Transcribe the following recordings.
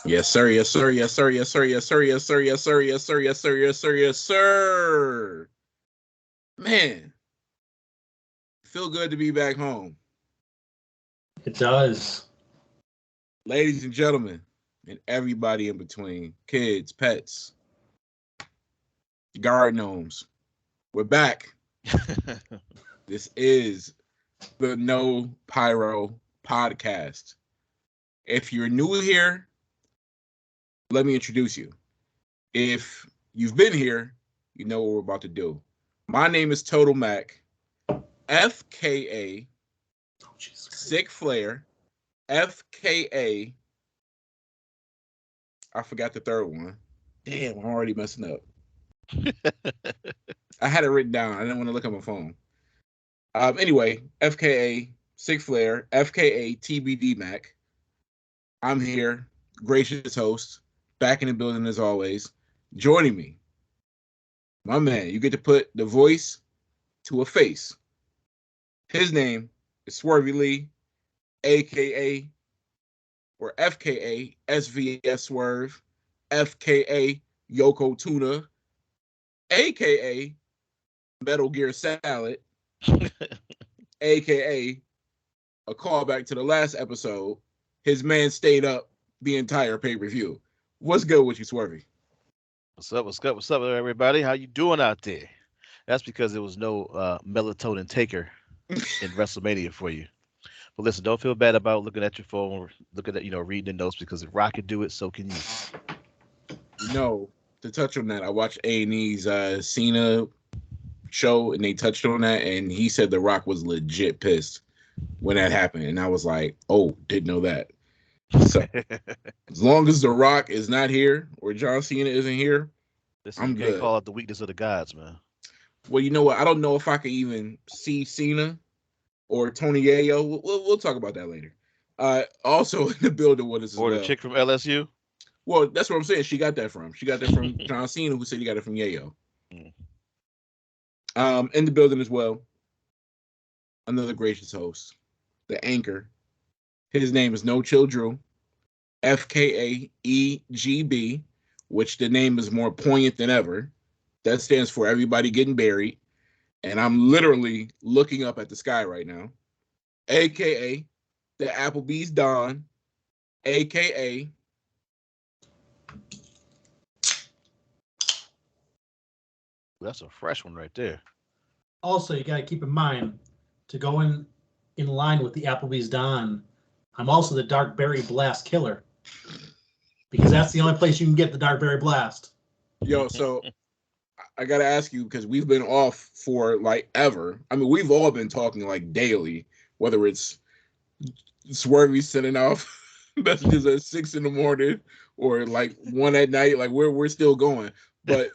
Yes, sir. Yes, sir. Yes, sir. Yes, sir. Yes, sir. Yes, sir. Yes, sir. Yes, sir. Yes, sir. Yes, sir. Yes, sir. Man, feel good to be back home. It does. Ladies and gentlemen, and everybody in between, kids, pets, garden gnomes, we're back. This is the No Pyro podcast. If you're new here, let me introduce you. If you've been here, you know what we're about to do. My name is Total Mac, FKA, Sick Flair, FKA. I forgot the third one. Damn, I'm already messing up. I had it written down. I didn't want to look at my phone. Anyway, FKA, Sick Flair, FKA, TBD Mac. I'm here, gracious host, back in the building as always. Joining me, my man, you get to put the voice to a face. His name is Swervy Lee, AKA or FKA SVS Swerve, FKA Yoko Tuna, AKA Metal Gear Salad, AKA a callback to the last episode. His man stayed up the entire pay-per-view. What's good with you, Swervy? What's up? What's up? What's up, everybody? How you doing out there? That's because there was no melatonin taker in Wrestlemania for you. But listen, don't feel bad about looking at your phone or looking at, reading the notes, because if Rock can do it, so can you. To touch on that, I watched A&E's Cena show, and they touched on that, and he said The Rock was legit pissed when that happened. And I was like, oh, didn't know that. So as long as The Rock is not here or John Cena isn't here, listen, I'm you can't good. call it the weakness of the gods, man. Well, you know what? I don't know if I can even see Cena or Tony Yayo. We'll talk about that later. Also in the building with us as Or well. the chick from LSU. Well, that's what I'm saying. She got that from John Cena, who said he got it from Yayo. In the building as well, another gracious host, the anchor. His name is No Chill Drew, FKA EGB, which the name is more poignant than ever. That stands for everybody getting buried. And I'm literally looking up at the sky right now. AKA the Applebee's Don, AKA That's a fresh one right there. Also, you got to keep in mind, to go in line with the Applebee's Don, I'm also the Dark Berry Blast killer, because that's the only place you can get the Dark Berry Blast. Yo, so I gotta ask you, because we've been off for like ever. I mean, we've all been talking like daily, whether it's Swervy sending off messages at 6 a.m. or like 1 at night. Like we're still going. But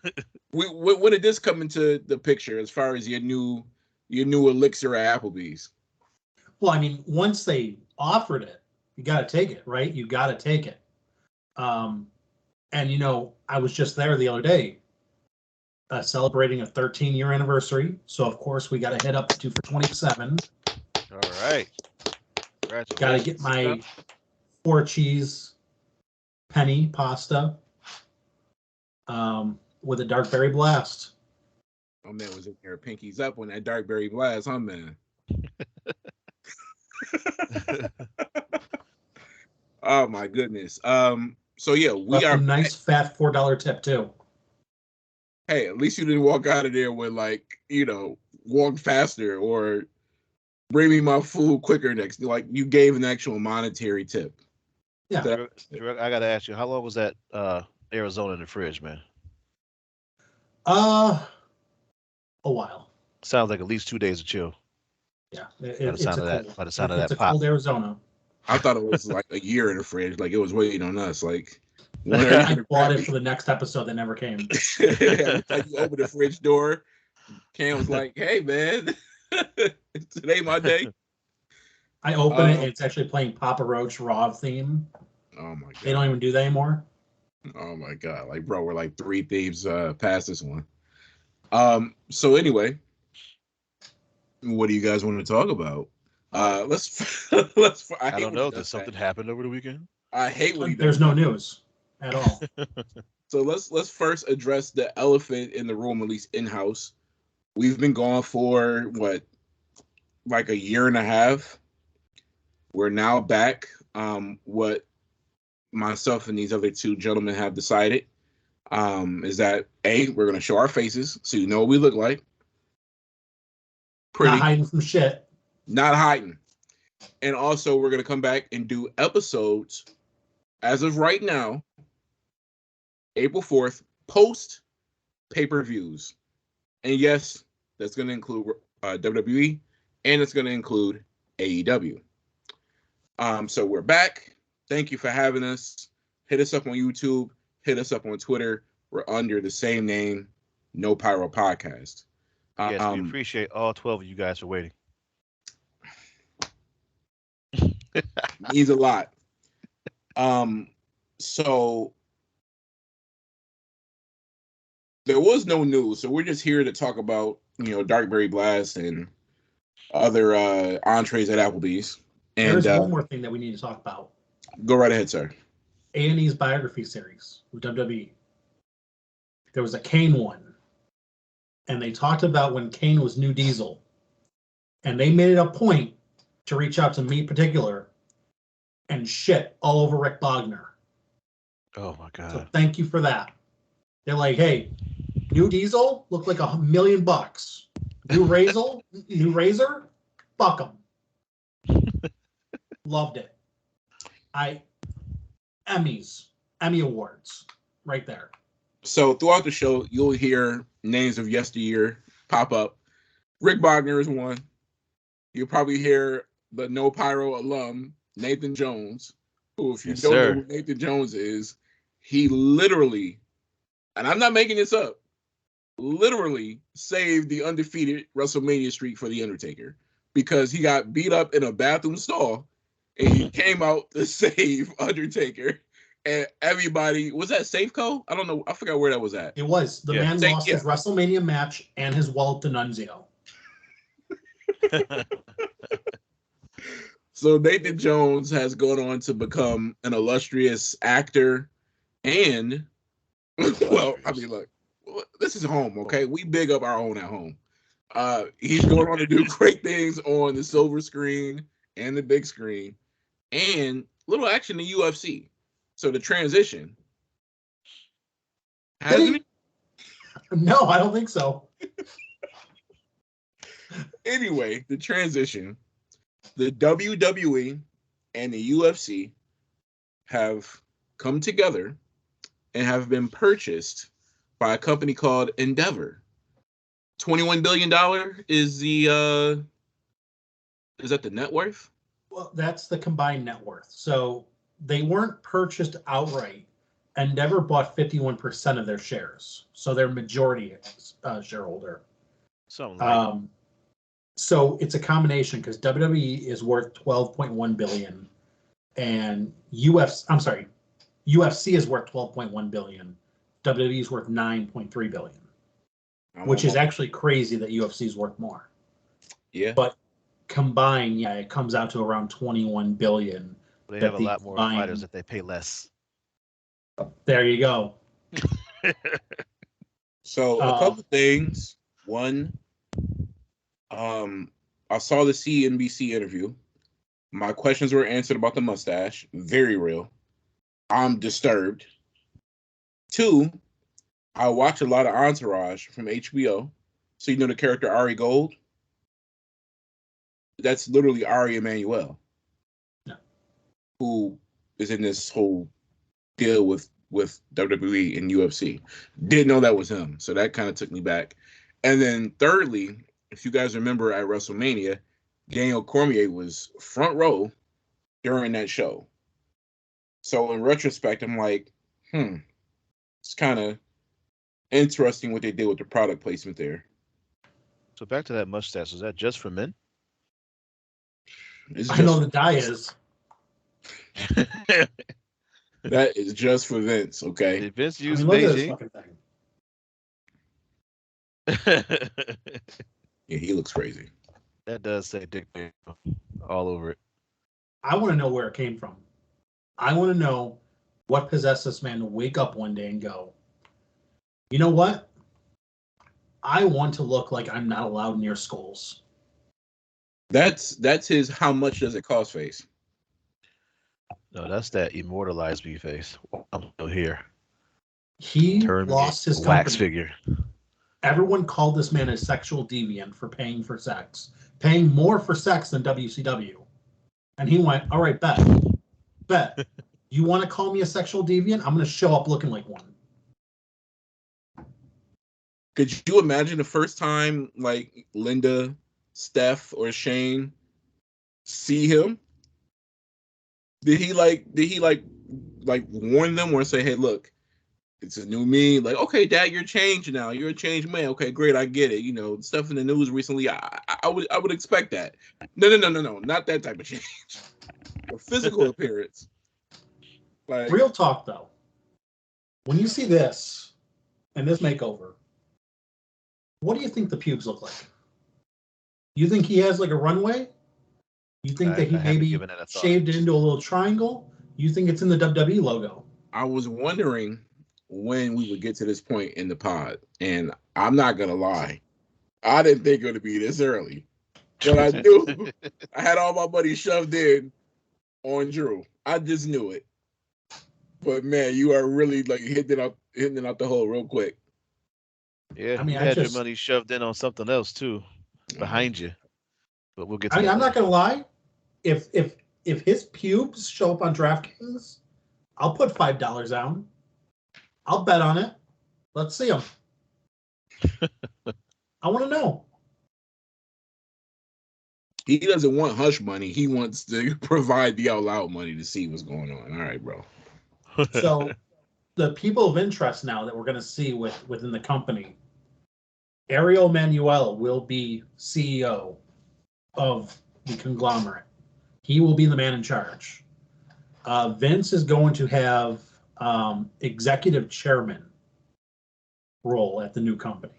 when did this come into the picture as far as your new elixir at Applebee's? Well, I mean, once they offered it, you got to take it, right? You got to take it. And I was just there the other day, celebrating a 13-year anniversary. So of course we got to hit up the 2 for $27. All right. Got to get my 4-cheese penny pasta with a Dark Berry Blast. Oh man, was in there pinkies up on that Dark Berry Blast, huh, man? Oh my goodness. So yeah, we are a nice fat $4 tip too. Hey, at least you didn't walk out of there with walk faster or bring me my food quicker next. Like you gave an actual monetary tip. Yeah. I gotta ask you, how long was that Arizona in the fridge, man? A while. Sounds like at least 2 days of chill. Yeah. By the sound of that it's a pop. cold Arizona. I thought it was like a year in the fridge, like it was waiting on us. Like I bought it for the next episode that never came. Like you open the fridge door, Cam was like, "Hey man, today my day." I open it, and it's actually playing Papa Roach Raw theme. Oh my god! They don't even do that anymore. Oh my god! Like, bro, we're like 3 thieves past this one. So anyway, what do you guys want to talk about? Let's. I don't know. Did something happen over the weekend? I hate what he does. There's no news at all. So let's first address the elephant in the room, at least in-house. We've been gone for what, like a year and a half. We're now back. What myself and these other two gentlemen have decided is that we're going to show our faces so you know what we look like. Pretty. Not hiding from shit. Not hiding. And also, we're going to come back and do episodes as of right now, April 4th, post pay-per-views. And yes, that's going to include WWE, and it's going to include AEW. So we're back. Thank you for having us. Hit us up on YouTube. Hit us up on Twitter. We're under the same name, No Pyro Podcast. Yes, we appreciate all 12 of you guys for waiting. Means a lot. So there was no news, so we're just here to talk about, Darkberry Blast and other entrees at Applebee's. And there's one more thing that we need to talk about. Go right ahead, sir. A&E's biography series with WWE. There was a Kane one, and they talked about when Kane was New Diesel, and they made it a point to reach out to me in particular and shit all over Rick Bogner. Oh my God. So thank you for that. They're like, hey, New Diesel looked like $1 million. New Razor, fuck them. Loved it. Emmy Awards, right there. So throughout the show, you'll hear names of yesteryear pop up. Rick Bogner is one. You'll probably hear the No Pyro alum, Nathan Jones, who, if you don't know who Nathan Jones is, he literally, and I'm not making this up, literally saved the undefeated WrestleMania streak for The Undertaker because he got beat up in a bathroom stall and he came out to save Undertaker. And everybody, was that Safeco? I don't know. I forgot where that was at. It was. The man lost his WrestleMania match and his wallet to Nunzio. So Nathan Jones has gone on to become an illustrious actor and, well, I mean, look, this is home, okay? We big up our own at home. He's going on to do great things on the silver screen and the big screen and little action in UFC. So the transition. Hasn't he? No, I don't think so. Anyway, the transition. The WWE and the UFC have come together and have been purchased by a company called Endeavor. $21 billion is that the net worth? Well, that's the combined net worth. So they weren't purchased outright. Endeavor bought 51% of their shares, so they're majority shareholder. So it's a combination because WWE is worth $12.1 billion, and UFC is worth $12.1 billion. WWE is worth $9.3 billion, which is actually crazy that UFC is worth more. Yeah, but combined, it comes out to around $21 billion. They have a lot more fighters if they pay less. There you go. So a couple things. One, I saw the CNBC interview. My questions were answered about the mustache. Very real. I'm disturbed. Two, I watch a lot of Entourage from HBO. So you know the character Ari Gold? That's literally Ari Emanuel. Yeah. Who is in this whole deal with WWE and UFC. Didn't know that was him. So that kind of took me back. And then thirdly, if you guys remember at WrestleMania, Daniel Cormier was front row during that show. So in retrospect, I'm like, it's kind of interesting what they did with the product placement there. So back to that mustache, is that just for men? I know the dye is. That is just for Vince, okay? Did Vince use look at this Beijing? fucking thing. Yeah, he looks crazy. That does say Dick all over it. I want to know where it came from. I want to know what possessed this man to wake up one day and go, you know what? I want to look like I'm not allowed near skulls. That's his how much does it cost face. No, that's that immortalized me face. I'm still here. He Turn me lost his into a wax company. figure. Everyone called this man a sexual deviant for paying for sex, paying more for sex than WCW. And he went, all right, bet. You want to call me a sexual deviant? I'm going to show up looking like one. Could you imagine the first time like Linda, Steph, or Shane see him? Did he warn them or say, hey, look, it's a new me? Like, okay, Dad, you're changed now. You're a changed man. Okay, great, I get it. You know, stuff in the news recently. I would expect that. No, not that type of change. A physical appearance. Like, Real talk, though. When you see this and this makeover, what do you think the pubes look like? You think he has like a runway? You think that he maybe shaved it into a little triangle? You think it's in the WWE logo? I was wondering when we would get to this point in the pod, and I'm not gonna lie, I didn't think it would be this early, but I knew. I had all my money shoved in on Drew. I just knew it. But man, you are really like hitting it out the hole real quick. Yeah, I mean, you had your money shoved in on something else too, behind you. But we'll get to that. I'm not gonna lie. If his pubes show up on DraftKings, I'll put $5 down. I'll bet on it. Let's see them. I want to know. He doesn't want hush money. He wants to provide the out loud money to see what's going on. All right, bro. So the people of interest now that we're going to see within the company, Ariel Manuel will be CEO of the conglomerate. He will be the man in charge. Vince is going to have executive chairman role at the new company.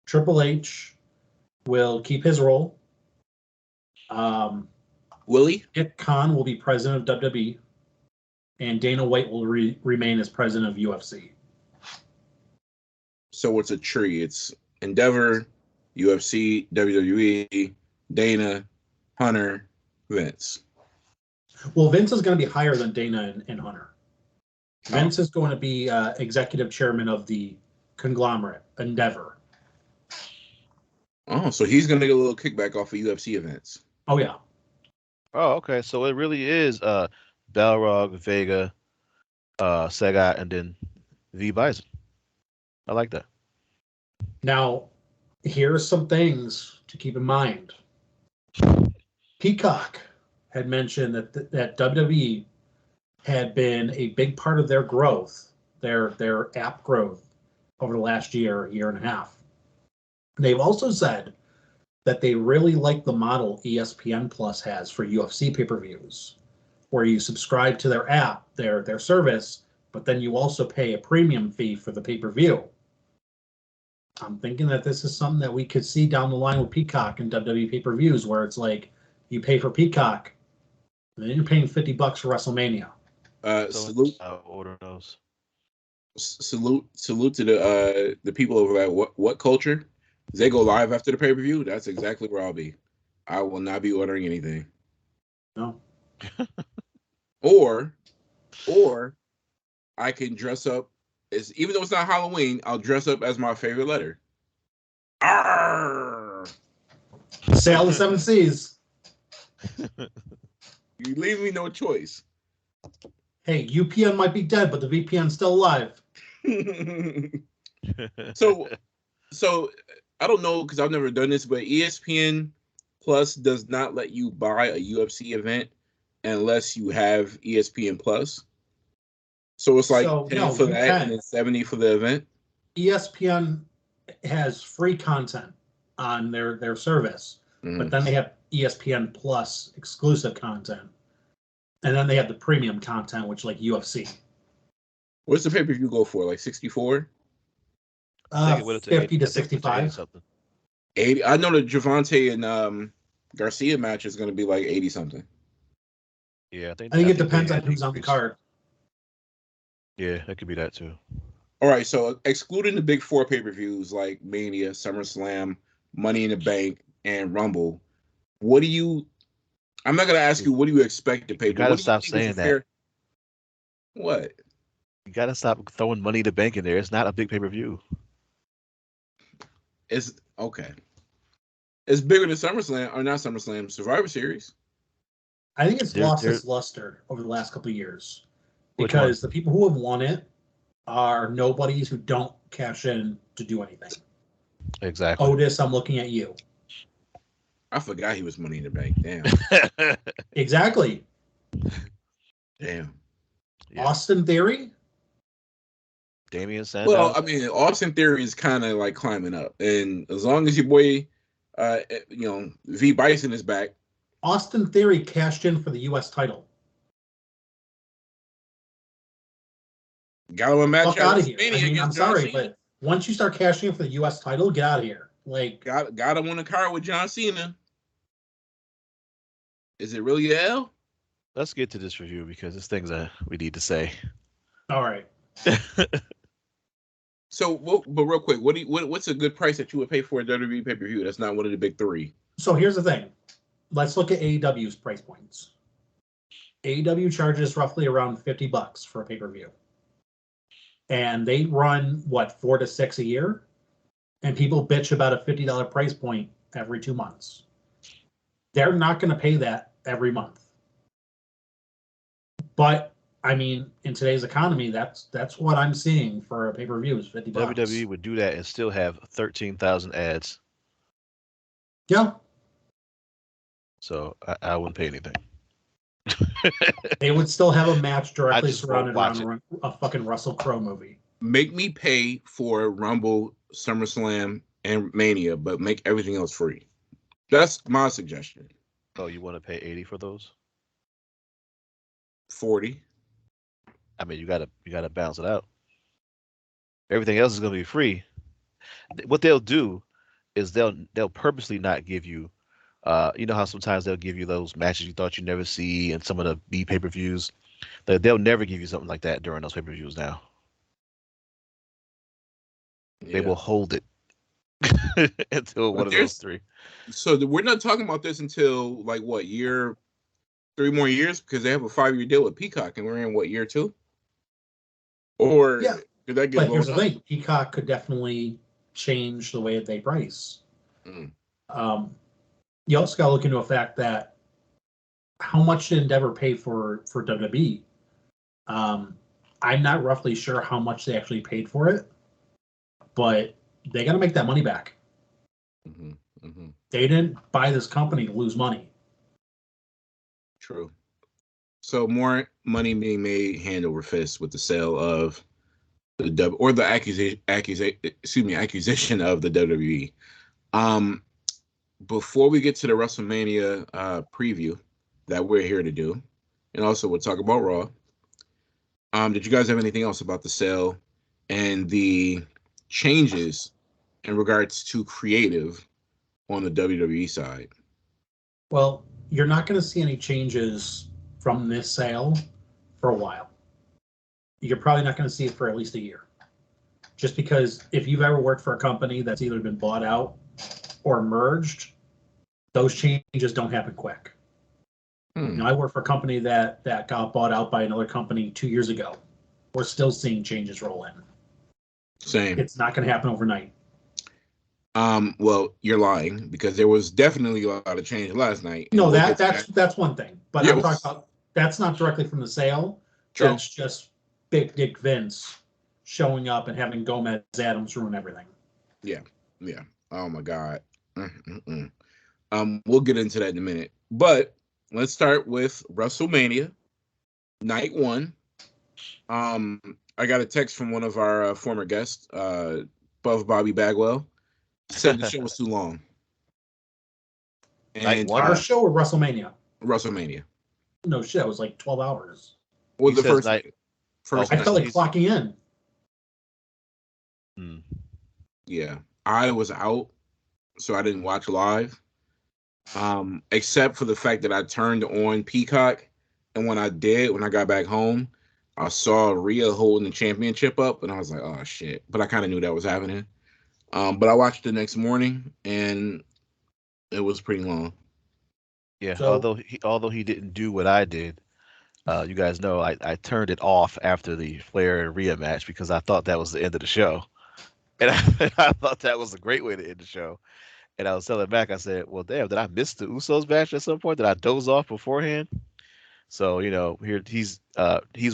Triple H will keep his role. Willie? Nick Khan will be president of WWE, and Dana White will remain as president of UFC. So it's a tree. It's Endeavor, UFC, WWE, Dana, Hunter, Vince. Well, Vince is going to be higher than Dana and Hunter. Vince is going to be executive chairman of the conglomerate, Endeavor. Oh, so he's going to get a little kickback off of UFC events. Oh, yeah. Oh, okay. So it really is Balrog, Vega, Sagat, and then V Bison. I like that. Now, here's some things to keep in mind. Peacock had mentioned that WWE had been a big part of their growth, their app growth over the last year and a half. They've also said that they really like the model ESPN Plus has for UFC pay-per-views, where you subscribe to their app, their service, but then you also pay a premium fee for the pay-per-view. I'm thinking that this is something that we could see down the line with Peacock and WWE pay-per-views, where it's like you pay for Peacock, and then you're paying $50 for WrestleMania. Salute. I'll order those. Salute to the people over there. What culture? They go live after the pay-per-view. That's exactly where I'll be. I will not be ordering anything. No. or I can dress up as, even though it's not Halloween, I'll dress up as my favorite letter. Arr! Sail the seven seas. You leave me no choice. Hey, UPN might be dead, but the VPN's still alive. So I don't know because I've never done this, but ESPN Plus does not let you buy a UFC event unless you have ESPN Plus. So it's like 10 for that and then 70 for the event. ESPN has free content on their service, but then they have ESPN Plus exclusive content. And then they have the premium content, which like UFC. What's the pay-per-view go for? Like 64? 50 to 65. 80. I know the Javante and Garcia match is going to be like 80 something. Yeah, I think it they depends on had to who's on the increase. card. Yeah, that could be that too. All right, so excluding the big four pay-per-views like Mania, SummerSlam, Money in the Bank, and Rumble, what do you? I'm not gonna ask you what do you expect to pay, You but gotta what do you stop think is a saying that. fair? What? You gotta stop throwing Money in the Bank in there. It's not a big pay-per-view. It's okay. It's bigger than SummerSlam, or not SummerSlam, Survivor Series. I think it's lost They're its luster over the last couple of years Which one? because the people who have won it are nobodies who don't cash in to do anything. Exactly. Otis, I'm looking at you. I forgot he was Money in the Bank. Damn. Exactly. Damn. Yeah. Austin Theory. Damian Well, Sandow. I mean, Austin Theory is kind of like climbing up, and as long as your boy, V Bison is back. Austin Theory cashed in for the U.S. title. Got him a match Fuck at out of here. I WrestleMania mean, I'm against John sorry, Cena. but once you start cashing in for the U.S. title, get out of here. Like, Got him on the card with John Cena. Is it really a L? Let's get to this review because there's things that we need to say. all right. So, but real quick, what's a good price that you would pay for a WWE pay-per-view? That's not one of the big three. So here's the thing. Let's look at AEW's price points. AEW charges roughly around $50 for a pay-per-view. And they run, 4 to 6 a year? And people bitch about a $50 price point every 2 months. They're not going to pay that every month. But, I mean, in today's economy, that's what I'm seeing for a pay-per-view is $50. WWE would do that and still have 13,000 ads. Yeah. So I wouldn't pay anything. They would still have a match directly just won't surrounded watch around a fucking Russell Crowe movie. Make me pay for Rumble, SummerSlam, and Mania, but make everything else free. That's my suggestion. Oh, you want to pay 80 for those? 40. I mean, you gotta balance it out. Everything else is gonna be free. What they'll do is they'll purposely not give you. You know how sometimes they'll give you those matches you thought you'd never see and some of the B pay-per-views. They'll never give you something like that during those pay-per-views now. Yeah. They will hold it until one of those three. So we're not talking about this until like what year? 3 more years because they have a 5-year deal with Peacock, and we're in what year 2? Or Yeah. did that get But blown here's the up? thing: Peacock could definitely change the way that they price. Mm. You also got to look into the fact that how much did Endeavor pay for WWE? I'm not roughly sure how much they actually paid for it, but they got to make that money back. Mm-hmm. Mm-hmm. They didn't buy this company to lose money. True. So more money being made hand over fist with the sale of the accusation of the WWE. Before we get to the WrestleMania preview that we're here to do, and also we'll talk about Raw. Did you guys have anything else about the sale and the changes in regards to creative on the WWE side? Well, you're not going to see any changes from this sale for a while. You're probably not going to see it for at least a year. Just because if you've ever worked for a company that's either been bought out or merged, those changes don't happen quick. You know, I work for a company that got bought out by another company 2 years ago. We're still seeing changes roll in. Same. It's not going to happen overnight. Well, you're lying because there was definitely a lot of change last night. No, that's one thing. But Yeah, I'm talking about that's not directly from the sale. True. That's just Big Dick Vince showing up and having Gomez Adams ruin everything. Yeah. Oh my God. We'll get into that in a minute. But let's start with WrestleMania Night 1. I got a text from one of our former guests, Buff Bobby Bagwell, said the show was too long. Night And 1? Our show or WrestleMania? WrestleMania. No shit, it was like 12 hours. Well, He the says first night. first I night. felt like clocking in. Yeah, I was out, so I didn't watch live. Except for the fact that I turned on Peacock And when I got back home, I saw Rhea holding the championship up, and I was like, oh shit. But I kind of knew that was happening. But I watched the next morning, and it was pretty long. Yeah, So- although he didn't do what I did, you guys know I turned it off after the Flair and Rhea match because I thought that was the end of the show, and I thought that was a great way to end the show. And I was telling Mac, I said, "Well, damn, did I miss the Usos match at some point? Did I doze off beforehand?" So here he's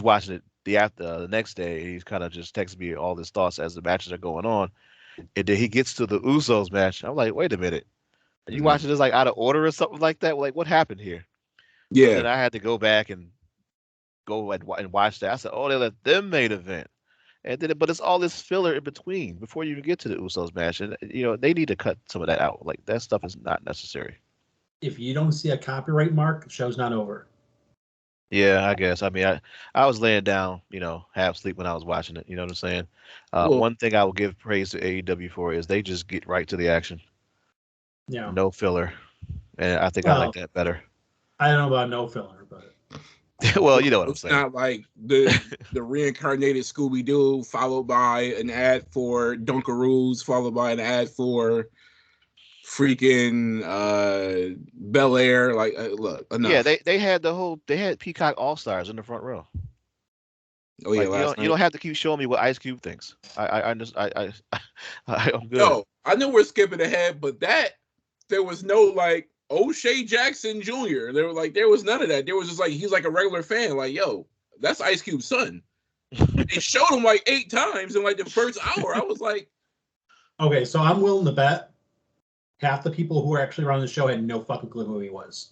watching it the next day. He's kind of just texting me all his thoughts as the matches are going on, and then he gets to the Usos match. I'm like, wait a minute, are you watching this like out of order or something like that? Like, what happened here? So Yeah. then I had to go back and watch that. I said, oh, they let them main event, and then but it's all this filler in between before you even get to the Usos match, and they need to cut some of that out. Like that stuff is not necessary. If you don't see a copyright mark, the show's not over. Yeah, I guess. I mean, I was laying down, half sleep when I was watching it. You know what I'm saying? Well- One thing I will give praise to AEW for is they just get right to the action. Yeah. No filler, and I think I like that better. I don't know about no filler, but Well, you know what I'm It's saying. not like the reincarnated Scooby Doo followed by an ad for Dunkaroos, followed by an ad for freaking Bel Air. Like, look, enough. Yeah, they had Peacock All Stars in the front row. Oh yeah, Like, you don't have to keep showing me what Ice Cube thinks. I'm good. Yo, I know we're skipping ahead, but there was no like O'Shea Jackson Jr. There was none of that. There was just like he's like a regular fan. Like, yo, that's Ice Cube's son. They showed him like 8 times in like the first hour. I was like, okay, so I'm willing to bet half the people who were actually around the show had no fucking clue who he was.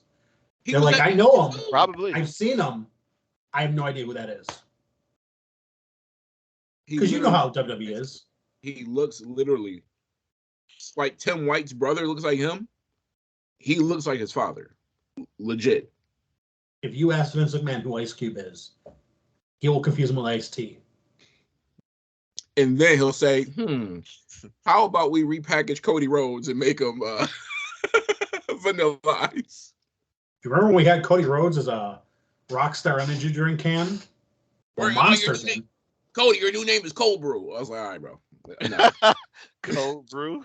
They're like, I know him. Probably. I've seen him. I have no idea who that is. He Because you know literally- how WWE is. he looks literally it's like Tim White's brother looks like him. He looks like his father. Legit. If you ask Vince McMahon who Ice Cube is, he will confuse him with Ice-T. And then he'll say, how about we repackage Cody Rhodes and make him Vanilla Ice? Do you remember when we had Cody Rhodes as a Rockstar energy drink can? Or Monster thing? Cody, your new name is Cold Brew. I was like, all right, bro. No. Cold brew.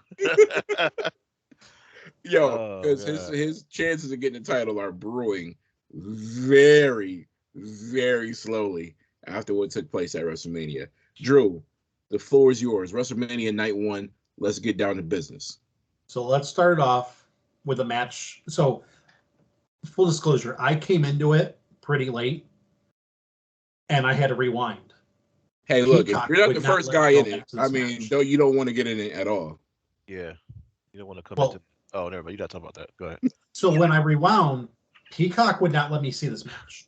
Yo, because his chances of getting the title are brewing very, very slowly after what took place at WrestleMania. Drew, the floor is yours. WrestleMania Night 1. Let's get down to business. So let's start off with a match. So, full disclosure, I came into it pretty late, and I had to rewind. Hey, look, Peacock if you're not would the not first let guy me in go it, back to this I mean, match. you don't want to get in it at all. Yeah. You don't want to come Well- into. Oh, never mind. You're not talking about that. Go ahead. So when I rewound, Peacock would not let me see this match.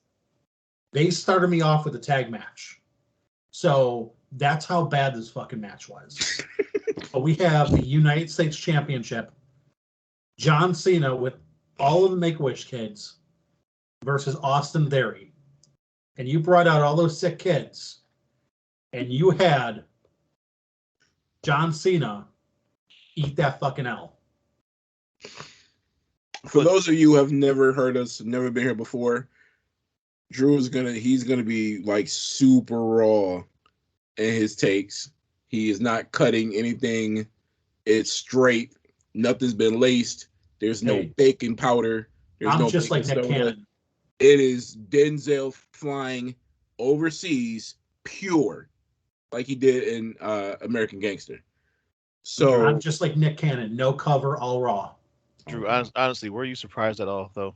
They started me off with a tag match. So that's how bad this fucking match was. But we have the United States Championship, John Cena with all of the Make-A-Wish kids versus Austin Theory. And you brought out all those sick kids. And you had John Cena eat that fucking L. For those of you who have never heard us, never been here before, Drew is he's gonna be like super raw in his takes. He is not cutting anything. It's straight. Nothing's been laced. There's no Hey, baking powder. There's I'm no just like baking Nick soda. Cannon. It is Denzel flying overseas pure, like he did in American Gangster. So I'm just like Nick Cannon. No cover, all raw. Drew, honestly, were you surprised at all, though?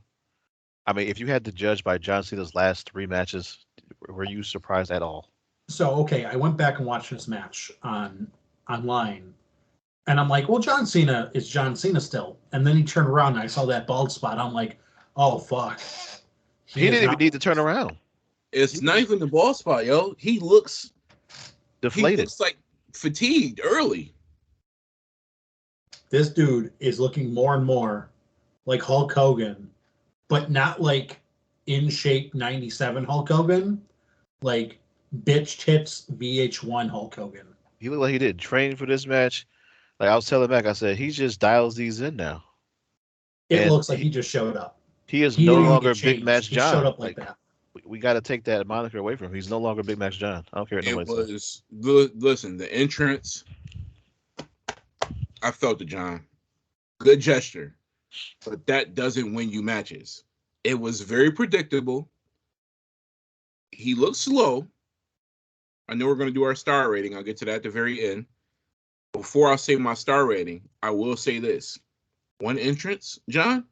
I mean, if you had to judge by John Cena's last 3 matches, were you surprised at all? So okay, I went back and watched this match online, and I'm like, well, John Cena is John Cena still. And then he turned around and I saw that bald spot. I'm like, oh fuck. He didn't even need to turn around. it's not even the ball spot, yo. He looks Deflated. like fatigued early. This dude is looking more and more like Hulk Hogan, but not like in shape 97 Hulk Hogan, like bitch tits VH1 Hulk Hogan. He looked like he didn't train for this match. Like I was telling Mac, I said he just dials these in now. It And looks like he just showed up. He is He no didn't longer get Big changed. Match He John. showed up like that. we got to take that moniker away from him. He's no longer Big Max John. I don't care what It nobody says. was listen, the entrance. I felt it, John. Good gesture, but that doesn't win you matches. It was very predictable. He looked slow. I know we're going to do our star rating. I'll get to that at the very end. Before I say my star rating, I will say this. One entrance, John.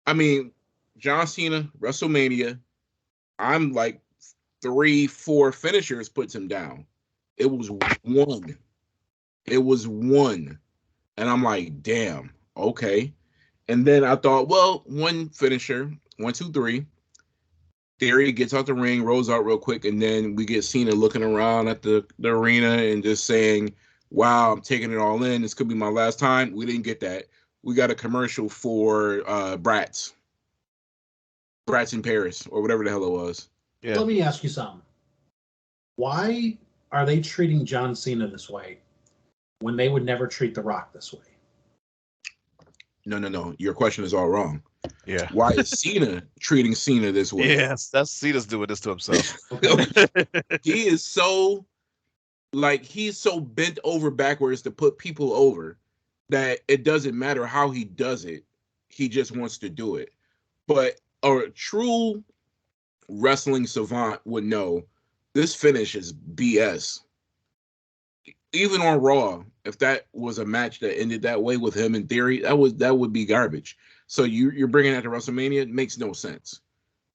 I mean, John Cena, WrestleMania. I'm like 3-4 finishers puts him down. It was one. It was one. And I'm like, damn, okay. And then I thought, well, one finisher, 1, 2, 3. Theory gets out the ring, rolls out real quick, and then we get Cena looking around at the arena and just saying, wow, I'm taking it all in. This could be my last time. We didn't get that. We got a commercial for Bratz in Paris, or whatever the hell it was. Yeah. Let me ask you something. Why are they treating John Cena this way when they would never treat The Rock this way? No. Your question is all wrong. Yeah. Why is Cena treating Cena this way? Yes, that's Cena's doing this to himself. He is so, like, he's so bent over backwards to put people over that it doesn't matter how he does it. He just wants to do it. But a true wrestling savant would know this finish is BS. Even on Raw, if that was a match that ended that way with him in Theory, that would be garbage. So you're bringing that to WrestleMania, it makes no sense.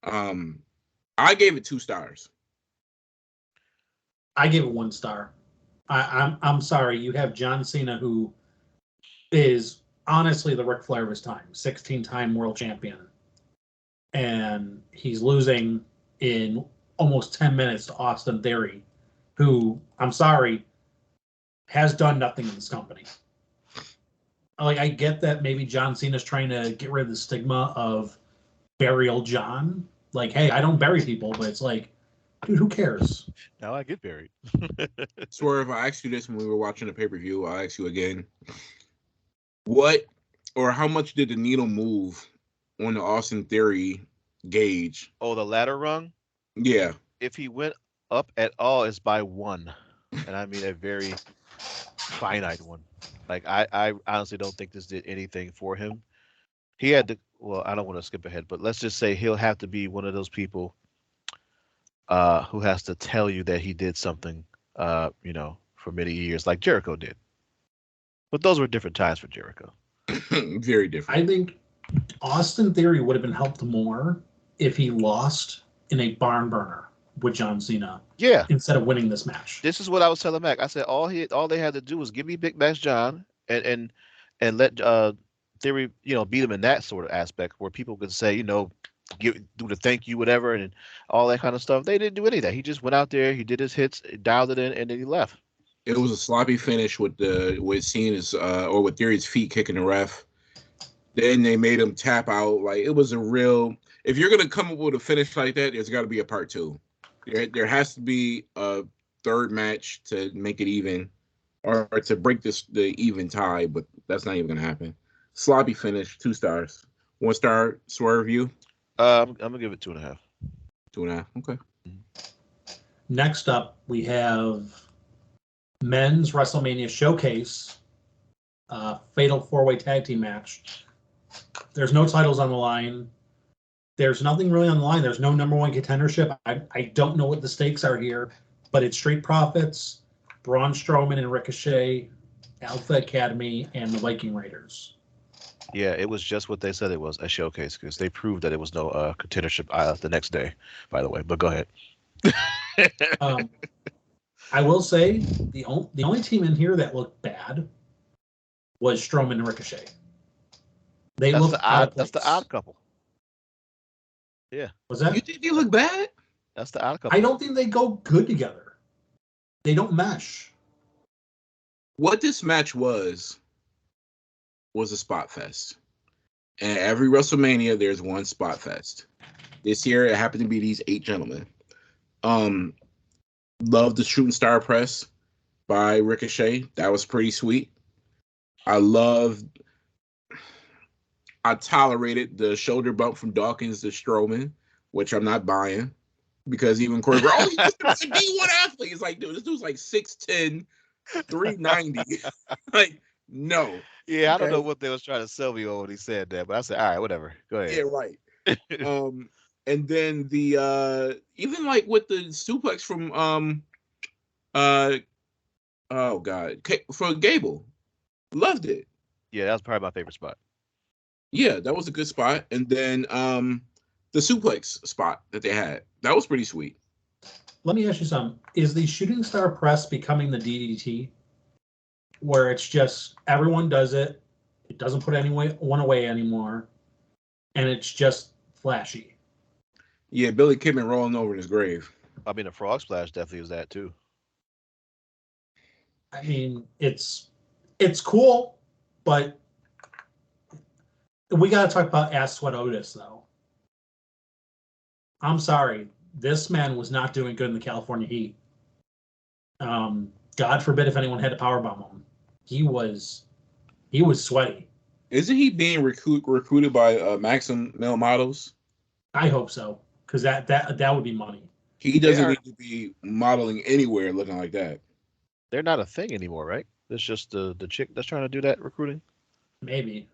I gave it 2 stars. I gave it 1 star. I'm sorry. You have John Cena, who is honestly the Ric Flair of his time, 16-time world champion, and he's losing in almost 10 minutes to Austin Theory, who, I'm sorry, has done nothing in this company. Like, I get that maybe John Cena's trying to get rid of the stigma of burial John. Like, hey, I don't bury people, but it's like, dude, who cares? Now I get buried. Swerve, I asked you this when we were watching the pay-per-view. I'll ask you again. What or how much did the needle move on the Austin Theory gauge? Oh, the ladder rung? Yeah. If he went up at all, it's by 1. And I mean a very finite one. Like, I honestly don't think this did anything for him. He had to, well, I don't want to skip ahead, but let's just say he'll have to be one of those people who has to tell you that he did something, for many years, like Jericho did. But those were different times for Jericho. Very different. I think Austin Theory would have been helped more if he lost in a barn burner with John Cena. Yeah. Instead of winning this match. This is what I was telling Mac. I said all they had to do was give me Big Max John and let Theory, beat him in that sort of aspect where people could say, do the thank you, whatever, and all that kind of stuff. They didn't do any of that. He just went out there, he did his hits, dialed it in, and then he left. It was a sloppy finish with Cena's or with Theory's feet kicking the ref. Then they made him tap out. Like, it was a real. If you're gonna come up with a finish like that, there's got to be a part 2. There has to be a third match to make it even, or to break the even tie. But that's not even gonna happen. Sloppy finish, 2 stars. 1 star, Swerve, you? I'm gonna give it 2.5. 2.5. Okay. Next up, we have men's WrestleMania Showcase, fatal 4-way tag team match. There's no titles on the line. There's nothing really on the line. There's no number 1 contendership. I don't know what the stakes are here, but it's Street Profits, Braun Strowman and Ricochet, Alpha Academy, and the Viking Raiders. Yeah, it was just what they said it was, a showcase, because they proved that it was no contendership the next day, by the way. But go ahead. I will say the only team in here that looked bad was Strowman and Ricochet. That's the odd couple. Yeah. Was that? You think they look bad? That's the odd couple. I don't think they go good together. They don't mesh. What this match was a spot fest. And every WrestleMania, there's one spot fest. This year, it happened to be these 8 gentlemen. Love the shooting star press by Ricochet. That was pretty sweet. I tolerated the shoulder bump from Dawkins to Strowman. which I'm not buying because even Corey, oh, he's just a D1 athlete. It's like, dude, this dude's like 6'10", 390. Like, no. Yeah, I don't know what they was trying to sell me on when he said that, but I said, all right, whatever. Go ahead. Yeah, right. And then the even like with the suplex from oh god, for Gable, loved it. Yeah, that was probably my favorite spot. Yeah, that was a good spot. And then the suplex spot that they had, that was pretty sweet. Let me ask you something. Is the shooting star press becoming the DDT? Where it's just everyone does it, it doesn't put anyone away anymore, and it's just flashy. Yeah, Billy Kidman rolling over in his grave. I mean, the frog splash definitely was that too. I mean, it's cool, but we got to talk about Ass Sweat Otis, though. I'm sorry. This man was not doing good in the California heat. God forbid if anyone had to powerbomb him. He was sweaty. Isn't he being recruited by Maxim Male Models? I hope so, because that would be money. He doesn't need to be modeling anywhere looking like that. They're not a thing anymore, right? It's just the chick that's trying to do that recruiting. Maybe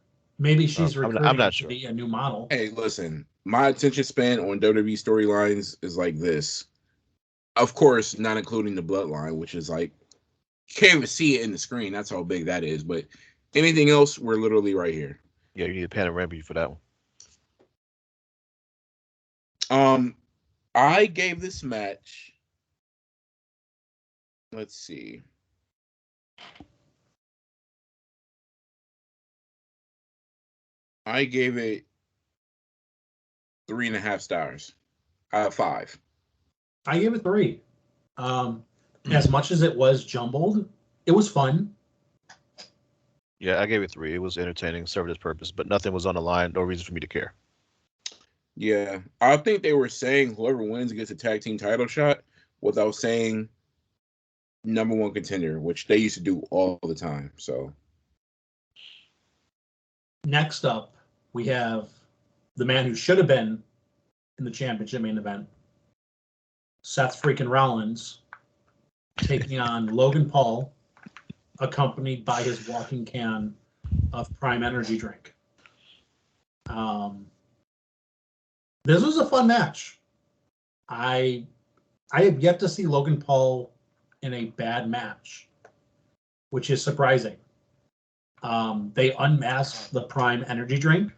she's recruiting I'm not sure. to be a new model. Hey, listen, my attention span on WWE storylines is like this. Of course, not including the bloodline, which is like, you can't even see it in the screen. That's how big that is. But anything else, we're literally right here. Yeah, you need a panorama for that one. I gave this match, let's see. I gave it 3.5 stars out of 5. I gave it 3. As much as it was jumbled, it was fun. Yeah, I gave it 3. It was entertaining, served its purpose, but nothing was on the line. No reason for me to care. Yeah, I think they were saying whoever wins gets a tag team title shot without saying number 1 contender, which they used to do all the time. So next up, we have the man who should have been in the championship main event, Seth freaking Rollins, taking on Logan Paul, accompanied by his walking can of Prime Energy drink. This was a fun match. I have yet to see Logan Paul in a bad match, which is surprising. They unmasked the Prime Energy drink,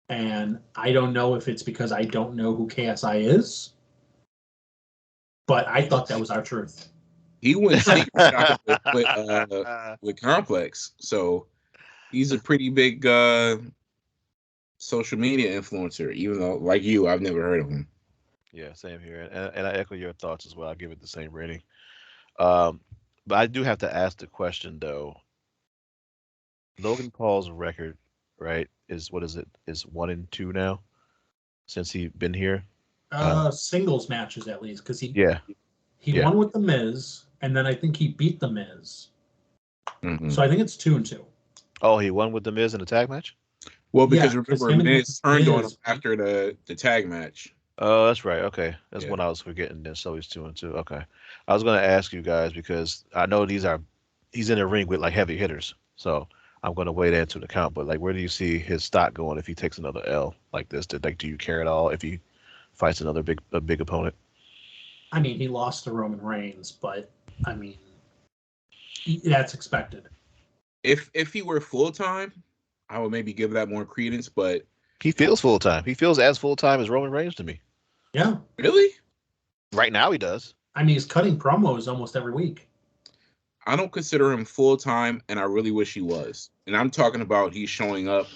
and I don't know if it's because I don't know who KSI is, but I thought that was our truth. He went secret shopping with Complex, so he's a pretty big social media influencer, even though, like you, I've never heard of him. Yeah, same here. And I echo your thoughts as well. I'll give it the same rating. But I do have to ask the question, though. Logan Paul's record, right, is, what is it? Is 1-2 now since he's been here? Singles matches, at least, because he won with The Miz, and then I think he beat The Miz. Mm-hmm. So I think it's 2-2. Oh, he won with The Miz in a tag match? Well, because remember, Miz turned on him after the tag match. Oh, that's right. Okay. That's what I was forgetting then. So he's 2-2. Okay. I was going to ask you guys because I know he's in the ring with like heavy hitters. So I'm going to weigh that into the account. But like, where do you see his stock going if he takes another L like this? Do you care at all if he fights another big opponent? I mean, he lost to Roman Reigns, but I mean, that's expected. If he were full-time, I would maybe give that more credence, but he feels full-time. He feels as full-time as Roman Reigns to me. Yeah. Really? Right now he does. I mean, he's cutting promos almost every week. I don't consider him full-time, and I really wish he was. And I'm talking about he's showing up.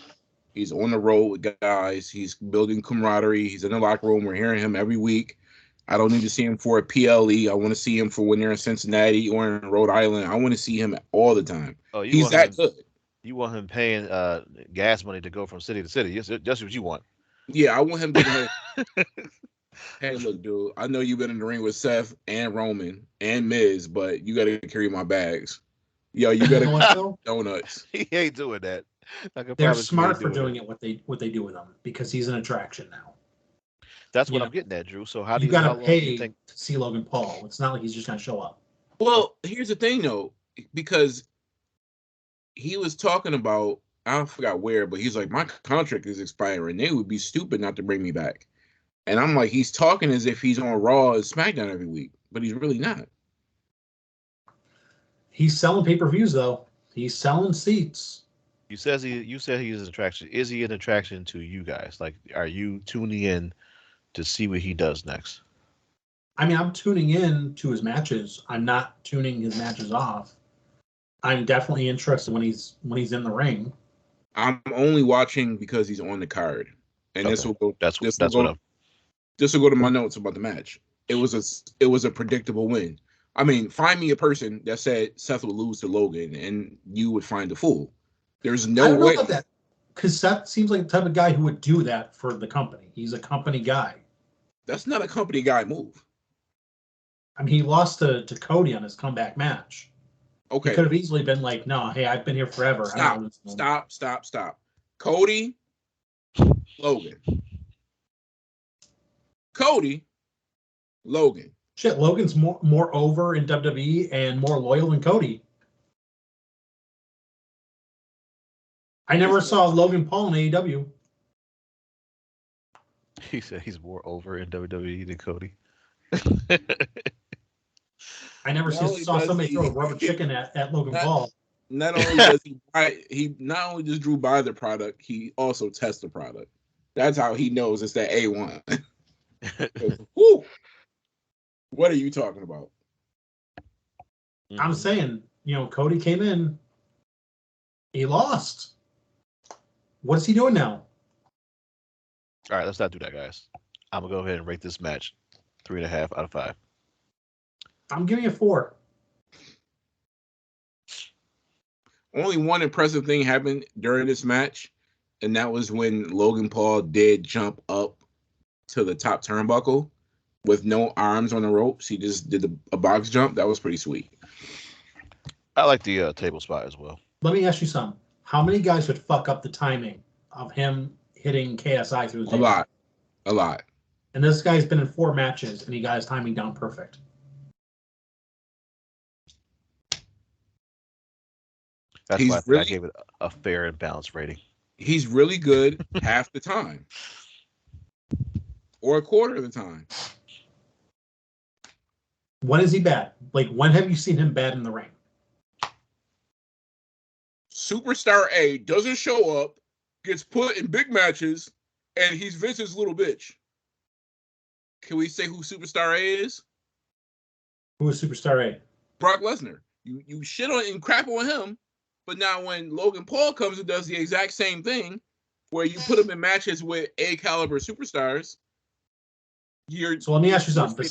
He's on the road with guys. He's building camaraderie. He's in the locker room. We're hearing him every week. I don't need to see him for a PLE. I want to see him for when they're in Cincinnati or in Rhode Island. I want to see him all the time. Oh, he's that good. You want him paying gas money to go from city to city. That's what you want. Yeah, I want him to hey, look, dude, I know you've been in the ring with Seth and Roman and Miz, but you got to carry my bags. Yo, you got to donuts. He ain't doing that. They're smart for doing it what they do with him because he's an attraction now. That's what I'm getting at, Drew. So how you got how to long do you pay think? to see Logan Paul. It's not like he's just going to show up. Well, here's the thing, though, because he was talking about, I forgot where, but he's like, my contract is expiring. They would be stupid not to bring me back. And I'm like, he's talking as if he's on Raw and SmackDown every week, but he's really not. He's selling pay-per-views, though. He's selling seats. You said he's an attraction. Is he an attraction to you guys? Like, are you tuning in to see what he does next? I mean, I'm tuning in to his matches. I'm not tuning his matches off. I'm definitely interested when he's in the ring. I'm only watching because he's on the card, and Okay. this will go. This will go to my notes about the match. It was a predictable win. I mean, find me a person that said Seth would lose to Logan, and you would find a fool. There's no I don't know way. about that, because Seth seems like the type of guy who would do that for the company. He's a company guy. That's not a company guy move. I mean, he lost to Cody on his comeback match. Okay. He could have easily been like, no, hey, I've been here forever. Stop. Cody, Logan. Cody, Logan. Shit, Logan's more over in WWE and more loyal than Cody. I never saw Logan Paul in AEW. He said he's more over in WWE than Cody. I never saw somebody throw a rubber chicken at Logan Paul. Not only does he not only just Drew buy the product, he also tests the product. That's how he knows it's that A1. Woo! What are you talking about? I'm saying, Cody came in, he lost. What is he doing now? All right, let's not do that, guys. I'm gonna go ahead and rate this match 3.5 out of 5. I'm giving it 4. Only one impressive thing happened during this match, and that was when Logan Paul did jump up to the top turnbuckle with no arms on the ropes. He just did a box jump. That was pretty sweet. I like the table spot as well. Let me ask you something. How many guys would fuck up the timing of him hitting KSI through the table? A lot. And this guy's been in 4 matches, and he got his timing down perfect. That's why I gave it a fair and balanced rating. He's really good half the time. Or a quarter of the time. When is he bad? Like, when have you seen him bad in the ring? Superstar A doesn't show up, gets put in big matches, and he's Vince's little bitch. Can we say who Superstar A is? Who is Superstar A? Brock Lesnar. You shit on and crap on him, but now when Logan Paul comes and does the exact same thing, where you put him in matches with A-caliber superstars, So let me ask you something.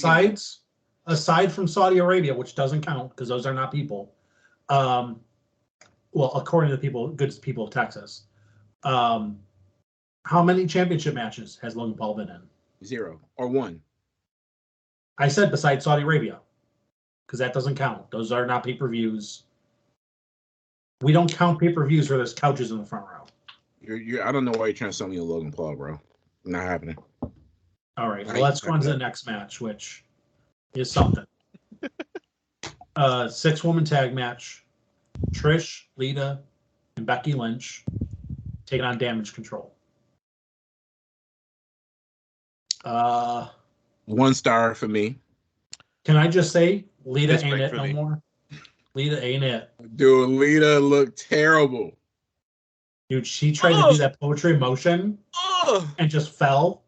Aside from Saudi Arabia, which doesn't count because those are not people, well, according to the good people of Texas, how many championship matches has Logan Paul been in? 0 or 1. I said besides Saudi Arabia, because that doesn't count. Those are not pay-per-views. We don't count pay-per-views where there's couches in the front row. I don't know why you're trying to sell me a Logan Paul, bro. Not happening. All right, well, let's go on to the next match, which is something. 6-woman tag match. Trish, Lita, and Becky Lynch taking on Damage Control. 1 star for me. Can I just say, Lita ain't it no more? Lita ain't it. Dude, Lita looked terrible. Dude, she tried to do that poetry motion and just fell.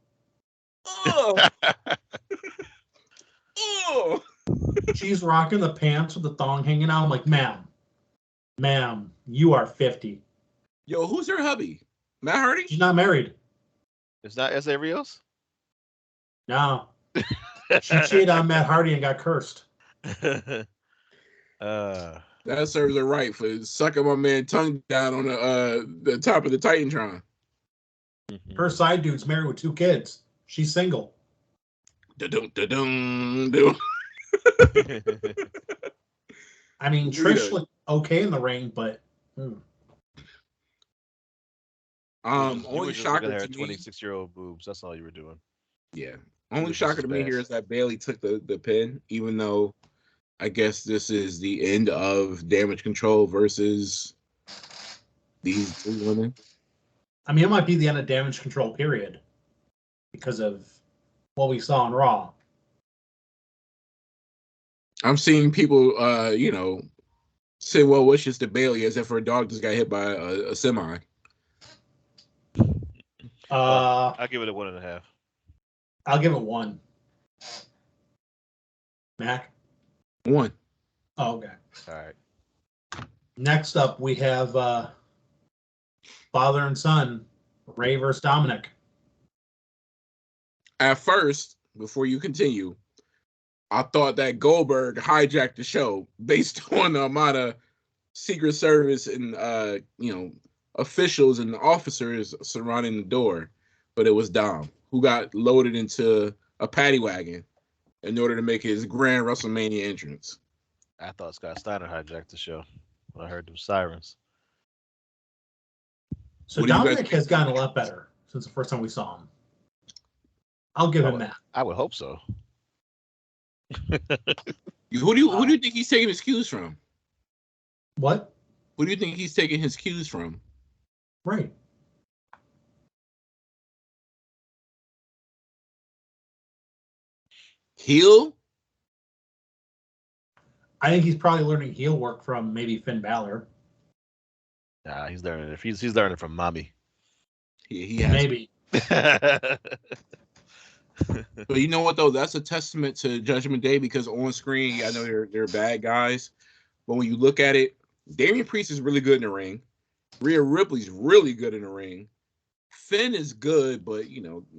She's rocking the pants with the thong hanging out. I'm like, ma'am, you are 50. Yo, who's her hubby? Matt Hardy? She's not married. It's not S.A. Rios? No. She cheated on Matt Hardy and got cursed. That serves her right for sucking my man tongue down on the top of the Titantron. Her side dude's married with 2 kids. She's single. Da-dum. I mean, Trish looked okay in the ring, but only shocker at her to me. 26-year-old boobs. That's all you were doing. Yeah. Only This shocker is to me bad. here is that Bailey took the pin, even though I guess this is the end of Damage Control versus these three women. I mean, it might be the end of Damage Control, period, because of what we saw on Raw. I'm seeing people, say, well, wishes to Bailey as if her dog just got hit by a semi. I'll give it a 1.5. I'll give it 1. Mac? 1. Oh, okay. All right. Next up, we have father and son, Ray versus Dominic. At first, before you continue, I thought that Goldberg hijacked the show based on the amount of Secret Service and officials and officers surrounding the door, but it was Dom who got loaded into a paddy wagon in order to make his grand WrestleMania entrance. I thought Scott Steiner hijacked the show when I heard them sirens. So Dominic has gotten a lot better since the first time we saw him. I'll give him that. I would hope so. Who do you think he's taking his cues from? What? Who do you think he's taking his cues from? Right. Heel? I think he's probably learning heel work from maybe Finn Balor. Nah, he's learning it. He's learning from mommy. He has. Maybe. But you know what though? That's a testament to Judgment Day because on screen, I know they're bad guys, but when you look at it, Damian Priest is really good in the ring. Rhea Ripley's really good in the ring. Finn is good, but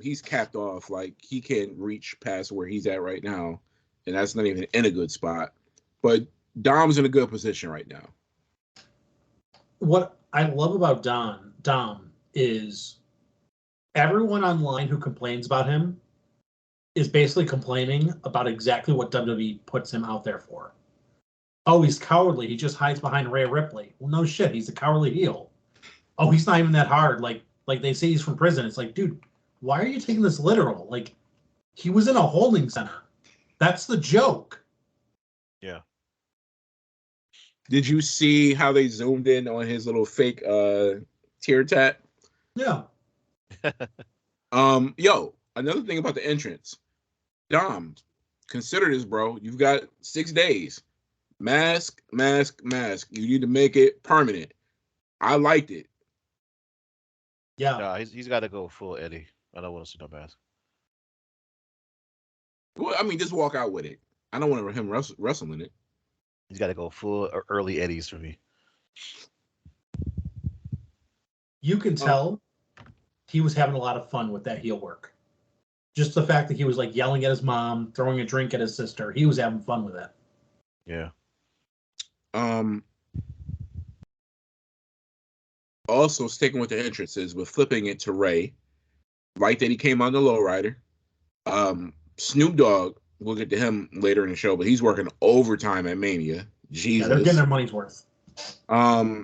he's capped off. Like he can't reach past where he's at right now, and that's not even in a good spot. But Dom's in a good position right now. What I love about Dom is everyone online who complains about him is basically complaining about exactly what WWE puts him out there for. Oh, he's cowardly. He just hides behind Rhea Ripley. Well, no shit. He's a cowardly heel. Oh, he's not even that hard. Like they say he's from prison. It's like, dude, why are you taking this literal? Like, he was in a holding center. That's the joke. Yeah. Did you see how they zoomed in on his little fake tear tat? Yeah. Yo, another thing about the entrance. Dom, consider this, bro. You've got 6 days. Mask. You need to make it permanent. I liked it. Yeah. No, he's got to go full Eddie. I don't want to see no mask. Well, I mean, just walk out with it. I don't want him wrestling it. He's got to go full early Eddies for me. You can tell he was having a lot of fun with that heel work. Just the fact that he was like yelling at his mom, throwing a drink at his sister. He was having fun with it. Yeah. Also, sticking with the entrances, but flipping it to Ray. Like that he came on the lowrider. Snoop Dogg, we'll get to him later in the show, but he's working overtime at Mania. Jesus. Yeah, they're getting their money's worth. I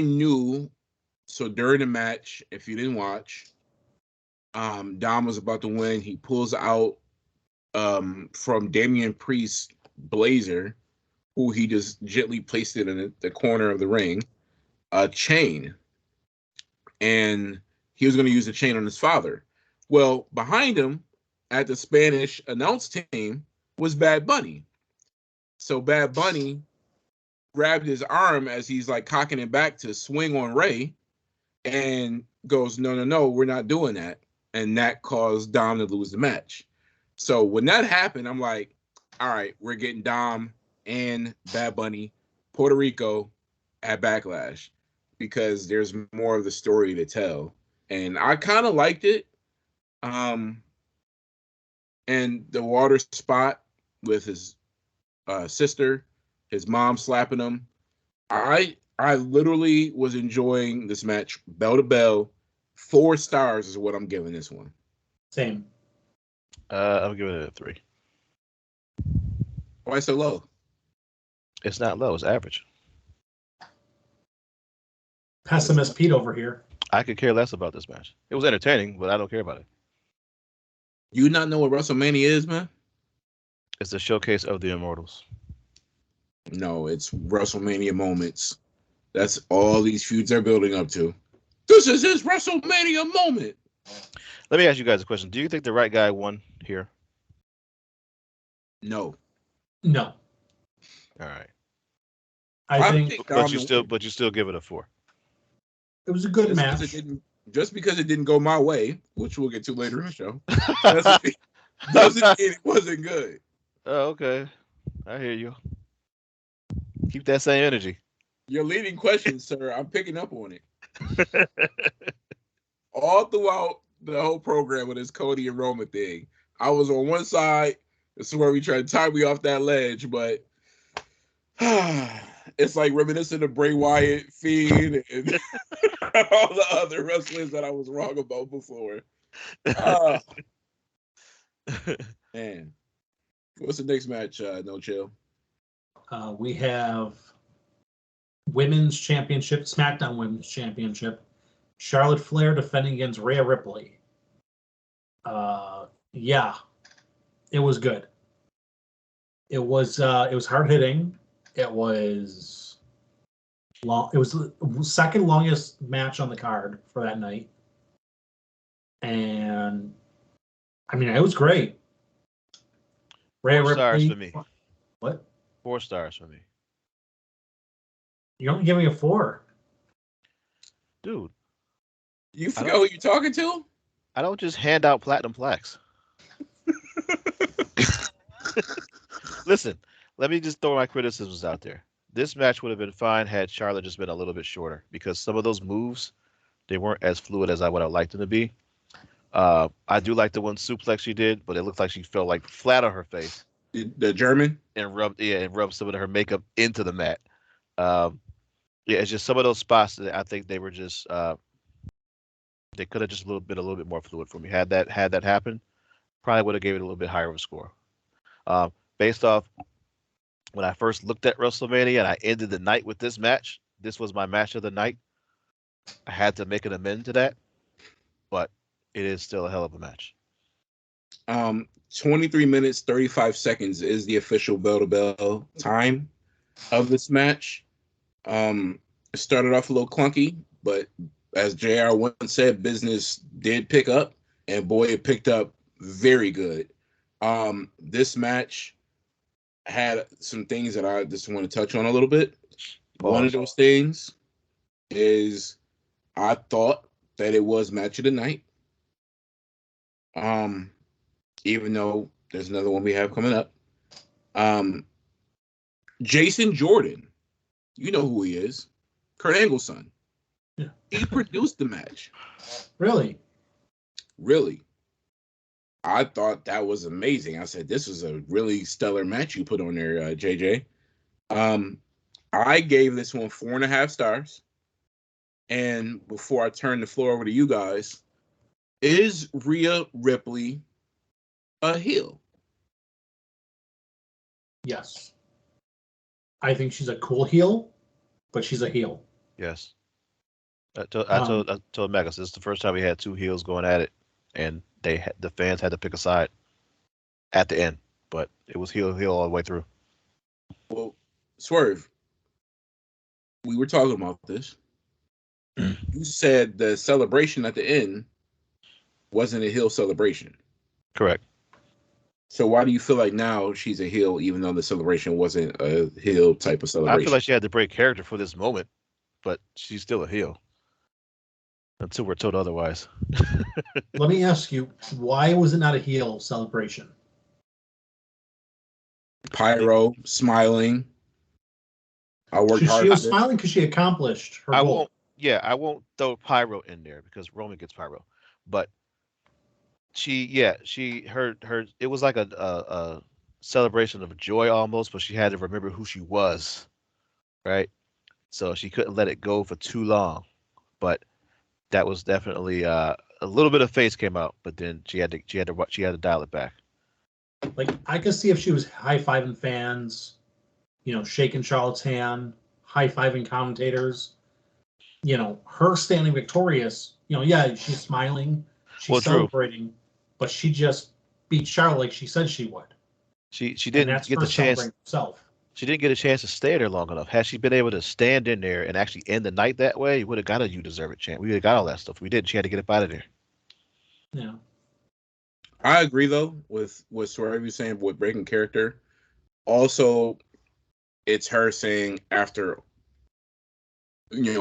knew, so during the match, if you didn't watch, Dom was about to win. He pulls out from Damian Priest's blazer, who he just gently placed it in the corner of the ring, a chain. And he was going to use the chain on his father. Well, behind him at the Spanish announce team was Bad Bunny. So Bad Bunny grabbed his arm as he's like cocking it back to swing on Ray and goes, no, we're not doing that. And that caused Dom to lose the match. So when that happened, I'm like, all right, we're getting Dom and Bad Bunny, Puerto Rico at Backlash because there's more of the story to tell. And I kind of liked it. And the water spot with his sister, his mom slapping him. I literally was enjoying this match bell to bell. 4 stars is what I'm giving this one. Same. I'm giving it a 3. Why so low? It's not low. It's average. Pessimist Pete over here. I could care less about this match. It was entertaining, but I don't care about it. You not know what WrestleMania is, man? It's a showcase of the Immortals. No, it's WrestleMania moments. That's all these feuds are building up to. This is his WrestleMania moment. Let me ask you guys a question. Do you think the right guy won here? No. No. All right. I think, but you still give it a 4. It was a good match. Just because it didn't go my way, which we'll get to later in the show, doesn't mean it wasn't good. Oh, okay. I hear you. Keep that same energy. Your leading question, sir, I'm picking up on it. All throughout the whole program with this Cody and Roman thing, I was on one side. This is where we tried to tie me off that ledge, but it's like reminiscent of Bray Wyatt, Fiend, and all the other wrestlers that I was wrong about before. Man. What's the next match, No Chill? We have Women's Championship, SmackDown Women's Championship. Charlotte Flair defending against Rhea Ripley. Yeah, it was good. It was hard hitting. It was long. It was the second longest match on the card for that night, and I mean it was great. Rhea 4 stars Ripley, for me. What? 4 stars for me. You don't give me a 4, dude. You forgot who you're talking to? I don't just hand out platinum plaques. Listen, let me just throw my criticisms out there. This match would have been fine had Charlotte just been a little bit shorter, because some of those moves, they weren't as fluid as I would have liked them to be. I do like the one suplex she did, but it looked like she fell like flat on her face. The German? And rubbed some of her makeup into the mat. It's just some of those spots that I think they were just they could have just been a little bit more fluid for me. Had that happen, probably would have gave it a little bit higher of a score. Based off when I first looked at WrestleMania and I ended the night with this match, this was my match of the night. I had to make an amend to that, but it is still a hell of a match. 23 minutes, 35 seconds is the official bell-to-bell time of this match. It started off a little clunky, but as JR once said, business did pick up, and boy, it picked up very good. This match had some things that I just want to touch on a little bit. Pause. One of those things is I thought that it was match of the night. Even though there's another one we have coming up. Jason Jordan, you know who he is. Kurt Angle's son. Yeah. He produced the match. Really? Really. I thought that was amazing. I said, this is a really stellar match you put on there, JJ. I gave this one 4.5 stars. And before I turn the floor over to you guys, is Rhea Ripley a heel? Yes. I think she's a cool heel, but she's a heel. Yes. I told Megas, this is the first time we had 2 heels going at it, and the fans had to pick a side at the end, but it was heel all the way through. Well, Swerve, we were talking about this. You said the celebration at the end wasn't a heel celebration. Correct. So why do you feel like now she's a heel, even though the celebration wasn't a heel type of celebration? I feel like she had to break character for this moment, but she's still a heel until we're told otherwise. Let me ask you, why was it not a heel celebration? Pyro smiling. I worked hard. She was smiling because she accomplished her goal. I won't throw Pyro in there because Roman gets Pyro, but it was like a celebration of joy almost, but she had to remember who she was, right? So she couldn't let it go for too long, but that was definitely a little bit of face came out, but then she had to dial it back. Like, I could see if she was high-fiving fans, shaking Charlotte's hand, high-fiving commentators. her standing victorious, yeah, she's smiling, she's celebrating, but she just beat Charlotte like she said she would. She didn't get the chance. Herself. She didn't get a chance to stay there long enough. Had she been able to stand in there and actually end the night that way, you would have got a "You Deserve It" chant. We would have got all that stuff. We didn't. She had to get up out of there. Yeah. I agree though with what Swerve was saying with breaking character. Also, it's her saying after,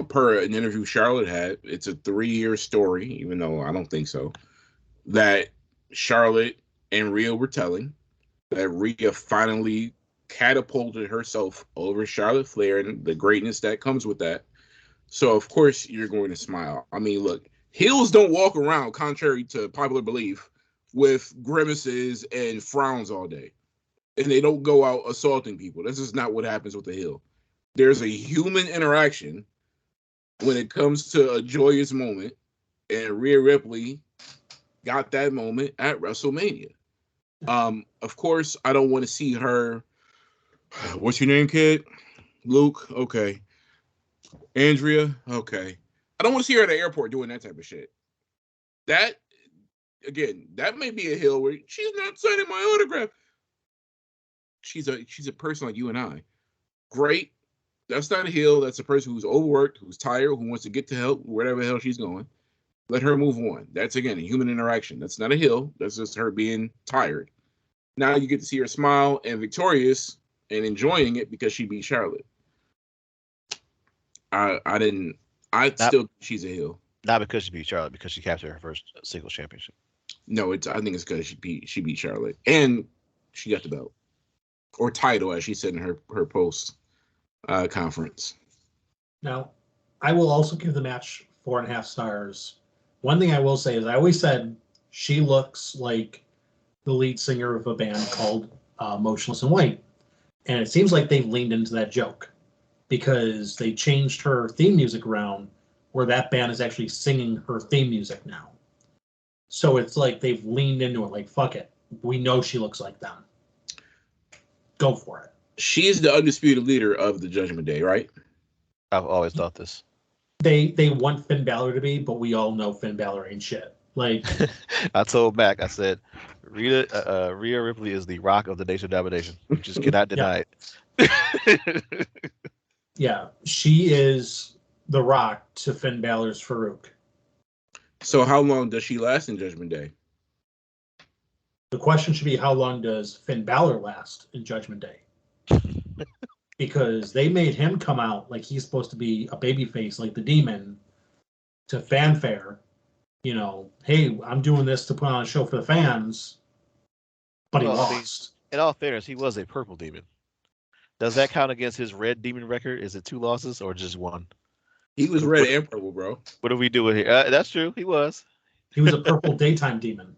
per an interview Charlotte had, it's a 3-year story, even though I don't think so, that Charlotte and Rhea were telling, that Rhea finally catapulted herself over Charlotte Flair and the greatness that comes with that. So, of course, you're going to smile. I mean, look, heels don't walk around, contrary to popular belief, with grimaces and frowns all day. And they don't go out assaulting people. This is not what happens with a heel. There's a human interaction when it comes to a joyous moment, and Rhea Ripley got that moment at WrestleMania. Of course, I don't want to see her. What's your name, kid? Luke? Okay. Andrea? Okay. I don't want to see her at the airport doing that type of shit. That, again, that may be a heel where she's not signing my autograph. She's a person like you and I. Great. That's not a heel. That's a person who's overworked, who's tired, who wants to get to help wherever the hell she's going. Let her move on. That's, again, a human interaction. That's not a heel. That's just her being tired. Now you get to see her smile and victorious and enjoying it because she beat Charlotte. She's a heel. Not because she beat Charlotte, because she captured her first singles championship. No, I think it's because she beat Charlotte. And she got the belt. Or title, as she said in her post conference. Now, I will also give the match 4.5 stars. One thing I will say is I always said she looks like the lead singer of a band called Motionless in White. And it seems like they've leaned into that joke because they changed her theme music around where that band is actually singing her theme music now. So it's like they've leaned into it, like, fuck it. We know she looks like them. Go for it. She's the undisputed leader of the Judgment Day, right? I've always thought this. They want Finn Balor to be, but we all know Finn Balor ain't shit. Like I told Mac, I said, Rhea Ripley is the Rock of the Nation Domination. You just cannot deny it. Yeah, she is the Rock to Finn Balor's Farouk. So how long does she last in Judgment Day? The question should be, how long does Finn Balor last in Judgment Day? Because they made him come out like he's supposed to be a babyface, like the Demon, to fanfare. Hey, I'm doing this to put on a show for the fans, but he lost. In all fairness, he was a purple demon. Does that count against his red demon record? Is it 2 losses or just 1? He was red and purple, bro. What are we doing here? That's true. He was. He was a purple daytime demon.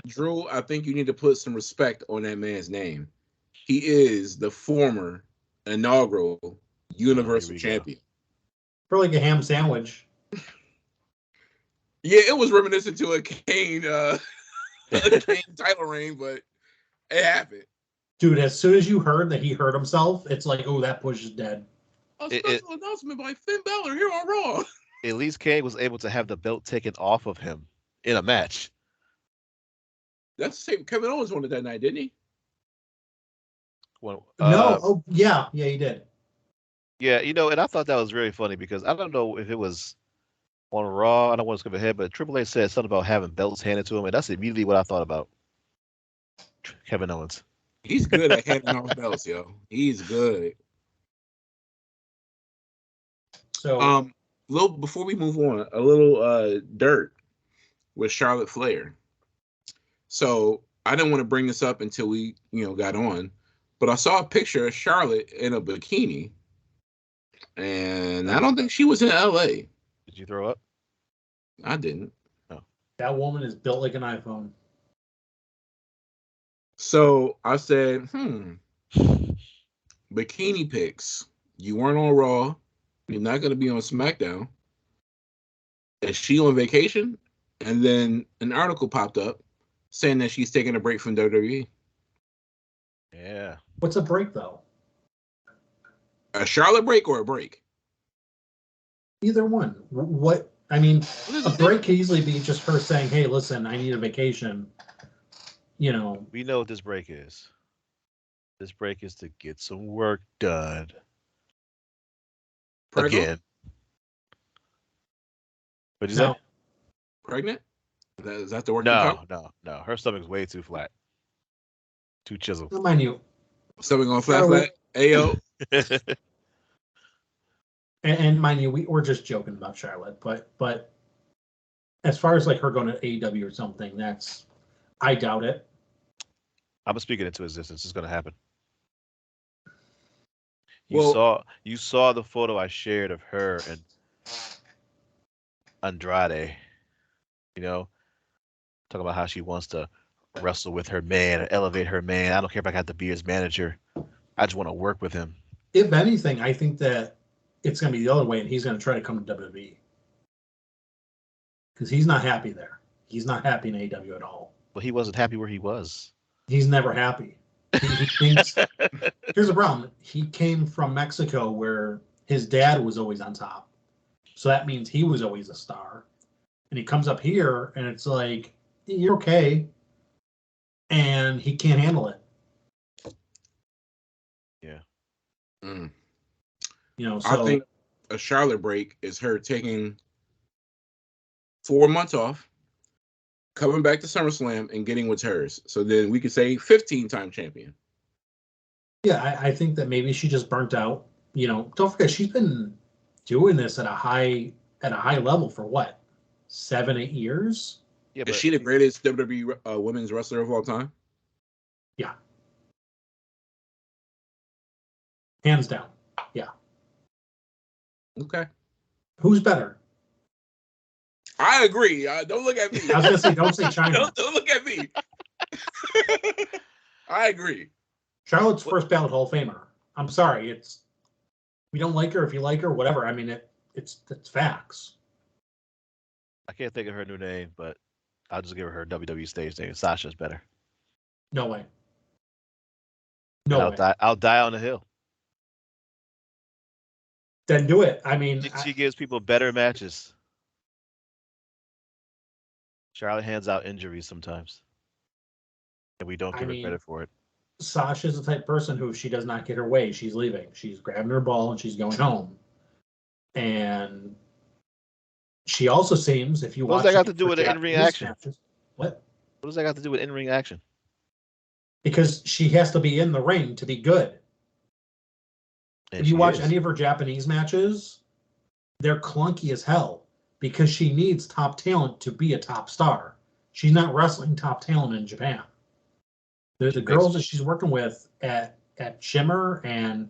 Drew, I think you need to put some respect on that man's name. He is the former inaugural Universal Champion. For like a ham sandwich. Yeah, it was reminiscent to a Kane title reign, but it happened. Dude, as soon as you heard that he hurt himself, it's like, oh, that push is dead. A special announcement by Finn Balor here on Raw. At least Kane was able to have the belt taken off of him in a match. That's the same. Kevin Owens won it that night, didn't he? Well, no. Oh, yeah. Yeah, he did. Yeah, and I thought that was really funny because I don't know if it was on Raw. I don't want to skip ahead, but Triple H said something about having belts handed to him, and that's immediately what I thought about Kevin Owens. He's good at handing off belts, yo. He's good. So, before we move on, a little dirt with Charlotte Flair. So I didn't want to bring this up until we, got on, but I saw a picture of Charlotte in a bikini, and I don't think she was in LA. Did you throw up? I didn't. No. That woman is built like an iPhone. So I said, bikini pics. You weren't on Raw. You're not going to be on SmackDown. Is she on vacation? And then an article popped up saying that she's taking a break from WWE. Yeah. What's a break, though? A Charlotte break or a break? Either one. What I mean, What is a the break could easily be just her saying, "Hey, listen, I need a vacation." You know, We know what this break is. This break is to get some work done. Pregnant? Again. What'd you say? now Pregnant? Is that the work to come? No. Her stomach's way too flat. Too chiseled. mind you, Something on flat Charlotte, flat? Ayo. and mind you, we're just joking about Charlotte, but as far as like her going to AEW or something, I doubt it. I'm speaking into existence. It's gonna happen. Well, You saw the photo I shared of her and Andrade. You know, talking about how she wants to wrestle with her man or elevate her man. I don't care if I got to be his manager. I just want to work with him. If anything, I think that it's going to be the other way, and he's going to try to come to WWE because he's not happy there. He's not happy in AEW at all. But he wasn't happy where he was. He's never happy. He thinks. Here's the problem. He came from Mexico where his dad was always on top. So that means he was always a star. And he comes up here and it's like, you're okay. And he can't handle it. Yeah. mm. You know, I so think a Charlotte break is her taking 4 months off, coming back to SummerSlam and getting what's hers. So then we could say 15-time champion. yeah, I think that maybe she just burnt out. You know, don't forget she's been doing this at a high level for what, 7-8 years? Yeah, Is she the greatest WWE women's wrestler of all time? Yeah. Hands down. Yeah. Okay. Who's better? I agree. Don't look at me. I was gonna say, don't say China. Don't look at me. I agree. Charlotte's first ballot Hall of Famer. I'm sorry, we don't like her. If you like her, whatever. I mean, it's facts. I can't think of her new name, but I'll just give her WWE stage name. Sasha's better. No way. And No way. I'll die on the hill. Then do it. I mean, She gives people better matches. Charlotte hands out injuries sometimes, and we don't give her credit for it. Sasha's the type of person who, if she does not get her way, she's leaving. She's grabbing her ball and she's going home. And she also seems, if you What watch, does that got to do with in-ring action? Matches, what does that got to do with in-ring action? Because she has to be in the ring to be good. And if you watch any of her Japanese matches, they're clunky as hell because she needs top talent to be a top star. She's not wrestling top talent in Japan. The girls that she's working with at Shimmer and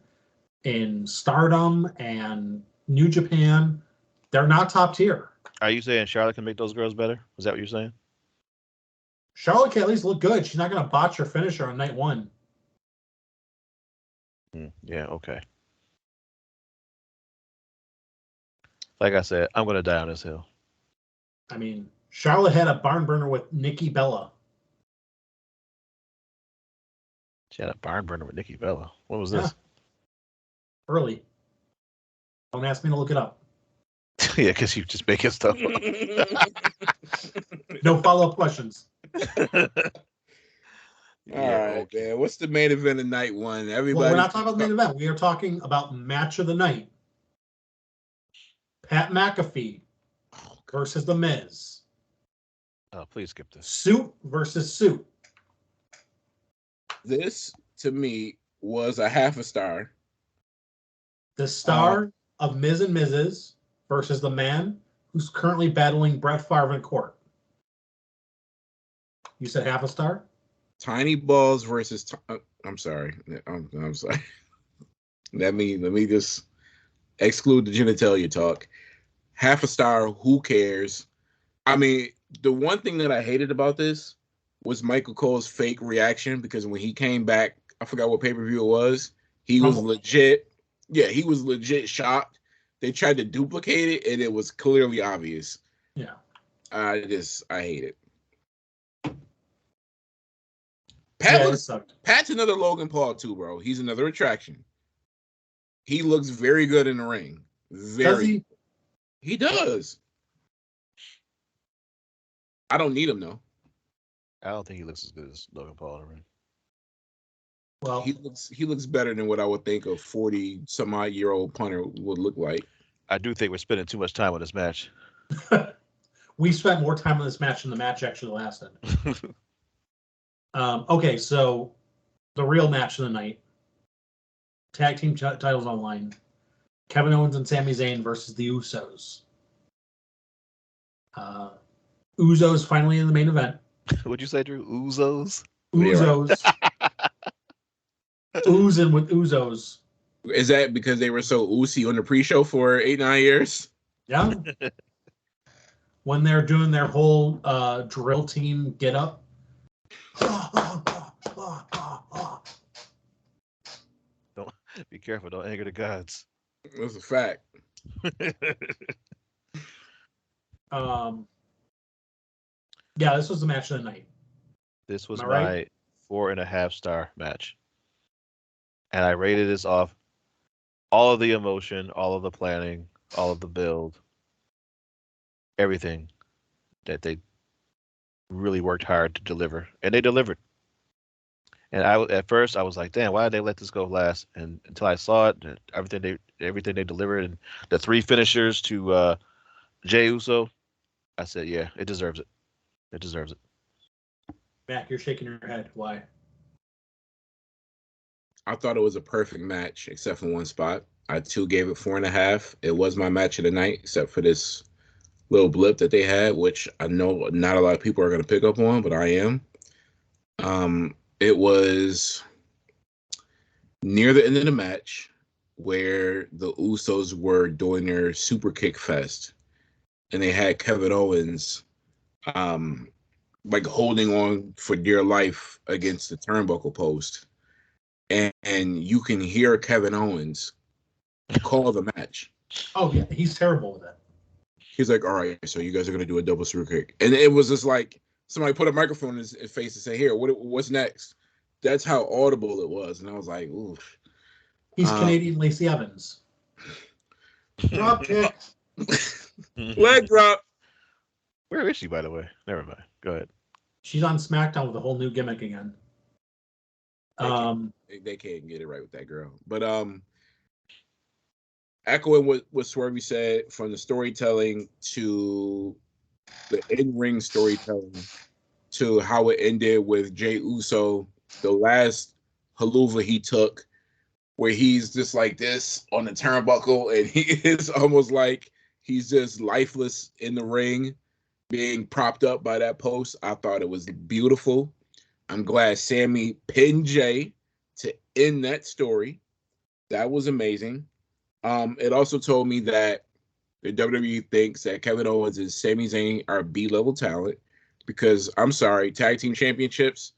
in Stardom and New Japan, they're not top tier. Are you saying Charlotte can make those girls better? Is that what you're saying? Charlotte can at least look good. She's not going to botch her finisher on night one. Yeah, okay. Like I said, I'm going to die on this hill. I mean, Charlotte had a barn burner with Nikki Bella. She had a barn burner with Nikki Bella. What was this? Yeah. Early. Don't ask me to look it up. Yeah, because you just making stuff up. No follow-up questions. All right, okay. Man. What's the main event of night one? Everybody. Well, we're not talking about the main event. We are talking about match of the night. Pat McAfee versus The Miz. Oh, please skip this. Suit versus suit. This, to me, was a half a star. The star of Miz and Mrs. versus the man who's currently battling Brett Favre in court. You said half a star? Tiny Balls versus... I'm sorry. I'm sorry. Let me just exclude the genitalia talk. Half a star, who cares? I mean, the one thing that I hated about this was Michael Cole's fake reaction, because when he came back, I forgot what pay-per-view it was, he was legit. Yeah, he was legit shocked. They tried to duplicate it, and it was clearly obvious. Yeah. I hate it. Pat's another Logan Paul too, bro. He's another attraction. He looks very good in the ring. He does. I don't need him though. I don't think he looks as good as Logan Paul. Right? Well, He looks better than what I would think a 40-some-odd-year-old punter would look like. I do think we're spending too much time on this match. we spent more time on this match than the match actually lasted. Okay, so the real match of the night. Tag team titles online. Kevin Owens and Sami Zayn versus the Usos. Usos finally in the main event. What'd you say, Drew? Usos? Usos. Oozing with Usos. Is that because they were so oozy on the pre-show for 8-9 years? Yeah. When they're doing their whole drill team get up. Don't be careful. Don't anger the gods. That's a fact. Yeah, this was the match of the night. This was Am I my right? 4.5-star match. And I rated this off all of the emotion, all of the planning, all of the build, everything that they really worked hard to deliver. And they delivered. And at first I was like, damn, why did they let this go last? And until I saw it, everything they delivered, and the 3 finishers to Jey Uso, I said, yeah, it deserves it. It deserves it. Mac, you're shaking your head. Why? I thought it was a perfect match, except for one spot. I too gave it 4.5. It was my match of the night, except for this little blip that they had, which I know not a lot of people are going to pick up on, but I am. It was near the end of the match where the Usos were doing their super kick fest, and they had Kevin Owens like holding on for dear life against the turnbuckle post. And you can hear Kevin Owens call the match. Oh, yeah, he's terrible with it. He's like, all right, so you guys are going to do a double super kick. And it was just like somebody put a microphone in his face and say, here, what's next? That's how audible it was. And I was like, ooh. He's Canadian Lacey Evans. Drop kick. Leg drop. Where is she, by the way? Never mind. Go ahead. She's on SmackDown with a whole new gimmick again. They can't get it right with that girl. But echoing what Swervy said, from the storytelling to the in-ring storytelling to how it ended with Jey Uso, the last haluva he took, where he's just like this on the turnbuckle, and he is almost like he's just lifeless in the ring, being propped up by that post. I thought it was beautiful. I'm glad Sammy pinned Jey to end that story. That was amazing. It also told me that the WWE thinks that Kevin Owens and Sami Zayn are B-level talent, because I'm sorry, tag team championships,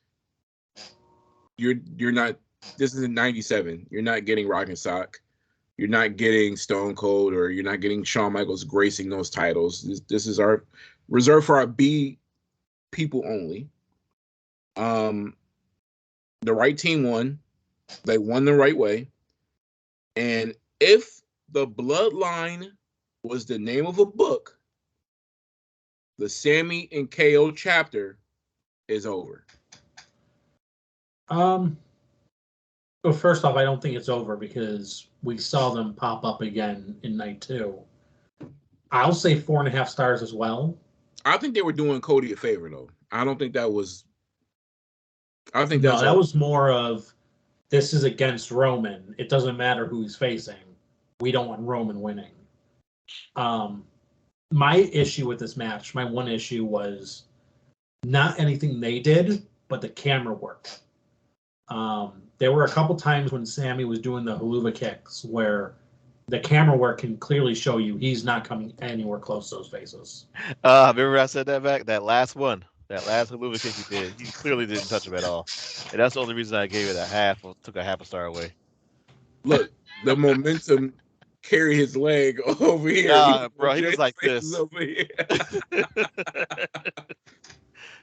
you're not. This is in '97. You're not getting Rock and Sock. You're not getting Stone Cold, or you're not getting Shawn Michaels gracing those titles. This is our reserved for our B people only. The right team won. They won the right way. And if the Bloodline was the name of a book, the Sammy and KO chapter is over. Well, first off, I don't think it's over because we saw them pop up again in night 2. I'll say 4.5 stars as well. I think they were doing Cody a favor, though. I don't think that was. I think no, that was more of, this is against Roman. It doesn't matter who he's facing. We don't want Roman winning. My issue with this match, my one issue was not anything they did, but the camera work. There were a couple times when Sammy was doing the haluva kicks where the camera work can clearly show you he's not coming anywhere close to those faces. Remember I said that back? That last one. That last haluva kick he did, he clearly didn't touch him at all. And that's the only reason I gave it a half, or took a half a star away. Look, the momentum carry his leg over here. Nah, bro, he was like this. Over here.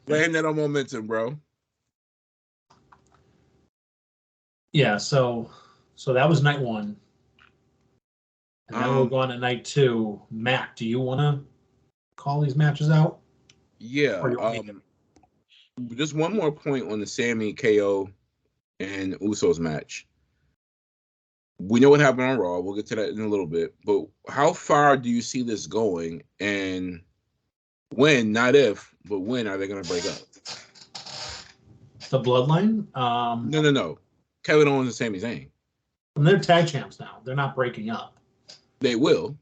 Blame that on momentum, bro. Yeah, so that was night 1. And then we'll go on to night 2. Matt, do you want to call these matches out? Yeah. Or you want me to? Just one more point on the Sammy, KO, and Usos match. We know what happened on Raw. We'll get to that in a little bit. But how far do you see this going? And when, not if, but when are they going to break up? The Bloodline? No. Kevin Owens and Sami Zayn. And they're tag champs now. They're not breaking up. They will.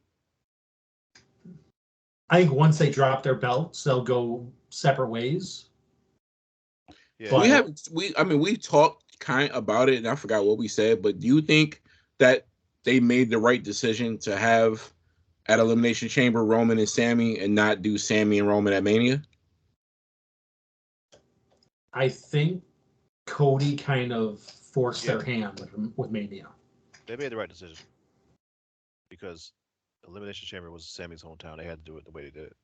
I think once they drop their belts, they'll go separate ways. Yeah. But we talked kind of about it, and I forgot what we said. But do you think that they made the right decision to have at Elimination Chamber Roman and Sammy, and not do Sammy and Roman at Mania? I think Cody kind of forced their hand with Mania. They made the right decision because Elimination Chamber was Sammy's hometown. They had to do it the way they did it.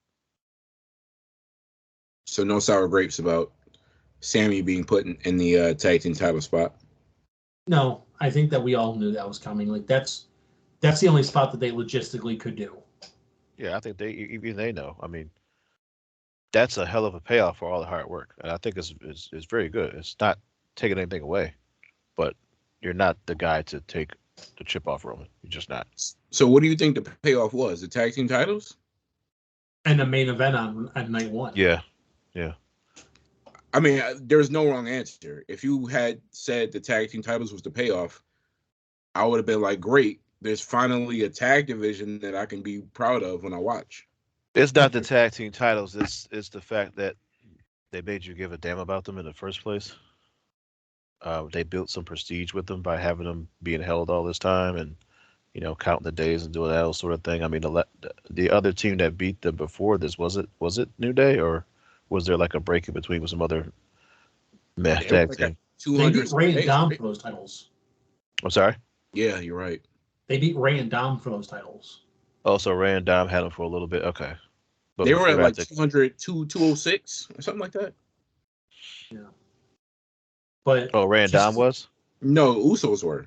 So no sour grapes about Sammy being put in the tag team title spot. No, I think that we all knew that was coming. Like that's the only spot that they logistically could do. Yeah, I think even they know. I mean, that's a hell of a payoff for all the hard work, and I think it's very good. It's not taking anything away, but you're not the guy to take the chip off Roman. You're just not. So what do you think the payoff was? The tag team titles? And the main event on night 1. Yeah. I mean, there's no wrong answer. If you had said the tag team titles was the payoff, I would have been like, great. There's finally a tag division that I can be proud of when I watch. It's not the tag team titles. It's the fact that they made you give a damn about them in the first place. They built some prestige with them by having them being held all this time and, counting the days and doing that sort of thing. I mean, the other team that beat them before this, was it New Day, or was there like a break in between with some other tag team? They beat Ray and Dom for those titles. I'm sorry? Yeah, you're right. They beat Ray and Dom for those titles. Oh, so Ray and Dom had them for a little bit. Okay. But they were at like 200, 206 or something like that. Yeah. But Ray and Dom was? No, Usos were.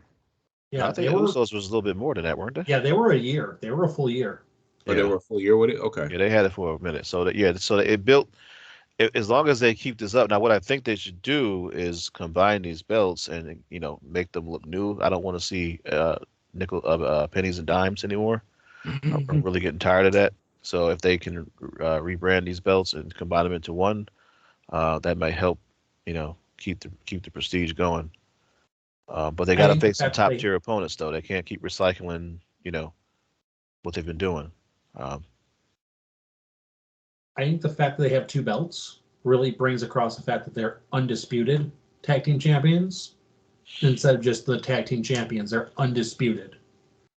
Yeah, I think Usos was a little bit more than that, weren't they? Yeah, they were a year. They were a full year. Oh, they were a full year with it? Okay. Yeah, they had it for a minute. So it built, as long as they keep this up. Now, what I think they should do is combine these belts and, make them look new. I don't want to see pennies and dimes anymore. I'm really getting tired of that. So if they can rebrand these belts and combine them into one, that might help, keep the prestige going. But they got to face some top tier opponents, though. They can't keep recycling, what they've been doing. I think the fact that they have 2 belts really brings across the fact that they're undisputed tag team champions instead of just the tag team champions. They're undisputed.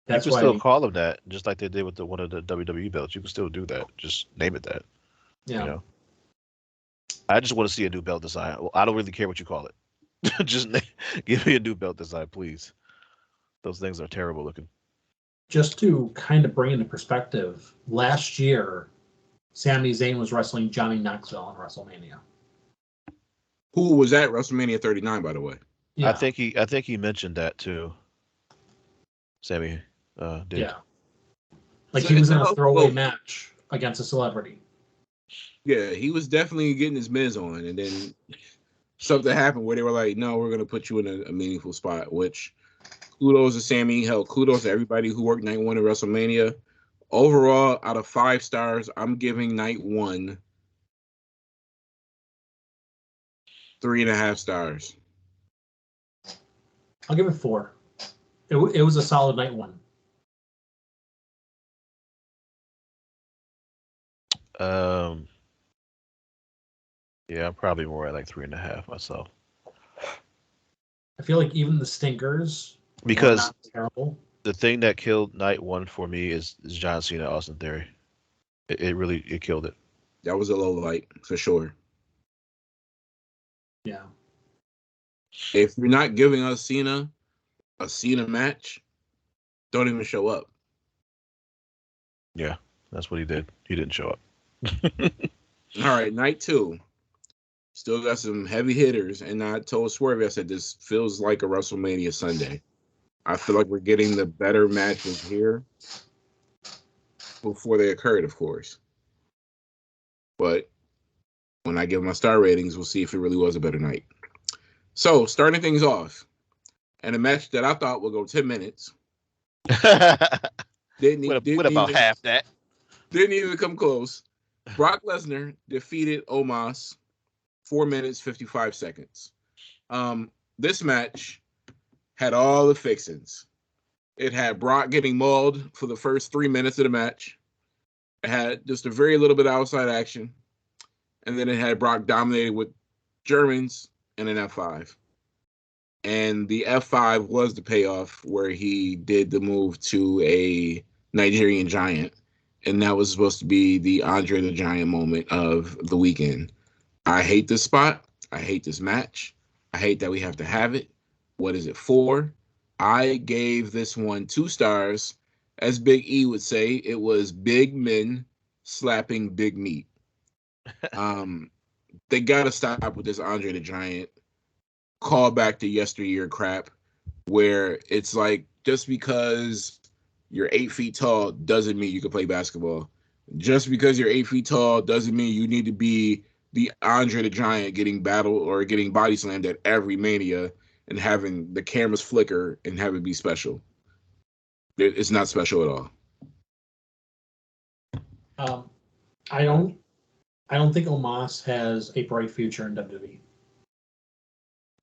That's you can still call them that, just like they did with one of the WWE belts. You can still do that. Just name it that. Yeah. I just want to see a new belt design. Well, I don't really care what you call it. Just give me a new belt design, please. Those things are terrible looking. Just to kind of bring into perspective, last year, Sami Zayn was wrestling Johnny Knoxville in WrestleMania. Who was at WrestleMania 39, by the way? Yeah. I think he mentioned that too. Sammy did. Yeah. Like he was in a throwaway match against a celebrity. Yeah, he was definitely getting his miz on, and then something happened where they were like, no, we're going to put you in a meaningful spot, which kudos to Sammy. Hell, kudos to everybody who worked night 1 at WrestleMania. Overall, out of 5 stars, I'm giving night 1 3.5 stars. I'll give it 4. It was a solid night 1. Yeah, I'm probably more at like 3.5 myself. I feel like even the stinkers because were not terrible. The thing that killed night 1 for me is John Cena Austin Theory. It really killed it. That was a low light for sure. Yeah. If you're not giving us Cena a Cena match, don't even show up. Yeah, that's what he did. He didn't show up. All right, night 2. Still got some heavy hitters, and I told Swerve, I said, this feels like a WrestleMania Sunday. I feel like we're getting the better matches here before they occurred, of course. But when I give my star ratings, we'll see if it really was a better night. So, starting things off, and a match that I thought would go 10 minutes. What about half that? Didn't even come close. Brock Lesnar defeated Omos 4 minutes, 55 seconds. This match had all the fixings. It had Brock getting mauled for the first 3 minutes of the match. It had just a very little bit of outside action. And then it had Brock dominated with Germans and an F5. And the F5 was the payoff where he did the move to a Nigerian giant. And that was supposed to be the Andre the Giant moment of the weekend. I hate this spot. I hate this match. I hate that we have to have it. What is it for? I gave this one 2 stars. As Big E would say, it was big men slapping big meat. They got to stop with this Andre the Giant call back to yesteryear crap where it's like just because you're 8 feet tall doesn't mean you can play basketball. Just because you're 8 feet tall doesn't mean you need to be the Andre the Giant getting battled or getting body slammed at every Mania and having the cameras flicker and have it be special. It's not special at all. I don't think Omos has a bright future in WWE.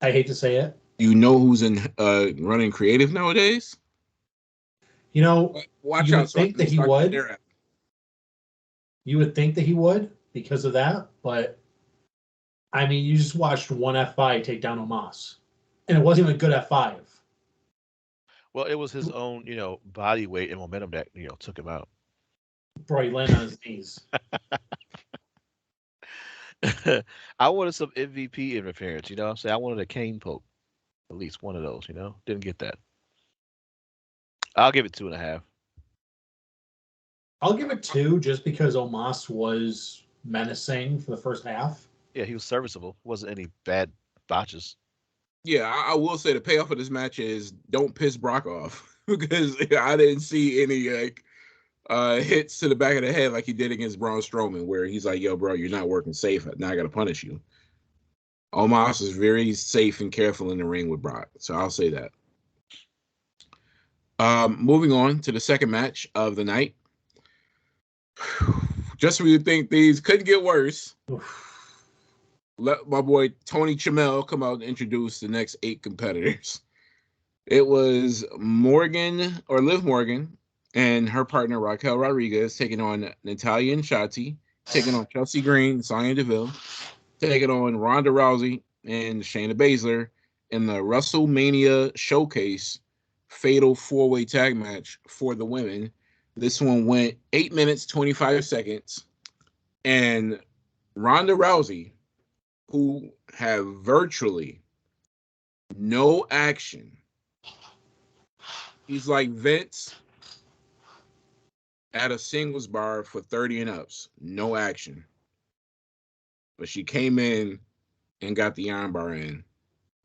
I hate to say it. You know who's in running creative nowadays? You know, watch you out. Would think that he would. You would think that he would because of that, but I mean, you just watched one F5 take down Omos, and it wasn't even a good F5. Well, it was his own, body weight and momentum that, took him out. Bro, he landed on his knees. I wanted some MVP interference, what I'm saying? I wanted a cane poke. At least one of those, Didn't get that. I'll give it 2.5. I'll give it 2 just because Omos was menacing for the first half. Yeah, he was serviceable. Wasn't any bad botches. Yeah, I will say the payoff of this match is don't piss Brock off because I didn't see any hits to the back of the head like he did against Braun Strowman, where he's like, "Yo, bro, you're not working safe. Now I got to punish you." Omos is very safe and careful in the ring with Brock, so I'll say that. Moving on to the second match of the night. Just when you think these couldn't get worse, let my boy Tony Chamel come out and introduce the next 8 competitors. It was Liv Morgan and her partner Raquel Rodriguez taking on Natalya and Shotzi, taking on Chelsea Green, Sonya Deville, taking on Ronda Rousey and Shayna Baszler in the WrestleMania Showcase Fatal 4-Way Tag Match for the women. This one went 8 minutes, 25 seconds. And Ronda Rousey, who had virtually no action, he's like Vince at a singles bar for 30 and ups. No action. But she came in and got the armbar in.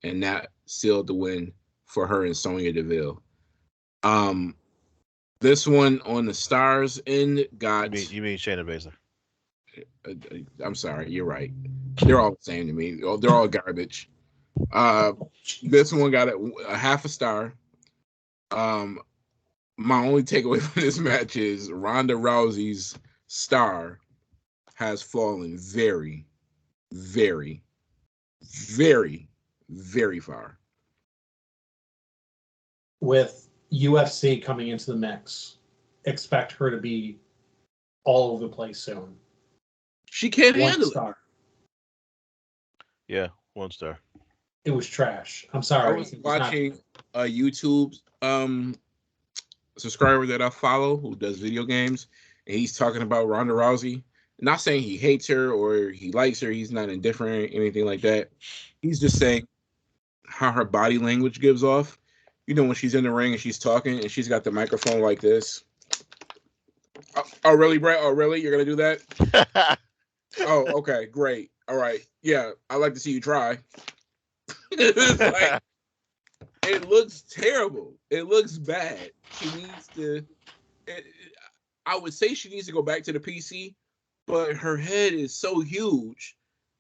And that sealed the win for her and Sonya Deville. This one on the stars end got... You mean Shayna Baszler? I'm sorry, you're right. They're all the same to me. They're all garbage. This one got a half a star. My only takeaway from this match is Ronda Rousey's star has fallen very, very, very, very far. With UFC coming into the mix, expect her to be all over the place soon. She can't handle it. Yeah, 1 star. It was trash. I'm sorry. I was watching a YouTube subscriber that I follow who does video games, and he's talking about Ronda Rousey. Not saying he hates her or he likes her. He's not indifferent, anything like that. He's just saying how her body language gives off. When she's in the ring and she's talking and she's got the microphone like this. Oh, really, Brett? Oh, really? You're going to do that? Oh, okay, great. All right. Yeah, I'd like to see you try. It's like, It looks terrible. It looks bad. She needs to. I would say she needs to go back to the PC, but her head is so huge,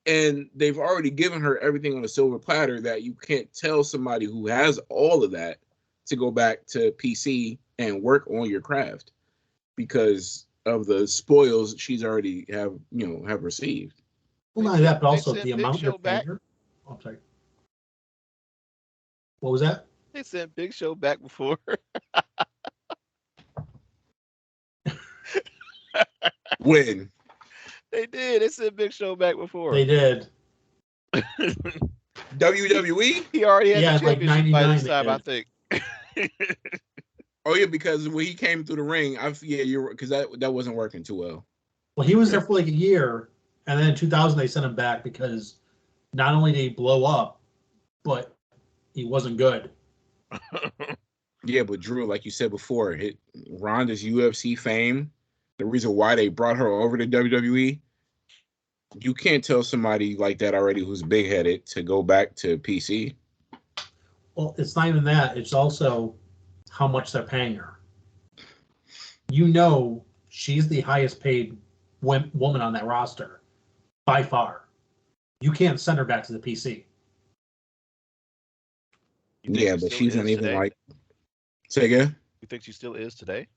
and they've already given her everything on a silver platter that you can't tell somebody who has all of that to go back to PC and work on your craft because of the spoils she's already have received. Well, not that, but also sent the Big amount Show they're back. paying her. Oh, I'm sorry. What was that? They sent Big Show back before. When? They did. They sent Big Show back before. They did. WWE? He already had Yeah, the like championship by this 99 time, I they think. Oh yeah, because when he came through the ring, you're because that wasn't working too well. Well, he was there for like a year, and then in 2000 they sent him back because not only did he blow up, but he wasn't good. Yeah, but Drew, like you said before, Ronda's UFC fame, the reason why they brought her over to WWE, you can't tell somebody like that already who's big headed to go back to PC. Well, it's not even that. It's also how much they're paying her. You know, she's the highest paid woman on that roster by far. You can't send her back to the PC. Yeah, but she's not even like. Say again? You think she still is today?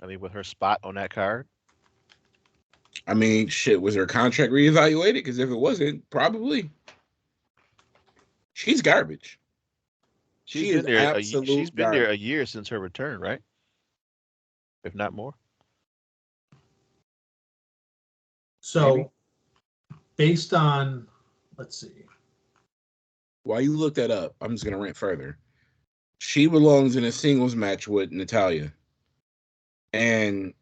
I mean, with her spot on that card? I mean, shit, was her contract reevaluated? Because if it wasn't, probably. She's garbage. She's been there a year since her return, right? If not more. So, Maybe. based on, let's see. While you look that up, I'm just going to rant further. She belongs in a singles match with Natalya and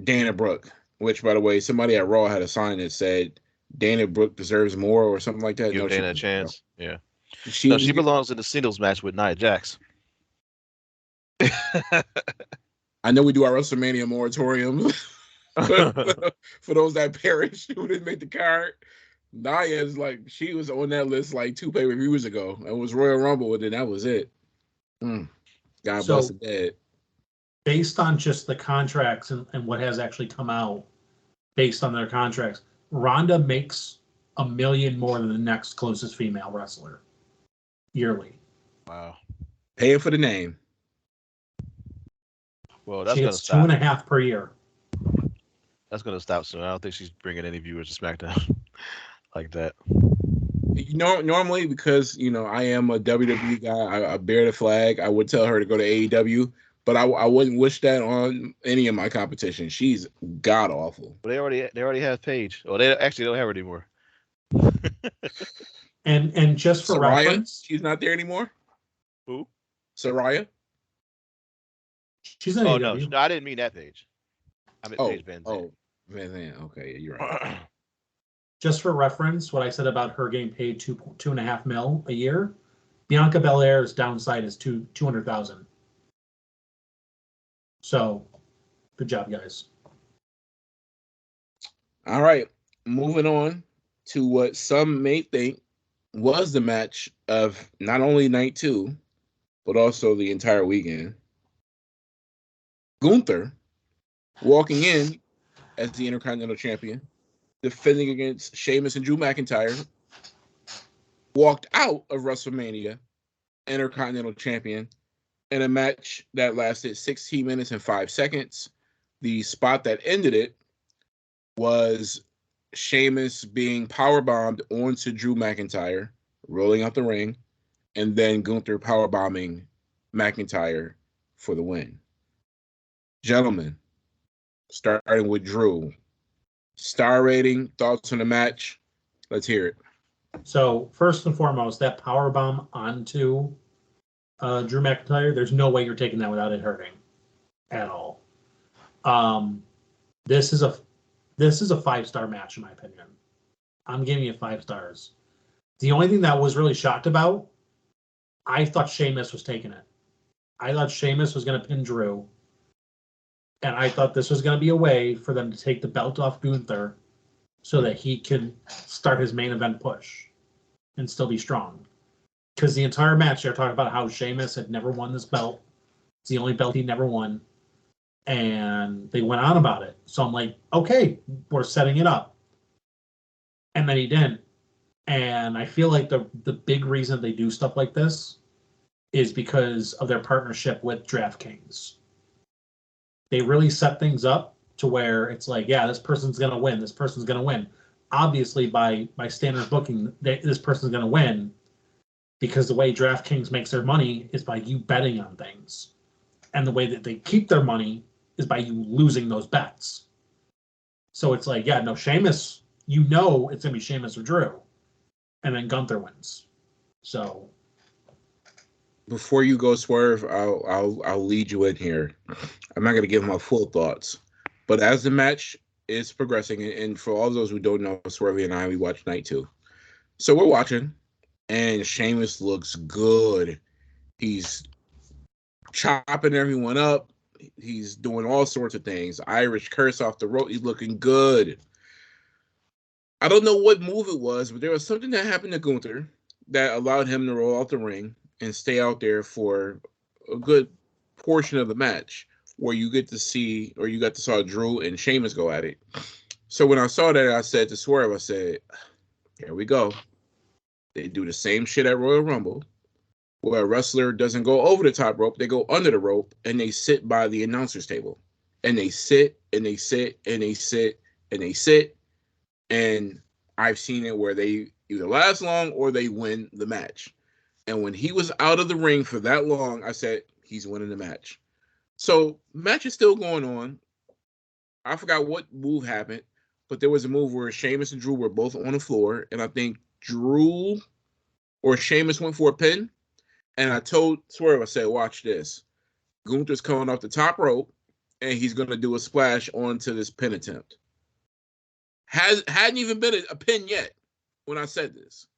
Dana Brooke, which, by the way, somebody at Raw had a sign that said Dana Brooke deserves more or something like that. Give Dana a chance. Yeah. She belongs in the singles match with Nia Jax. I know we do our WrestleMania moratorium for those that perished who didn't make the card. Nia is like, she was on that list like 2 pay-per-views ago. It was Royal Rumble, and then that was it. God bless the dead. Based on just the contracts and what has actually come out based on their contracts, Ronda makes $1 million more than the next closest female wrestler yearly. Wow. Paying for the name. Well, that's she going gets to stop. 2.5 per year. That's going to stop soon. I don't think she's bringing any viewers to SmackDown like that. Normally, because I am a WWE guy, I bear the flag. I would tell her to go to AEW, but I wouldn't wish that on any of my competition. She's god awful. But they already have Paige. Well, they actually don't have her anymore. and just for Saraya, reference, she's not there anymore. Who? Saraya. She's in AEW. No, I didn't mean that Paige. I meant Paige Van Zandt. Oh, Van Zandt. Okay, you're right. Just for reference, what I said about her getting paid $2.5 million a year, Bianca Belair's downside is 200,000. So, good job, guys. All right, moving on to what some may think was the match of not only night 2, but also the entire weekend. Gunther walking in as the Intercontinental Champion, defending against Sheamus and Drew McIntyre, walked out of WrestleMania Intercontinental Champion in a match that lasted 16 minutes and 5 seconds. The spot that ended it was Sheamus being powerbombed onto Drew McIntyre, rolling out the ring, and then Gunther powerbombing McIntyre for the win. Gentlemen, starting with Drew. Star rating, thoughts on the match? Let's hear it. So, first and foremost, that powerbomb onto Drew McIntyre, there's no way you're taking that without it hurting at all. This is a 5-star match, in my opinion. I'm giving it 5 stars. The only thing that I was really shocked about, I thought Sheamus was taking it. I thought Sheamus was going to pin Drew. And I thought this was going to be a way for them to take the belt off Gunther so that he can start his main event push and still be strong. because the entire match they're talking about how Sheamus had never won this belt. It's the only belt he never won. And they went on about it. So I'm like, okay, we're setting it up. And then he didn't. And I feel like the big reason they do stuff like this is because of their partnership with DraftKings. They really set things up to where it's like, yeah, this person's going to win. This person's going to win. Obviously, by standard booking, this person's going to win because the way DraftKings makes their money is by you betting on things. And the way that they keep their money is by you losing those bets. So it's like, yeah, no, Sheamus, you know it's going to be Sheamus or Drew. And then Gunther wins. So before you go, Swerve, I'll lead you in here. I'm not going to give my full thoughts, but as the match is progressing, and for all those who don't know, Swerve and I, we watch Night 2. So we're watching, and Sheamus looks good. He's chopping everyone up. He's doing all sorts of things. Irish curse off the rope. He's looking good. I don't know what move it was, but there was something that happened to Gunther that allowed him to roll out the ring and stay out there for a good portion of the match, where you got to see Drew and Sheamus go at it. So when I saw that, I said to Swerve, I said, here we go. They do the same shit at Royal Rumble, where a wrestler doesn't go over the top rope, they go under the rope, and they sit by the announcer's table. And they sit, and they sit, and they sit, and they sit. And I've seen it where they either last long or they win the match. And when he was out of the ring for that long, I said, he's winning the match. So match is still going on. I forgot what move happened, but there was a move where Sheamus and Drew were both on the floor. And I think Drew or Sheamus went for a pin. And I told Swerve, I said, watch this. Gunther's coming off the top rope, and he's going to do a splash onto this pin attempt. Hadn't even been a pin yet when I said this.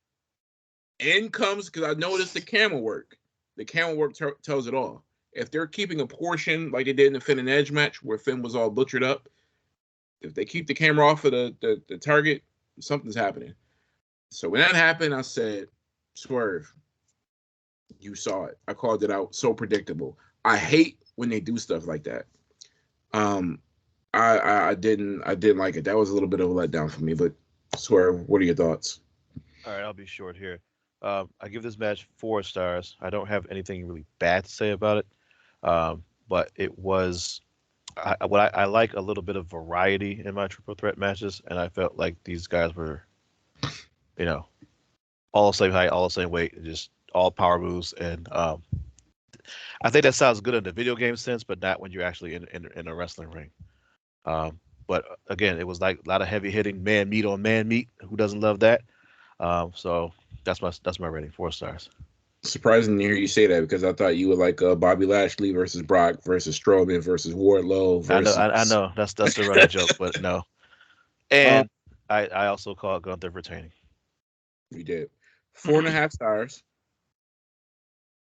In comes, because I noticed the camera work. The camera work tells it all. If they're keeping a portion like they did in the Finn and Edge match where Finn was all butchered up, if they keep the camera off of the target, something's happening. So when that happened, I said, Swerve, you saw it. I called it out. So predictable. I hate when they do stuff like that. I didn't like it. That was a little bit of a letdown for me. But Swerve, what are your thoughts? All right, I'll be short here. I give this match 4 stars. I don't have anything really bad to say about it, but it was I like a little bit of variety in my triple threat matches, and I felt like these guys were, all the same height, all the same weight, just all power moves, and I think that sounds good in the video game sense, but not when you're actually in a wrestling ring. But again, it was like a lot of heavy hitting, man meat on man meat. Who doesn't love that? So that's my rating, 4 stars. Surprising to hear you say that, because I thought you would like Bobby Lashley versus Brock versus Strowman versus Wardlow versus. I know that's the running joke, but no. And I also call Gunther retaining. You did 4.5 stars.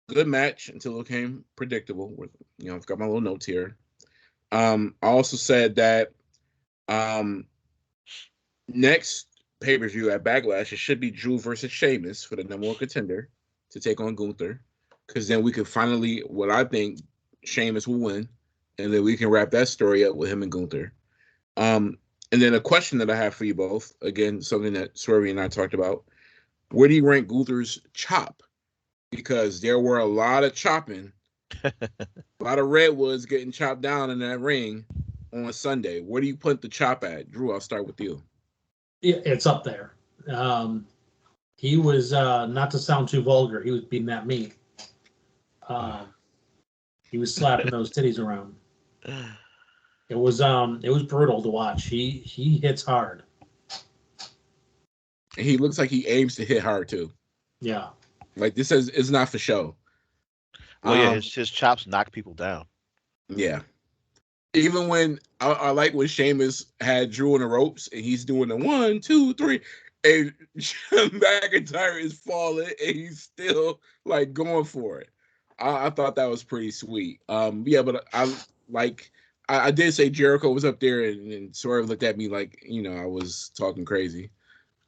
Good match until it became predictable. I've got my little notes here. I also said that next pay-per-view at Backlash, it should be Drew versus Sheamus for the number 1 contender to take on Gunther, because then we could finally, what I think, Sheamus will win, and then we can wrap that story up with him and Gunther. And then a question that I have for you both, again, something that Swervy and I talked about, where do you rank Gunther's chop? Because there were a lot of chopping, a lot of redwoods getting chopped down in that ring on Sunday. Where do you put the chop at? Drew, I'll start with you. Yeah, it's up there. He was, not to sound too vulgar, he was beating that meat. He was slapping those titties around. It was brutal to watch. He hits hard. And he looks like he aims to hit hard too. Yeah. Like this is not for show. Well, yeah, his chops knock people down. Yeah. Even when I like when Sheamus had Drew on the ropes and he's doing the 1, 2, 3, and McIntyre is falling and he's still like going for it. I thought that was pretty sweet. Yeah, but I did say Jericho was up there, and Swerve looked at me like I was talking crazy.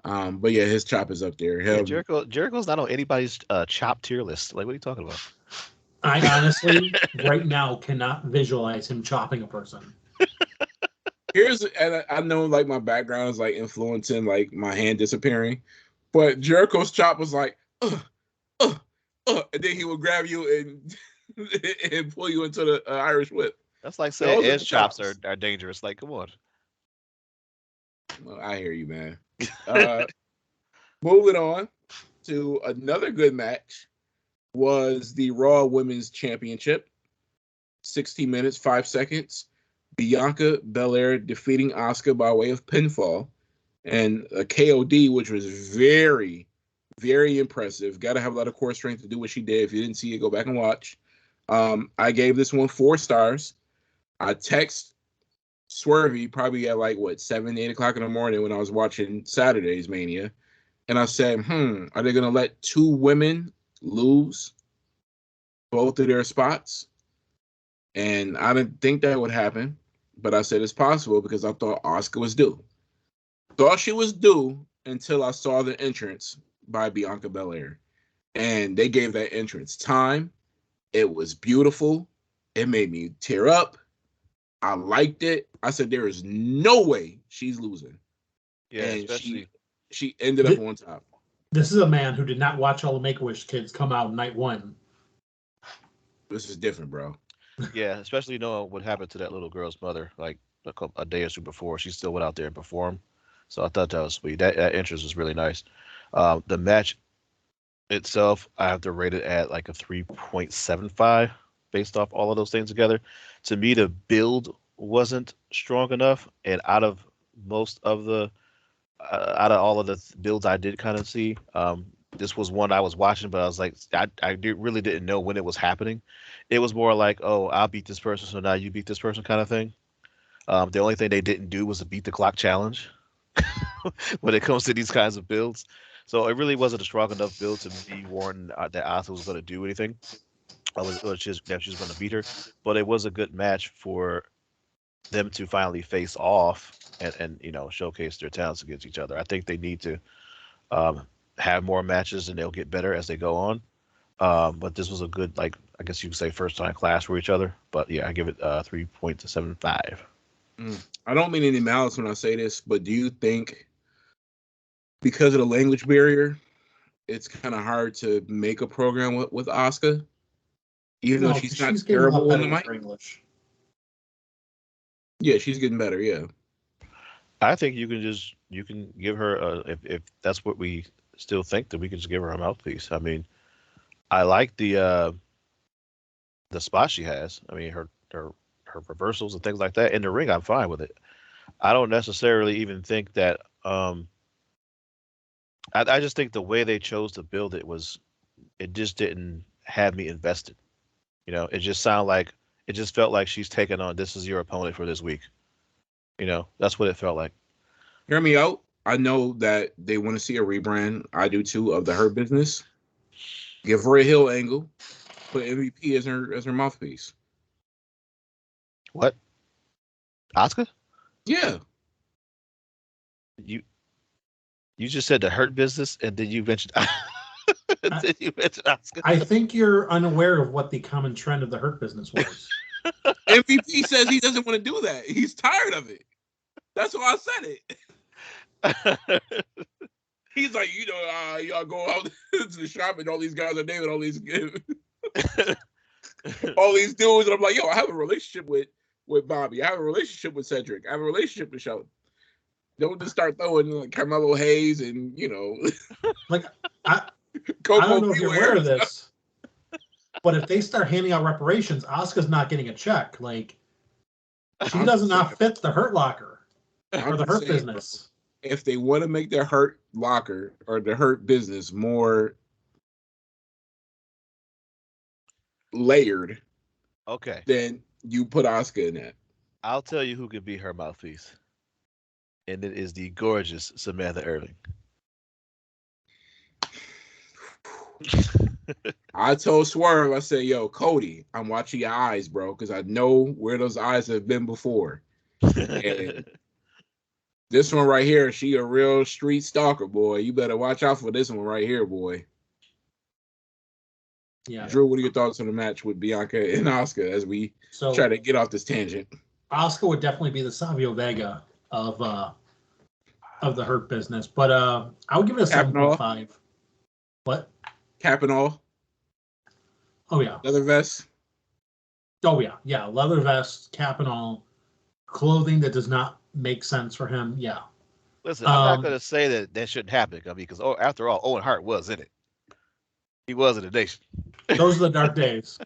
But yeah, his chop is up there. Yeah, Jericho's not on anybody's chop tier list. Like, what are you talking about? I honestly, right now, cannot visualize him chopping a person. And I know like my background is like influencing like my hand disappearing, but Jericho's chop was like, and then he would grab you and and pull you into the Irish whip. That's like saying Edge chops are dangerous. Like, come on. Well, I hear you, man. Moving on to another good match was the Raw Women's Championship. 16 minutes, 5 seconds. Bianca Belair defeating Asuka by way of pinfall. And a KOD, which was very, very impressive. Got to have a lot of core strength to do what she did. If you didn't see it, go back and watch. I gave this one 4 stars. I text Swervy probably at like, 7, 8 o'clock in the morning when I was watching Saturday's Mania. And I said, are they going to let 2 women lose both of their spots? And I didn't think that would happen, but I said it's possible because I thought Asuka was due. Thought she was due until I saw the entrance by Bianca Belair. And they gave that entrance time. It was beautiful. It made me tear up. I liked it. I said there is no way she's losing. Yeah, and especially she ended up on top. This is a man who did not watch all the Make-A-Wish kids come out night one. This is different, bro. Yeah, especially knowing what happened to that little girl's mother, like a day or two before. She still went out there and performed. So I thought that was sweet. That entrance was really nice. The match itself, I have to rate it at like a 3.75 based off all of those things together. To me, the build wasn't strong enough, and out of all of the builds I did kind of see, this was one I was watching, but I was like, really didn't know when it was happening. It was more like, oh, I'll beat this person, so now you beat this person kind of thing. The only thing they didn't do was a beat the clock challenge when it comes to these kinds of builds. So it really wasn't a strong enough build to be warning that Asuka was going to do anything. Or she's going to beat her. But it was a good match for them to finally face off and showcase their talents against each other. I think they need to have more matches and they'll get better as they go on. But this was a good, like, I guess you could say first time class for each other. But yeah, I give it 3.75. I don't mean any malice when I say this, but do you think because of the language barrier, it's kind of hard to make a program with Asuka? Even though she's not terrible in the mic? English. Yeah, she's getting better, yeah. I think you can give her if that's what we still think, that we can just give her a mouthpiece. I mean, I like the spot she has. I mean, her reversals and things like that. In the ring, I'm fine with it. I don't necessarily even think that I just think the way they chose to build it just didn't have me invested. It just felt like she's taking on, this is your opponent for this week. That's what it felt like. Hear me out. I know that they want to see a rebrand. I do too, of the Hurt Business. Give her a heel angle. Put MVP as her mouthpiece. What? Asuka? Yeah. You just said the Hurt Business, and then you mentioned Asuka. I think you're unaware of what the common trend of the Hurt Business was. MVP says he doesn't want to do that. He's tired of it. That's why I said it. He's like, y'all go out to the shop and all these guys are naming all these all these dudes, and I'm like, I have a relationship with Bobby. I have a relationship with Cedric. I have a relationship with Shelton. Don't just start throwing like Carmelo Hayes and like I don't know if you're aware of this, but if they start handing out reparations, Asuka's not getting a check. Like, she does not fit the Hurt Locker or the Hurt Business. If they want to make their Hurt Locker or the Hurt Business more layered, okay, then you put Asuka in that. I'll tell you who could be her mouthpiece, and it is the gorgeous Samantha Irving. I told Swerve, I said, Cody, I'm watching your eyes, bro, because I know where those eyes have been before. And This one right here, she a real street stalker, boy. You better watch out for this one right here, boy. Yeah. Drew, what are your thoughts on the match with Bianca and Asuka as we try to get off this tangent? Asuka would definitely be the Savio Vega of the Hurt Business, but I would give it a 7.5. What? Cap and all? Oh yeah. Leather vest? Oh yeah, yeah. Leather vest, cap and all, clothing that does not make sense for him. Yeah. Listen, I'm not going to say that shouldn't happen because after all, Owen Hart was in it. He was in the Nation. Those are the dark days.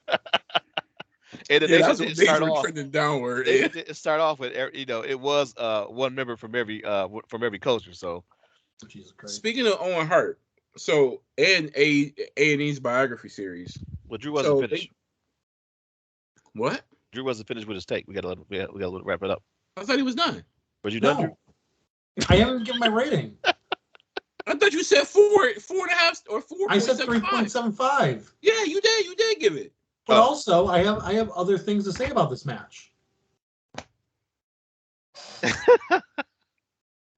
And the Nation didn't start off trending downward. It started off with it was one member from every culture. So, Jesus Christ. Speaking of Owen Hart, so and A&E's biography series. Well, Drew wasn't finished. What? Drew wasn't finished with his take. We gotta wrap it up. I thought he was done. Was you done, Drew? I haven't given my rating. I thought you said 4.5 or 4. I said 3.75. Yeah, you did give it. But also, I have other things to say about this match.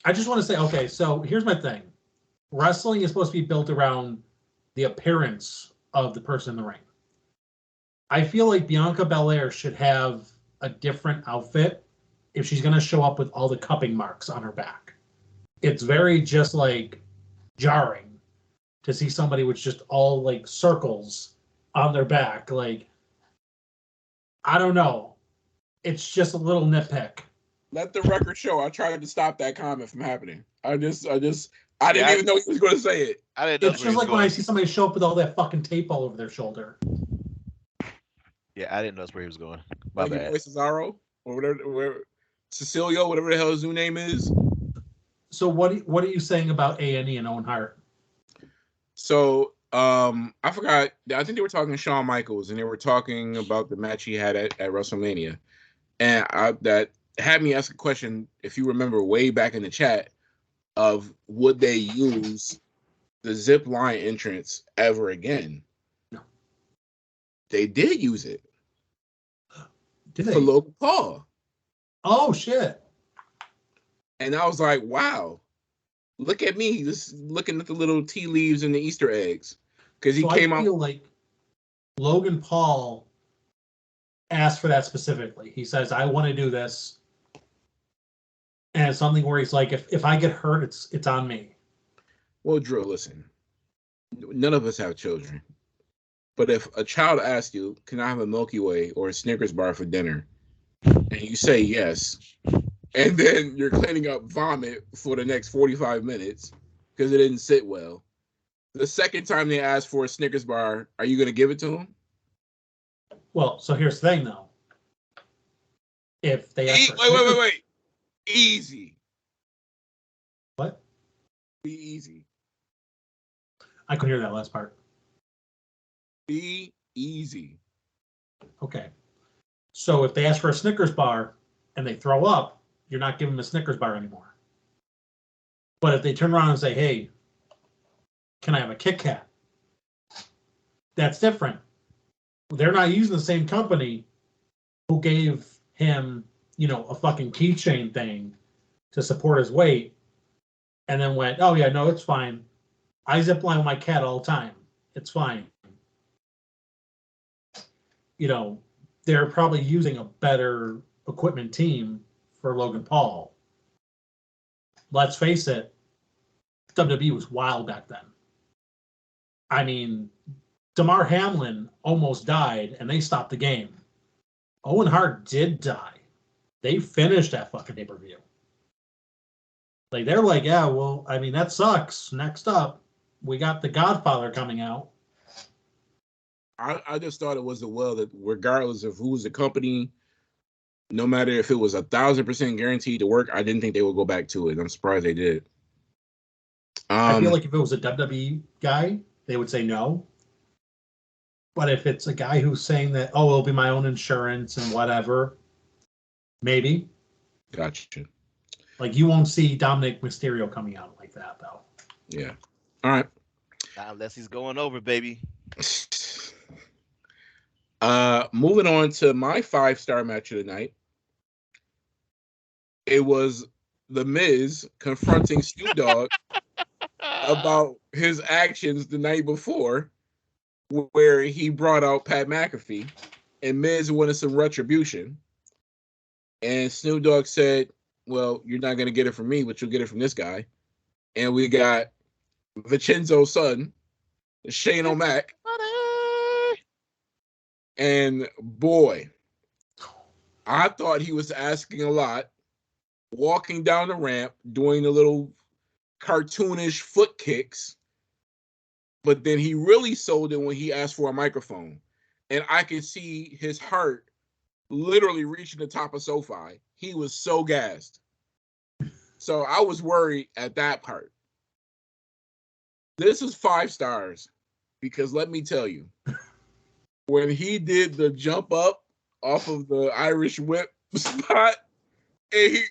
I just want to say, okay, so here's my thing. Wrestling is supposed to be built around the appearance of the person in the ring. I feel like Bianca Belair should have a different outfit if she's going to show up with all the cupping marks on her back. It's very just like jarring to see somebody with just all like circles on their back. Like, I don't know. It's just a little nitpick. Let the record show. I tried to stop that comment from happening. I didn't even know he was going to say it. It's just like when I see somebody show up with all that fucking tape all over their shoulder. Yeah, I didn't know that's where he was going. My bad. Cesaro or whatever, Cecilio, whatever the hell his new name is. So what are you saying about A&E and Owen Hart? So I forgot. I think they were talking to Shawn Michaels, and they were talking about the match he had at WrestleMania, and that had me ask a question. If you remember, way back in the chat, of would they use the zip line entrance ever again? No. They did use it. Did they? For Logan Paul. Oh shit. And I was like, wow, look at me, just looking at the little tea leaves and the Easter eggs. Because he came out. I feel like Logan Paul asked for that specifically. He says, I want to do this. And it's something where he's like, if I get hurt, it's on me. Well, Drew, listen, none of us have children. But if a child asks you, can I have a Milky Way or a Snickers bar for dinner? And you say yes. And then you're cleaning up vomit for the next 45 minutes because it didn't sit well. The second time they ask for a Snickers bar, are you going to give it to them? Well, so here's the thing, though. If they ask wait. Easy. What? Be easy. I couldn't hear that last part. Be easy. Okay. So if they ask for a Snickers bar and they throw up, you're not giving them a Snickers bar anymore. But if they turn around and say, hey, can I have a Kit Kat? That's different. They're not using the same company who gave him, a fucking keychain thing to support his weight and then went, oh yeah, no, it's fine. I zip line with my cat all the time. It's fine. They're probably using a better equipment team for Logan Paul. Let's face it, WWE was wild back then. I mean, Damar Hamlin almost died, and they stopped the game. Owen Hart did die. They finished that fucking pay-per-view. Like, they're like, yeah, well, I mean, that sucks. Next up, we got The Godfather coming out. I just thought it was that regardless of who's the company, no matter if it was 1,000% guaranteed to work, I didn't think they would go back to it. I'm surprised they did. I feel like if it was a WWE guy, they would say no. But if it's a guy who's saying that, oh, it'll be my own insurance and whatever, maybe. Gotcha. Like, you won't see Dominic Mysterio coming out like that, though. Yeah. All right. Not unless he's going over, baby. Moving on to my 5-star match of the night. It was The Miz confronting Snoop Dogg about his actions the night before, where he brought out Pat McAfee, and Miz wanted some retribution. And Snoop Dogg said, well, you're not going to get it from me, but you'll get it from this guy. And we got Vincenzo's son, Shane O'Mac. And boy, I thought he was asking a lot, walking down the ramp, doing the little cartoonish foot kicks. But then he really sold it when he asked for a microphone. And I could see his heart literally reaching the top of SoFi. He was so gassed. So I was worried at that part. This is 5 stars because let me tell you, when he did the jump up off of the Irish whip spot, and he,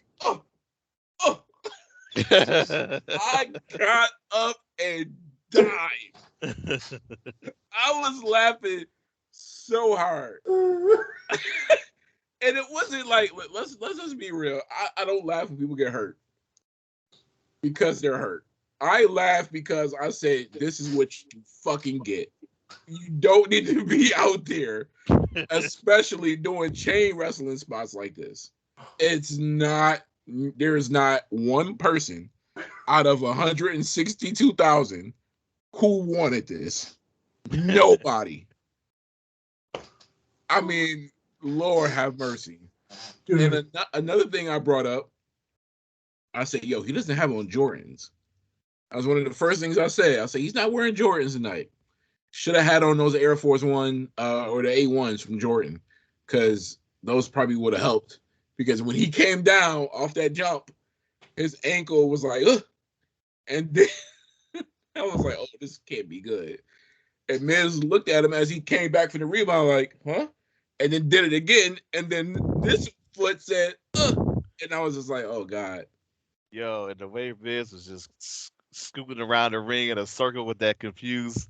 I got up and died. I was laughing so hard. And it wasn't like, let's just be real. I don't laugh when people get hurt because they're hurt. I laugh because I said, this is what you fucking get. You don't need to be out there, especially doing chain wrestling spots like this. It's not, there is not one person out of 162,000 who wanted this. Nobody. I mean, Lord have mercy. Dude. And another thing I brought up, I said, yo, he doesn't have on Jordans. That was one of the first things I said. I said, he's not wearing Jordans tonight. Should have had on those Air Force One or the A1s from Jordan, because those probably would have helped. Because when he came down off that jump, his ankle was like, ugh. And then I was like, oh, this can't be good. And Miz looked at him as he came back from the rebound, like, huh? And then did it again. And then this foot said, ugh. And I was just like, oh, God. Yo, and the way Miz was just scooping around the ring in a circle with that confused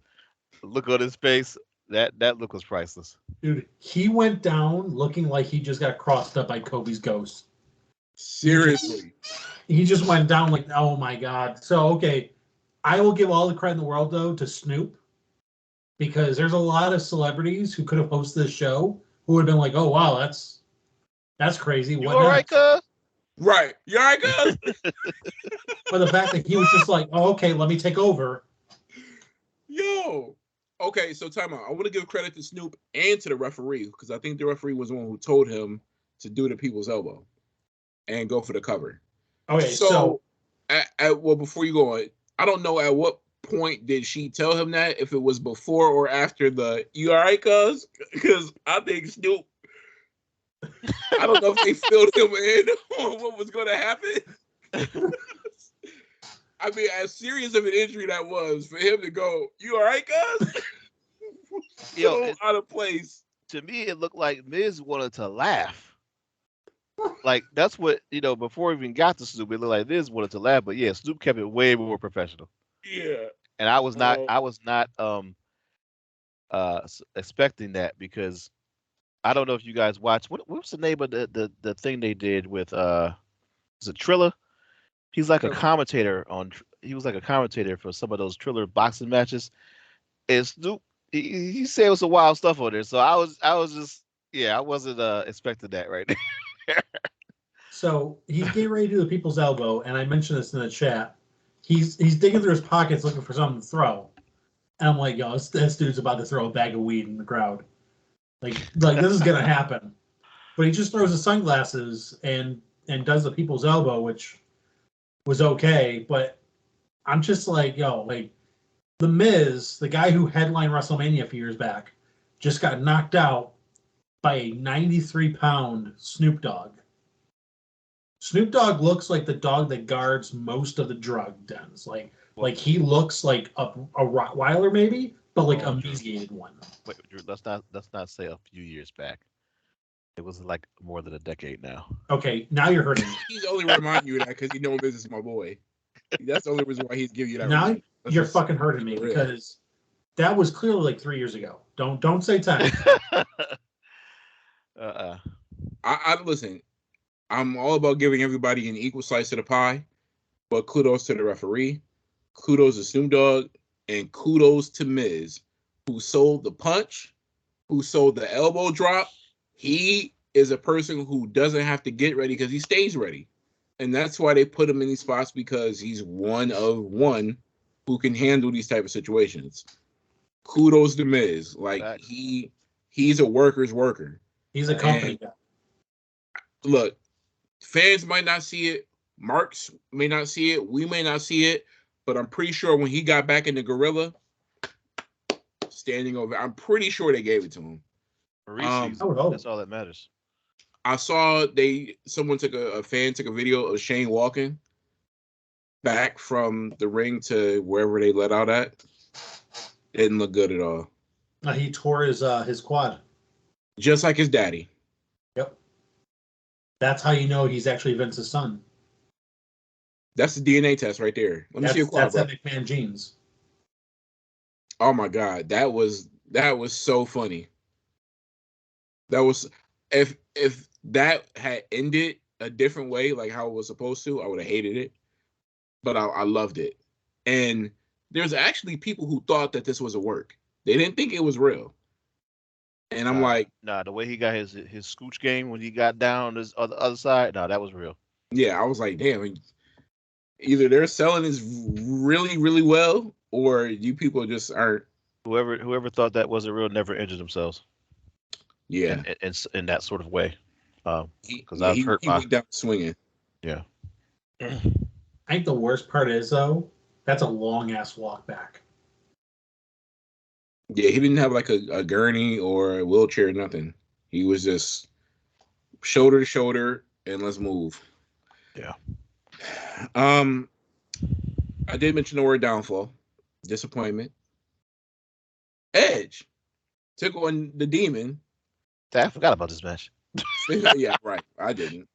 look on his face, that look was priceless. Dude, he went down looking like he just got crossed up by Kobe's ghost. Seriously. He just went down like, oh, my God. So, okay, I will give all the credit in the world, though, to Snoop, because there's a lot of celebrities who could have hosted this show who would have been like, oh, wow, that's crazy. You all right, cuz? Right. You all right, cuz? But the fact that he was just like, oh, okay, let me take over. Yo. Okay, so time out. I want to give credit to Snoop and to the referee, because I think the referee was the one who told him to do the people's elbow and go for the cover. Okay, so well, before you go on, I don't know at what point did she tell him that, if it was before or after the you all right, cuz? Because I think Snoop, I don't know if they filled him in on what was going to happen. I mean, as serious of an injury that was, for him to go, you all right, cuz? So out of place. To me, it looked like Miz wanted to laugh. Like, that's what, before we even got to Snoop, it looked like Miz wanted to laugh. But yeah, Snoop kept it way more professional. Yeah. And I was not expecting that, because I don't know if you guys watched, what's the name of the thing they did with is it Triller? He's like a commentator he was like a commentator for some of those Triller boxing matches. And Snoop, he said it was some wild stuff on there. So I was just, I wasn't expecting that right there. So he's getting ready to do the people's elbow, and I mentioned this in the chat. He's digging through his pockets looking for something to throw. And I'm like, yo, this dude's about to throw a bag of weed in the crowd. Like this is gonna happen. But he just throws his sunglasses and does the people's elbow, which was okay, but I'm just like, yo, like The Miz, the guy who headlined WrestleMania a few years back, just got knocked out by a 93-pound Snoop Dogg. Snoop Dogg looks like the dog that guards most of the drug dens. Like he looks like a Rottweiler maybe, but like a mediated one. Wait, Drew, let's not say a few years back. It was like more than a decade now. Okay, now you're hurting me. He's only reminding you of that because you know Miz is my boy. That's the only reason why he's giving you that. Now you're fucking hurting me, because that was clearly like 3 years ago. Don't say 10. I listen. I'm all about giving everybody an equal slice of the pie, but kudos to the referee, kudos to Snoop Dogg, and kudos to Miz, who sold the punch, who sold the elbow drop. He is a person who doesn't have to get ready because he stays ready. And that's why they put him in these spots, because he's one of one who can handle these type of situations. Kudos to Miz. Like, he's a worker's worker. He's a company guy. Look, fans might not see it. Marks may not see it. We may not see it. But I'm pretty sure when he got back in the gorilla, standing over, I'm pretty sure they gave it to him. That's all that matters. I saw a fan took a video of Shane walking back from the ring to wherever they let out at. It didn't look good at all. He tore his quad. Just like his daddy. Yep. That's how you know he's actually Vince's son. That's the DNA test right there. Let me see your quad, bro. That's McMahon genes. Oh my God, that was so funny. That was if that had ended a different way, like how it was supposed to, I would have hated it. But I loved it. And there's actually people who thought that this was a work. They didn't think it was real. And I'm like, the way he got his scooch game when he got down this other side, that was real. Yeah, I was like, damn. Either they're selling this really, really well, or you people just aren't. Whoever thought that wasn't real never injured themselves. Yeah, in that sort of way. Because he went down swinging. Yeah. I think the worst part is though, that's a long ass walk back. Yeah, he didn't have like a gurney or a wheelchair, nothing. He was just shoulder to shoulder and let's move. Yeah. I did mention the word downfall, disappointment. Edge took on the Demon. I forgot about this match. Yeah, right. I didn't.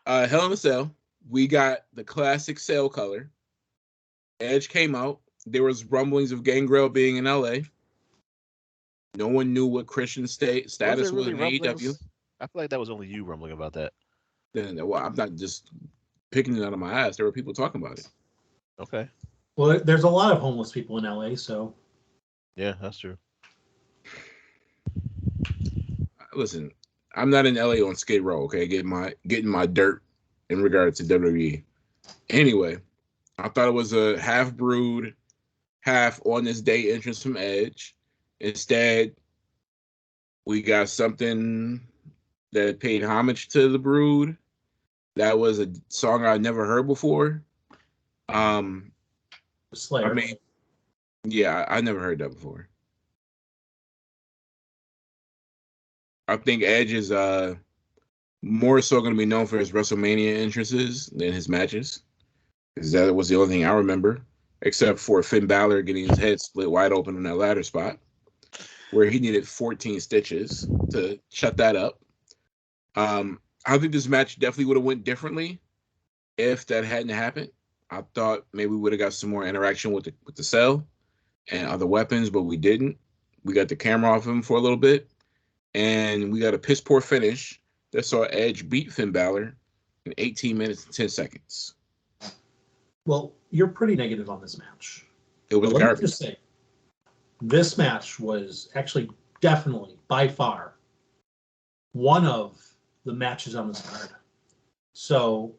Hell in a Cell. We got the classic cell color. Edge came out. There was rumblings of Gangrel being in LA. No one knew what Christian's status was in AEW. I feel like that was only you rumbling about that. Well, I'm not just picking it out of my ass. There were people talking about it. Okay. Well, there's a lot of homeless people in LA, so. Yeah, that's true. Listen, I'm not in LA on Skid Row, okay? Getting my dirt in regard to WWE. Anyway, I thought it was a half brewed, half on this day entrance from Edge. Instead, we got something that paid homage to the Brood. That was a song I'd never heard before. Slayer. I mean, yeah, I never heard that before. I think Edge is more so going to be known for his WrestleMania entrances than his matches, because that was the only thing I remember, except for Finn Balor getting his head split wide open in that ladder spot, where he needed 14 stitches to shut that up. I think this match definitely would have went differently if that hadn't happened. I thought maybe we would have got some more interaction with the cell and other weapons, but we didn't. We got the camera off him for a little bit, and we got a piss poor finish that saw Edge beat Finn Balor in 18 minutes and 10 seconds. Well, you're pretty negative on this match. It was garbage. Let me just say, this match was actually definitely, by far, one of the matches on this card. So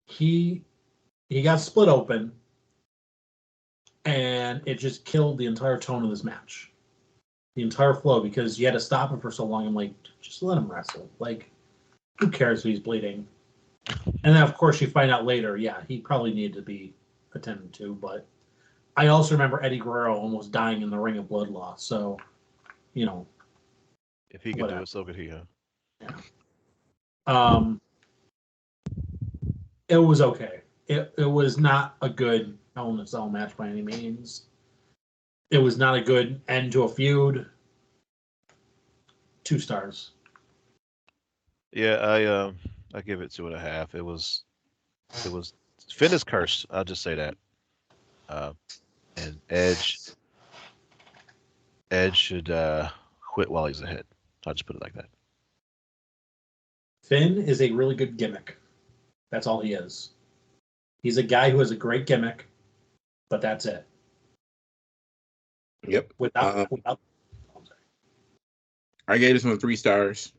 he got split open, and it just killed the entire tone of this match, the entire flow, because you had to stop him for so long. I'm like, just let him wrestle. Like, who cares if he's bleeding? And then, of course, you find out later, yeah, he probably needed to be attended to. But I also remember Eddie Guerrero almost dying in the ring of blood loss. So, if he could do it, so could he, huh? Yeah. It was okay. It was not a good Hell in a Cell match by any means. It was not a good end to a feud. 2 stars. Yeah, I give it 2.5. It was Finn is cursed. I'll just say that. And Edge should quit while he's ahead. I'll just put it like that. Finn is a really good gimmick. That's all he is. He's a guy who has a great gimmick, but that's it. Yep. Without I gave this one 3 stars.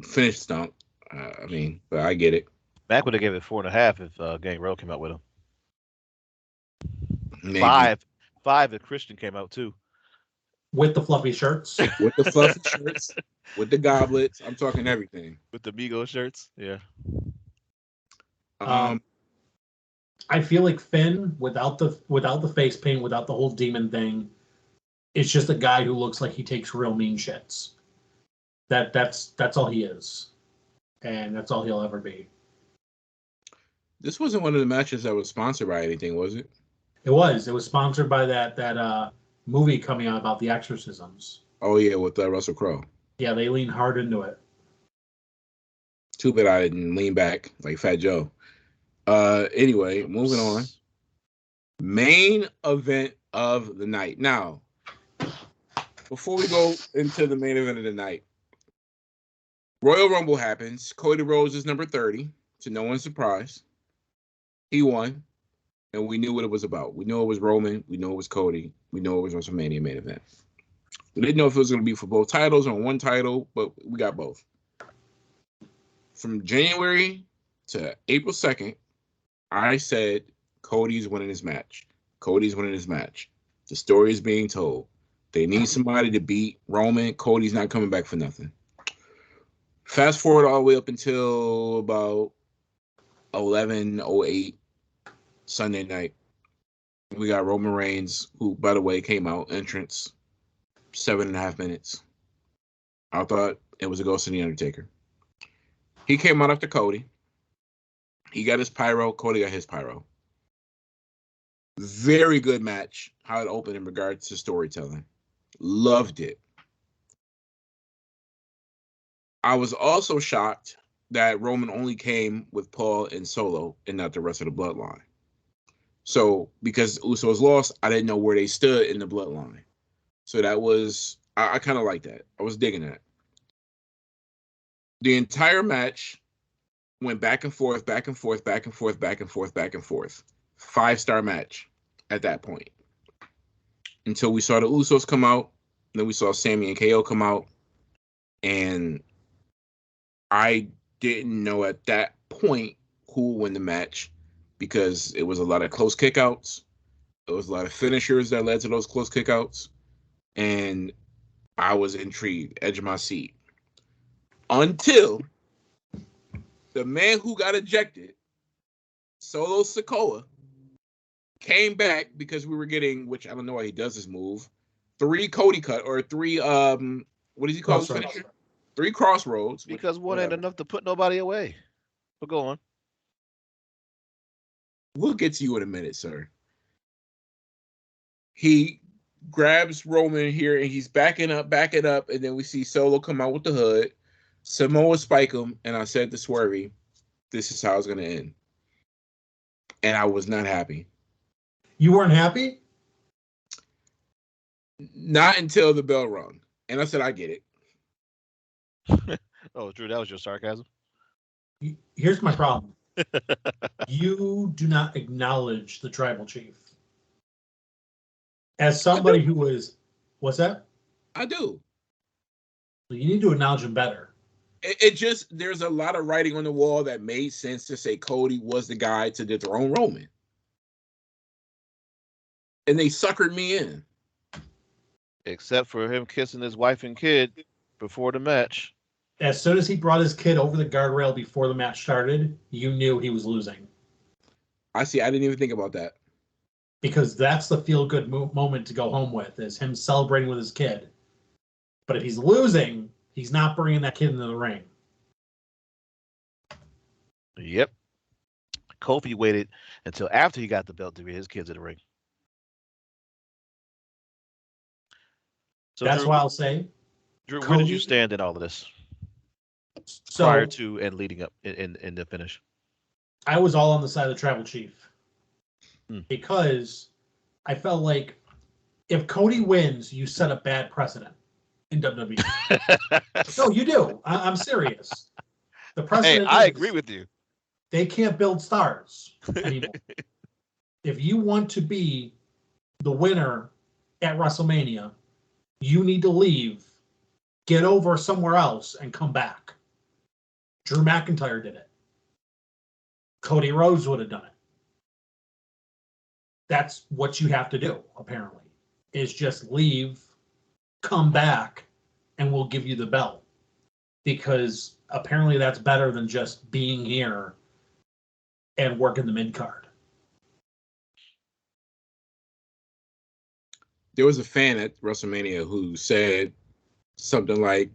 Finished stunk. But I get it. Mac would have given it 4.5 if Gangrel came out with him. Maybe. 5 if Christian came out too. with the fluffy shirts. With the fluffy shirts, with the goblets. I'm talking everything. With the Migos shirts, yeah. I feel like Finn, without the face paint, without the whole demon thing, it's just a guy who looks like he takes real mean shits. That's all he is, and that's all he'll ever be. This wasn't one of the matches that was sponsored by anything, was it? It was sponsored by that movie coming out about the exorcisms. Oh yeah, with Russell Crowe. Yeah, they lean hard into it. Too bad I didn't lean back like Fat Joe. Anyway, moving on. Main event of the night. Now, before we go into the main event of the night, Royal Rumble happens. Cody Rhodes is number 30, to no one's surprise. He won, and we knew what it was about. We knew it was Roman. We knew it was Cody. We knew it was WrestleMania main event. We didn't know if it was going to be for both titles or one title, but we got both. From January to April 2nd, I said Cody's winning his match. Cody's winning his match. The story is being told. They need somebody to beat Roman. Cody's not coming back for nothing. Fast forward all the way up until about 11:08 Sunday night. We got Roman Reigns, who, by the way, came out entrance 7.5 minutes. I thought it was a ghost of the Undertaker. He came out after Cody. He got his pyro. Cody got his pyro. Very good match. How it opened in regards to storytelling. Loved it. I was also shocked that Roman only came with Paul and Solo and not the rest of the bloodline. So, because Usos lost, I didn't know where they stood in the bloodline. So that was, I kind of like that. I was digging that. The entire match went back and forth, back and forth, back and forth, back and forth, back and forth. 5-star match at that point. Until we saw the Usos come out. Then we saw Sammy and KO come out. And I didn't know at that point who would win the match because it was a lot of close kickouts. It was a lot of finishers that led to those close kickouts. And I was intrigued, edge of my seat. Until the man who got ejected, Solo Sikoa, came back because we were getting, which I don't know why he does this move, 3 Cody cut or 3 what does he call his finisher? 3 crossroads. Because one ain't enough to put nobody away. But go on. We'll get to you in a minute, sir. He grabs Roman here and he's backing up, and then we see Solo come out with the hood. Samoa spike him, and I said to Swervy, this is how it's going to end. And I was not happy. You weren't happy? Not until the bell rung. And I said, I get it. Oh, Drew, that was your sarcasm? Here's my problem. You do not acknowledge the tribal chief. As somebody who was, what's that? I do. You need to acknowledge him better. It just, there's a lot of writing on the wall that made sense to say Cody was the guy to dethrone Roman. And they suckered me in. Except for him kissing his wife and kid before the match. As soon as he brought his kid over the guardrail before the match started, you knew he was losing. I see. I didn't even think about that. Because that's the feel-good moment to go home with, is him celebrating with his kid. But if he's losing, he's not bringing that kid into the ring. Yep. Kofi waited until after he got the belt to bring his kids in the ring. So that's Drew, why I'll say. Drew, where did you stand in all of this? So, prior to and leading up in the finish? I was all on the side of the tribal chief. Because I felt like if Cody wins, you set a bad precedent. in WWE. No, you do. I'm serious. The Hey, precedent I is agree with you. they can't build stars anymore. If you want to be the winner at WrestleMania, you need to leave, get over somewhere else, and come back. Drew McIntyre did it. Cody Rhodes would have done it. That's what you have to do, apparently, is just leave, come back, and we'll give you the belt. Because apparently that's better than just being here and working the mid-card. There was a fan at WrestleMania who said something like,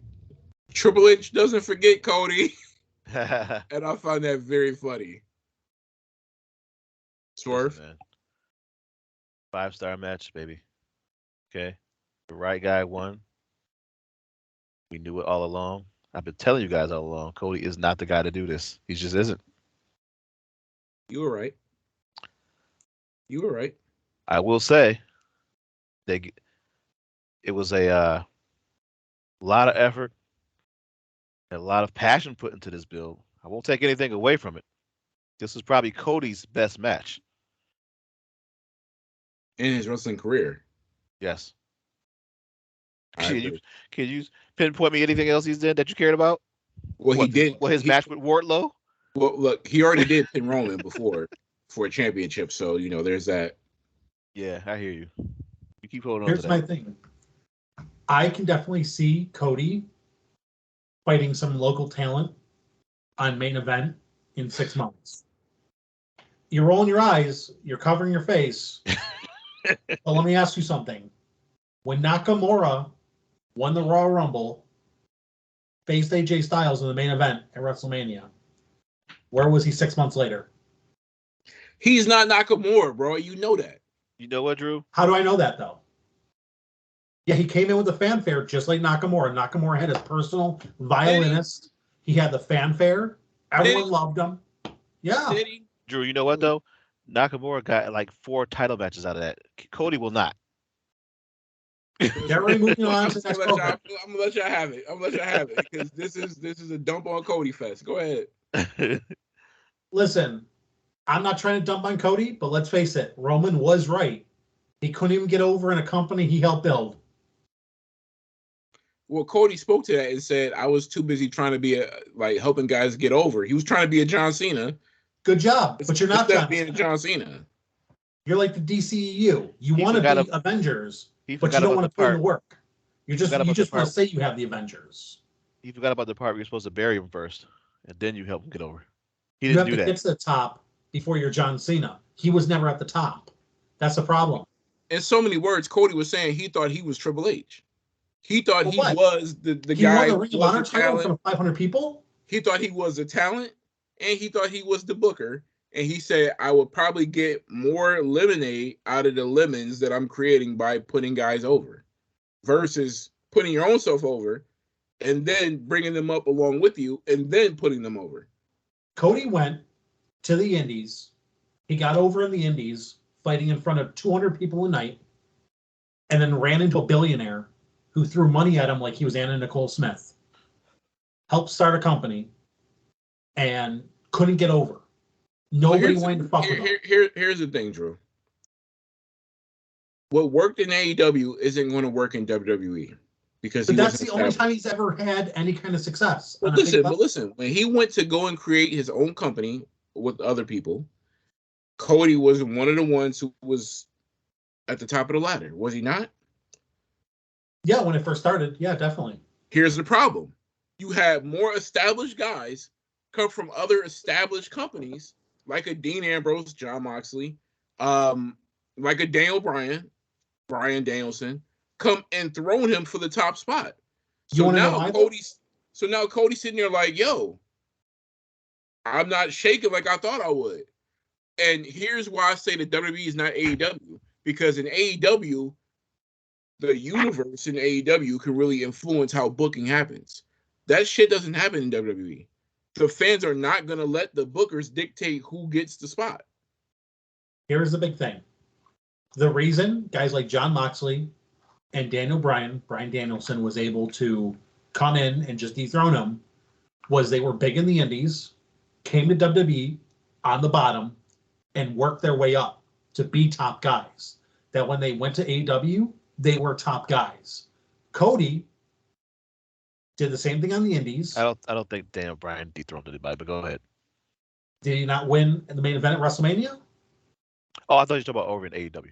Triple H doesn't forget Cody. And I found that very funny. Swerve? Listen, man. 5-star match, baby. Okay. The right guy won. We knew it all along. I've been telling you guys all along, Cody is not the guy to do this. He just isn't. You were right. You were right. I will say, it was a lot of effort and a lot of passion put into this build. I won't take anything away from it. This is probably Cody's best match. In his wrestling career. Yes. I Can you pinpoint me anything else he's done that you cared about? Well, he did. What, his match with Wardlow? Well, look, he already did pin Roman before for a championship, so there's that. Yeah, I hear you. You keep holding on Here's to that. my thing. I can definitely see Cody fighting some local talent on main event in 6 months. You're rolling your eyes, you're covering your face. But let me ask you something. When Nakamura won the Royal Rumble, faced AJ Styles in the main event at WrestleMania, where was he 6 months later? He's not Nakamura, bro. You know that. You know what, Drew? How do I know that, though? Yeah, he came in with a fanfare just like Nakamura. Nakamura had his personal violinist. He had the fanfare. Everyone loved him. Yeah. Drew, you know what, though? Nakamura got like 4 title matches out of that. Cody will not. They're already moving on to the next program. I'm gonna let y'all have it. I'm gonna let y'all have it because this is a dump on Cody fest. Go ahead. Listen, I'm not trying to dump on Cody, but let's face it, Roman was right. He couldn't even get over in a company he helped build. Well, Cody spoke to that and said, "I was too busy trying to be helping guys get over." He was trying to be a John Cena. Good job, but you're not John Cena. You're like the DCEU. You want to be Avengers, but you don't want to put in the work. You just want to say you have the Avengers. He forgot about the part where you're supposed to bury him first, and then you help him get over. He didn't do that. You have to that. get to the top before you're John Cena. He was never at the top. That's the problem. In so many words, Cody was saying he thought he was Triple H. He thought he was the guy. He won the Ring of Honor title in front of 500 people? He thought he was a talent, and he thought he was the booker. And he said, I would probably get more lemonade out of the lemons that I'm creating by putting guys over versus putting your own self over and then bringing them up along with you and then putting them over. Cody went to the Indies. He got over in the Indies fighting in front of 200 people a night and then ran into a billionaire who threw money at him like he was Anna Nicole Smith. Helped start a company and couldn't get over. Nobody wanted to fuck with him. Here's the thing, Drew. What worked in AEW isn't going to work in WWE because that's the only time he's ever had any kind of success. But listen, when he went to go and create his own company with other people, Cody was one of the ones who was at the top of the ladder, was he not? Yeah, when it first started, yeah, definitely. Here's the problem: you had more established guys come from other established companies. Like a Dean Ambrose, John Moxley, like a Daniel Bryan, Bryan Danielson, come and thrown him for the top spot. So now Cody's sitting there like, yo, I'm not shaking like I thought I would. And here's why I say that WWE is not AEW. Because in AEW, the universe in AEW can really influence how booking happens. That shit doesn't happen in WWE. The fans are not going to let the bookers dictate who gets the spot. Here's the big thing. The reason guys like John Moxley, and Brian Danielson was able to come in and just dethrone him was they were big in the indies, came to WWE on the bottom, and worked their way up to be top guys. That when they went to AEW, they were top guys. Cody did the same thing on the indies. I don't think Daniel Bryan dethroned anybody, but go ahead. Did he not win in the main event at WrestleMania? Oh, I thought you were talking about over in AEW.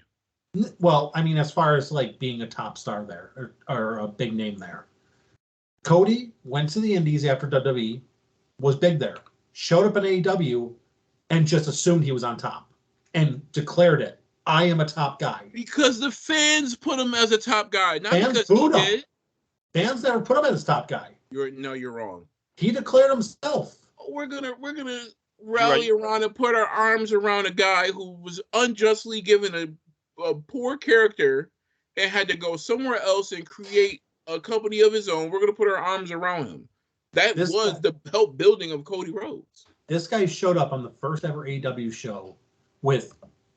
Well, I mean, as far as like being a top star there or a big name there. Cody went to the indies after WWE, was big there, showed up in AEW, and just assumed he was on top and declared it. I am a top guy. Because the fans put him as a top guy, not Fans because he booed him. did. Fans never put him as top guy. You're wrong. He declared himself. We're gonna rally around and put our arms around a guy who was unjustly given a poor character and had to go somewhere else and create a company of his own. We're gonna put our arms around him. That was the help building of Cody Rhodes. This guy showed up on the first ever AEW show with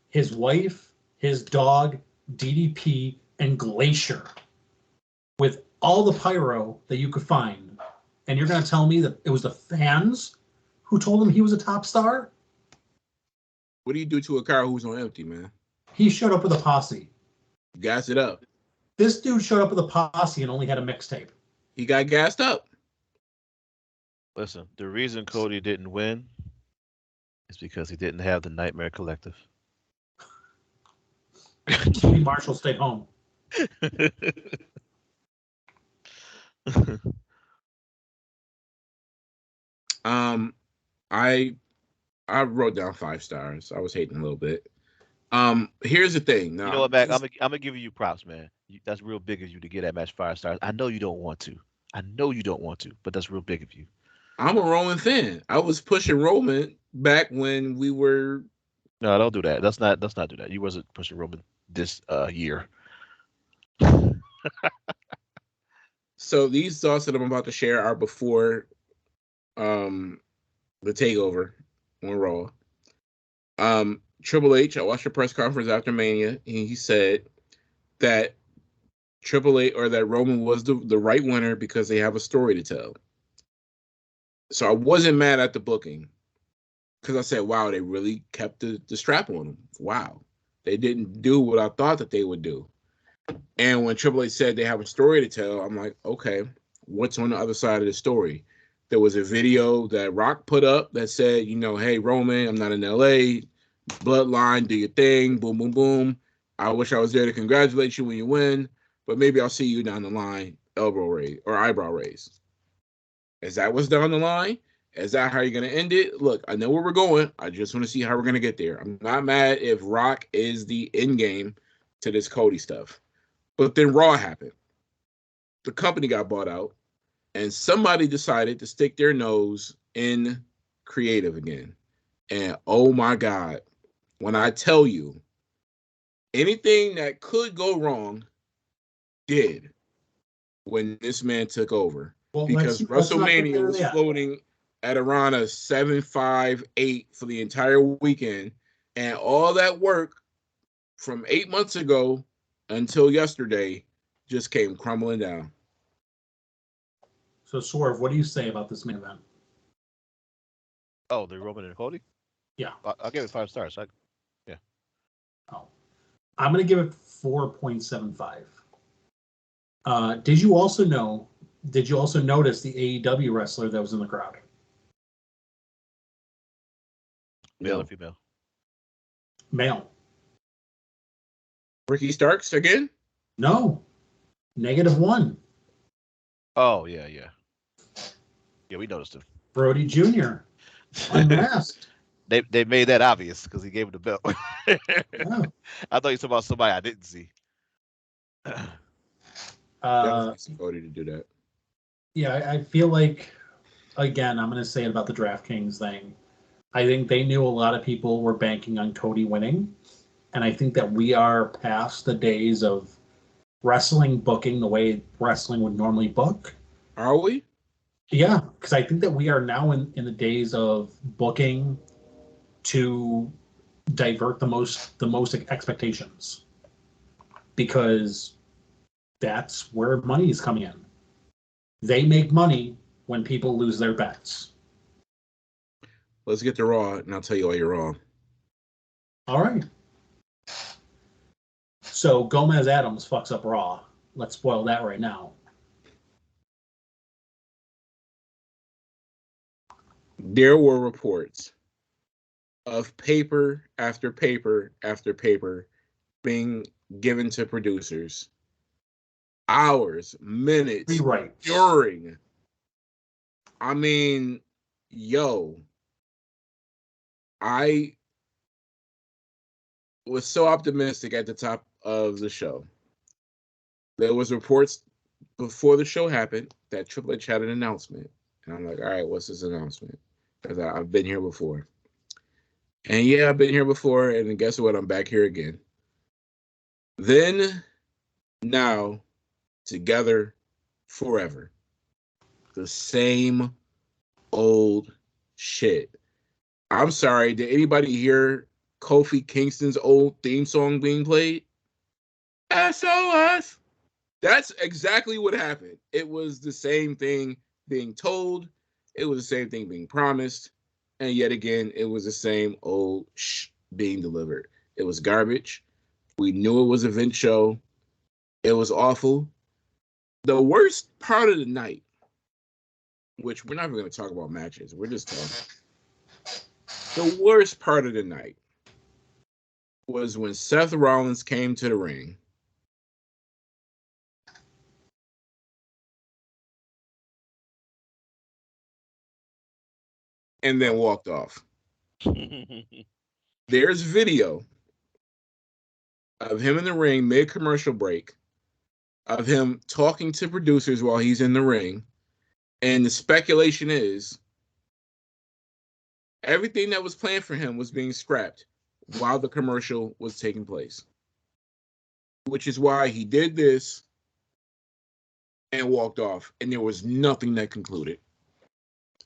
his wife, his dog, DDP, and Glacier, with all the pyro that you could find. And you're going to tell me that it was the fans who told him he was a top star? What do you do to a car who's on empty, man? He showed up with a posse. Gas it up. This dude showed up with a posse and only had a mixtape. He got gassed up. Listen, the reason Cody didn't win is because he didn't have the Nightmare Collective. Marshall stayed home. I wrote down 5 stars. I was hating a little bit. Here's the thing. Now, you know what, Mac? I'm gonna give you props, man. That's real big of you to get that match 5 stars. I know you don't want to, but that's real big of you. I'm a Roman fan. I was pushing Roman back when we were. No, don't do that. Let's not do that. You wasn't pushing Roman this year. So these thoughts that I'm about to share are before the takeover on Raw. Triple H, I watched a press conference after Mania, and he said that that Roman was the right winner because they have a story to tell. So I wasn't mad at the booking because I said, wow, they really kept the strap on him. Wow. They didn't do what I thought that they would do. And when Triple H said they have a story to tell, I'm like, okay, what's on the other side of the story? There was a video that Rock put up that said, hey, Roman, I'm not in LA. Bloodline, do your thing. Boom, boom, boom. I wish I was there to congratulate you when you win, but maybe I'll see you down the line, elbow raise or eyebrow raise. Is that what's down the line? Is that how you're going to end it? Look, I know where we're going. I just want to see how we're going to get there. I'm not mad if Rock is the end game to this Cody stuff. But then Raw happened. The company got bought out, and somebody decided to stick their nose in creative again. And oh my God, when I tell you, anything that could go wrong did when this man took over. Well, because WrestleMania was floating at around a 7.58 for the entire weekend. And all that work from 8 months ago until yesterday just came crumbling down. So, Swerve, what do you say about this main event? Oh, the Roman and Cody? Yeah. I'll give it 5 stars. Yeah. Oh. I'm going to give it 4.75. Did you also notice the AEW wrestler that was in the crowd? Male or female? Male. Ricky Starks again? No. -1. Oh, yeah. Yeah, we noticed him. Brody Jr. Unmasked. They made that obvious because he gave him the belt. Oh. I thought you were talking about somebody I didn't see. Cody to do that. Yeah, I feel like, again, I'm going to say it about the DraftKings thing. I think they knew a lot of people were banking on Cody winning. And I think that we are past the days of wrestling booking the way wrestling would normally book. Are we? Yeah, because I think that we are now in the days of booking to divert the most expectations. Because That's where money is coming in. They make money when people lose their bets. Let's get to Raw, and I'll tell you why you're wrong. All right. So Gomez Adams fucks up Raw. Let's spoil that right now. There were reports of paper after paper after paper being given to producers. Hours, minutes, Rewrite. during. I mean, yo, I was so optimistic at the top of the show. There was reports before the show happened that Triple H had an announcement. And I'm like, all right, what's this announcement? Because I've been here before. And yeah, I've been here before, and guess what? I'm back here again. Then, now, together, forever. The same old shit. I'm sorry, did anybody hear Kofi Kingston's old theme song being played? SOS! That's exactly what happened. It was the same thing being told. It was the same thing being promised. And yet again, it was the same old being delivered. It was garbage. We knew it was a Vince show. It was awful. The worst part of the night, which we're not even going to talk about matches. We're just talking. The worst part of the night was when Seth Rollins came to the ring. And then walked off. There's video of him in the ring mid-commercial break, of him talking to producers while he's in the ring, and the speculation is everything that was planned for him was being scrapped while the commercial was taking place, which is why he did this and walked off, and there was nothing that concluded.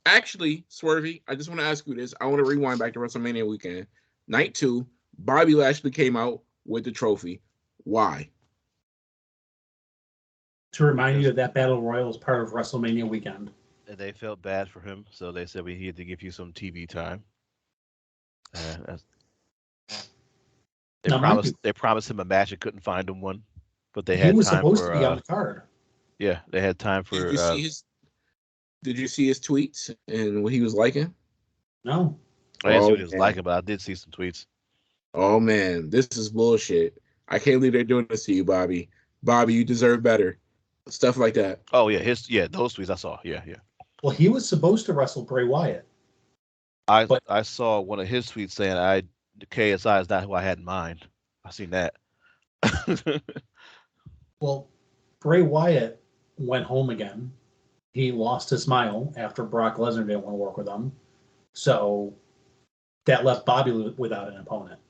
Actually, Swervy, I just want to ask you this. I want to rewind back to WrestleMania weekend. Night 2, Bobby Lashley came out with the trophy. Why? To remind you that Battle Royal is part of WrestleMania weekend. And they felt bad for him, so they said we need to give you some TV time. They promised him a match and couldn't find him one, but they had time for. He was supposed to be on the card. Yeah, they had time for. Did you see his tweets and what he was liking? No. I didn't see what he was liking, but I did see some tweets. Oh man, this is bullshit. I can't believe they're doing this to you, Bobby. Bobby, you deserve better. Stuff like that. Oh yeah, those tweets I saw. Yeah. Well, he was supposed to wrestle Bray Wyatt. I saw one of his tweets saying the KSI is not who I had in mind. I seen that. Well, Bray Wyatt went home again. He lost his smile after Brock Lesnar didn't want to work with him. So that left Bobby without an opponent.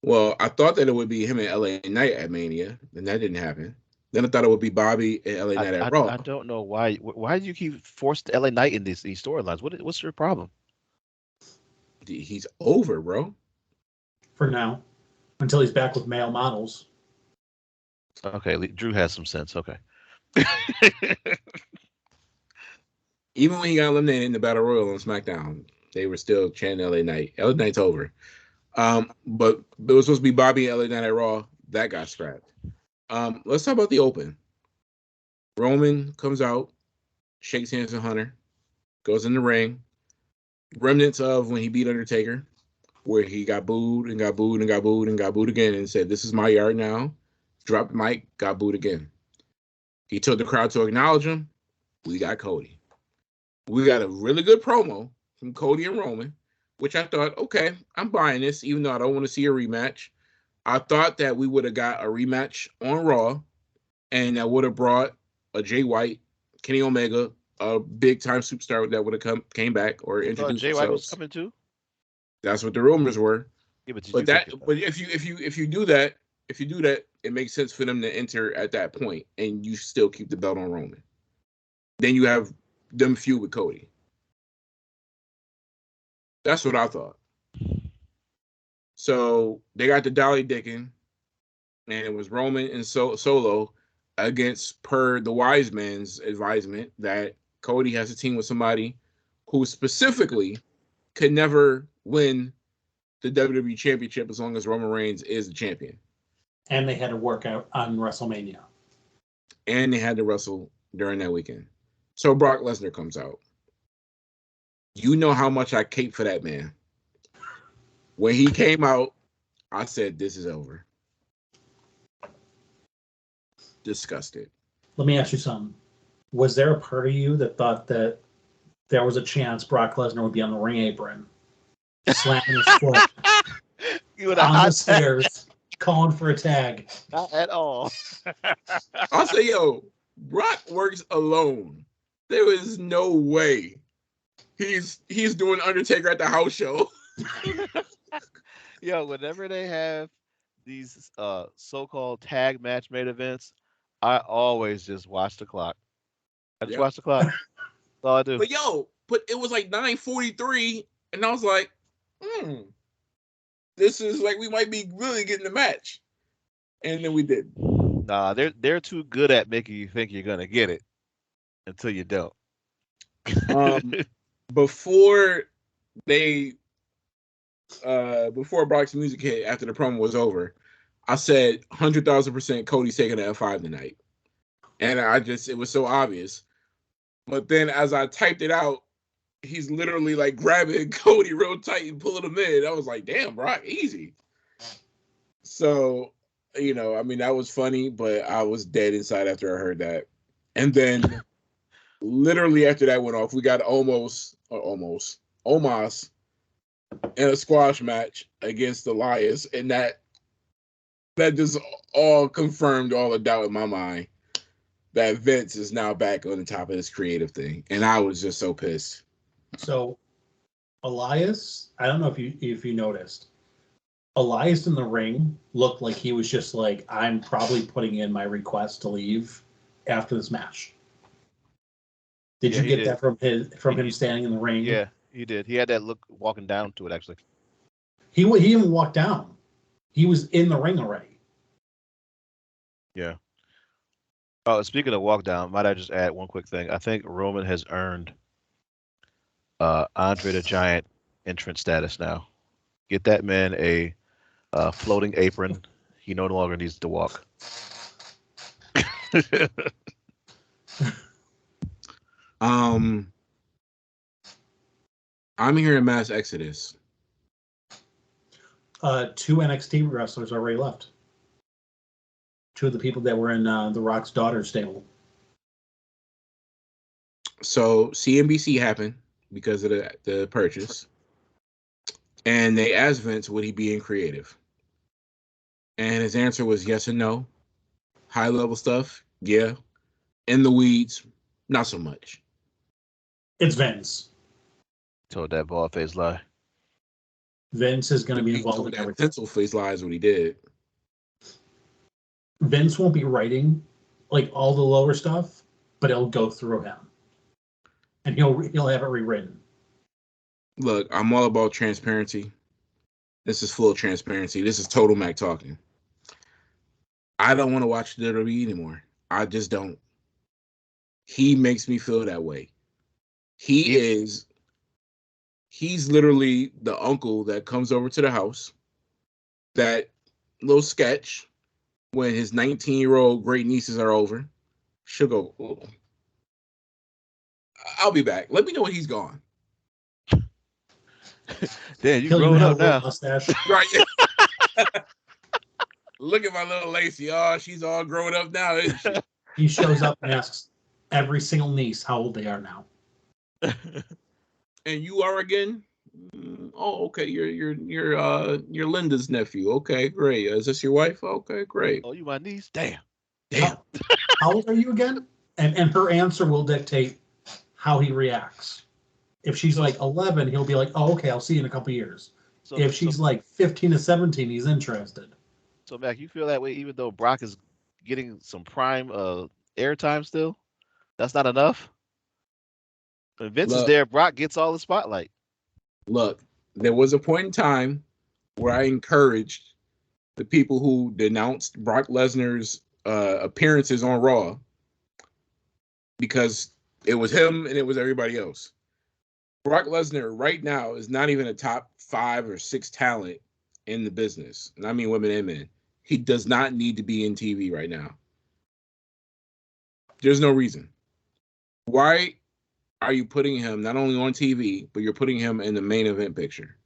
Well, I thought that it would be him and LA Knight at Mania, and that didn't happen. Then I thought it would be Bobby and LA Knight at Raw. I don't know why. Why do you keep forcing LA Knight in these storylines? What's your problem? He's over, bro. For now, until he's back with male models. Okay, Drew has some sense. Okay. Even when he got eliminated in the Battle Royal on SmackDown, they were still chanting LA Knight. LA Knight's over. But it was supposed to be Bobby and LA Knight at Raw. That got scrapped. Let's talk about the open. Roman comes out, shakes hands with Hunter, goes in the ring. Remnants of when he beat Undertaker, where he got booed and got booed and got booed and got booed again and said, "This is my yard now." Dropped the mic, got booed again. He told the crowd to acknowledge him. We got Cody. We got a really good promo from Cody and Roman, which I thought, okay, I'm buying this, even though I don't want to see a rematch. I thought that we would have got a rematch on Raw, and that would have brought a Jay White, Kenny Omega, a big time superstar that would have came back or introduced Jay White was coming too. That's what the rumors were. Yeah, but if you do that, it makes sense for them to enter at that point, and you still keep the belt on Roman. Then you have them feud with Cody. That's what I thought. So they got the Dolly Dickin, and it was Roman and Solo against, per the wise man's advisement, that Cody has a team with somebody who specifically could never win the WWE Championship as long as Roman Reigns is the champion. And they had to work out on WrestleMania. And they had to wrestle during that weekend. So Brock Lesnar comes out. You know how much I cape for that man. When he came out, I said, this is over. Disgusted. Let me ask you something. Was there a part of you that thought that there was a chance Brock Lesnar would be on the ring apron, slamming his foot on the stairs, calling for a tag? Not at all. I'll say, yo, Brock works alone. There is no way he's doing Undertaker at the house show. Yo, whenever they have these so-called tag match main events, I always just watch the clock. I just watch the clock. That's all I do. But it was like 9:43, and I was like, this is like we might be really getting the match. And then we did. Nah, they're too good at making you think you're gonna get it until you don't. Before Brock's music hit, after the promo was over, I said 100,000% Cody's taking the F5 tonight. And it was so obvious. But then as I typed it out, he's literally like grabbing Cody real tight and pulling him in. I was like, damn, Brock, easy. So, that was funny, but I was dead inside after I heard that. And then literally after that went off, we got Omos in a squash match against Elias, and that just all confirmed all the doubt in my mind that Vince is now back on the top of this creative thing, and I was just so pissed. So, Elias, I don't know if you noticed, Elias in the ring looked like he was just like, I'm probably putting in my request to leave after this match. Did you get that from him standing in the ring? Yeah, he did. He had that look walking down to it, actually. He didn't walk down. He was in the ring already. Yeah. Oh, speaking of walk down, might I just add one quick thing? I think Roman has earned Andre the Giant entrance status now. Get that man a floating apron. He no longer needs to walk. I'm hearing mass exodus. 2 NXT wrestlers already left. 2 of the people that were in The Rock's daughter's stable. So CNBC happened because of the purchase. And they asked Vince, would he be in creative? And his answer was yes and no. High level stuff, yeah. In the weeds, not so much. It's Vince. Told that bald faced lie. Vince is going to be involved in everything. Pencil face lie is what he did. Vince won't be writing like all the lower stuff, but it'll go through him, and he'll have it rewritten. Look, I'm all about transparency. This is full transparency. This is Total Mac talking. I don't want to watch the WWE anymore. I just don't. He makes me feel that way. He's literally the uncle that comes over to the house. That little sketch when his 19-year-old great nieces are over. She'll go, oh, I'll be back. Let me know when he's gone. Damn, you growing up now. Right. Look at my little Lacey. Oh, she's all grown up now, isn't she? He shows up and asks every single niece how old they are now. And you are again? Oh, okay. You're Linda's nephew. Okay, great. Is this your wife? Okay, great. Oh, you my niece? Damn. How old are you again? And her answer will dictate how he reacts. If she's like 11, he'll be like, "Oh, okay, I'll see you in a couple years." So, if she's like 15 to 17, he's interested. So, Mac, you feel that way even though Brock is getting some prime airtime still? That's not enough? When Vince is there, Brock gets all the spotlight. Look, there was a point in time where I encouraged the people who denounced Brock Lesnar's appearances on Raw because it was him and it was everybody else. Brock Lesnar right now is not even a top 5 or 6 talent in the business, and I mean women and men. He does not need to be in TV right now. There's no reason. Why are you putting him not only on TV, but you're putting him in the main event picture?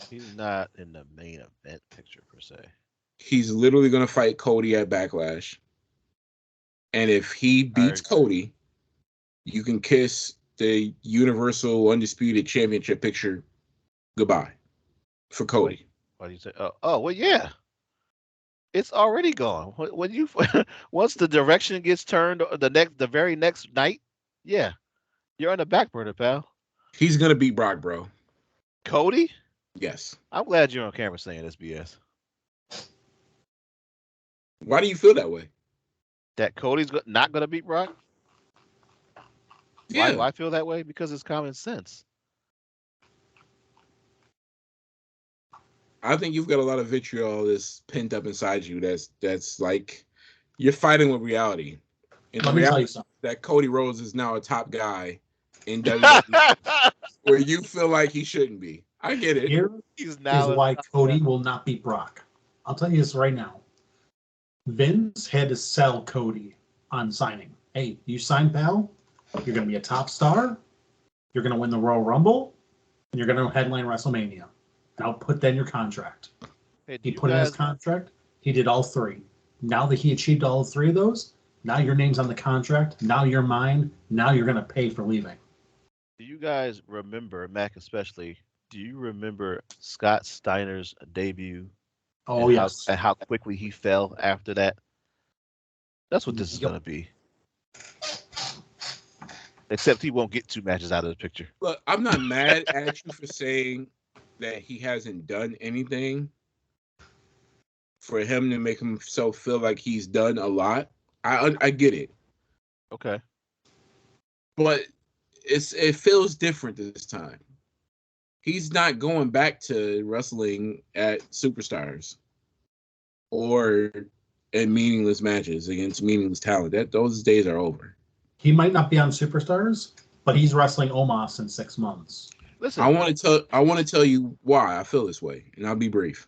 He's not in the main event picture per se. He's literally going to fight Cody at Backlash. And if he beats Cody, you can kiss the Universal Undisputed Championship picture goodbye for Cody. Why do you say? Oh, well, yeah. It's already gone. When you once the direction gets turned, the very next night, yeah, you're on the back burner, pal. He's gonna beat Brock, bro. Cody? Yes. I'm glad you're on camera saying this BS. Why do you feel that way? That Cody's not gonna beat Brock? Yeah. Why do I feel that way? Because it's common sense. I think you've got a lot of vitriol that's pent up inside you. That's like you're fighting with reality. And Let me tell you something. That Cody Rhodes is now a top guy in WWE where you feel like he shouldn't be. I get it. Here is why Cody will not beat Brock. I'll tell you this right now. Vince had to sell Cody on signing. Hey, you sign, pal. You're going to be a top star. You're going to win the Royal Rumble. And you're going to headline WrestleMania. And I'll put that in your contract. Hey, he put in his contract. He did all 3. Now that he achieved all 3 of those, now your name's on the contract. Now you're mine. Now you're going to pay for leaving. Do you guys remember, Mac especially, do you remember Scott Steiner's debut? Oh, yes. And how quickly he fell after that? That's what this is going to be. Except he won't get 2 matches out of the picture. Look, I'm not mad at you for saying that he hasn't done anything for him to make himself feel like he's done a lot. I get it. Okay. But it feels different this time. He's not going back to wrestling at Superstars or in meaningless matches against meaningless talent. Those days are over. He might not be on Superstars, but he's wrestling Omos in 6 months. Listen, I want to tell you why I feel this way, and I'll be brief.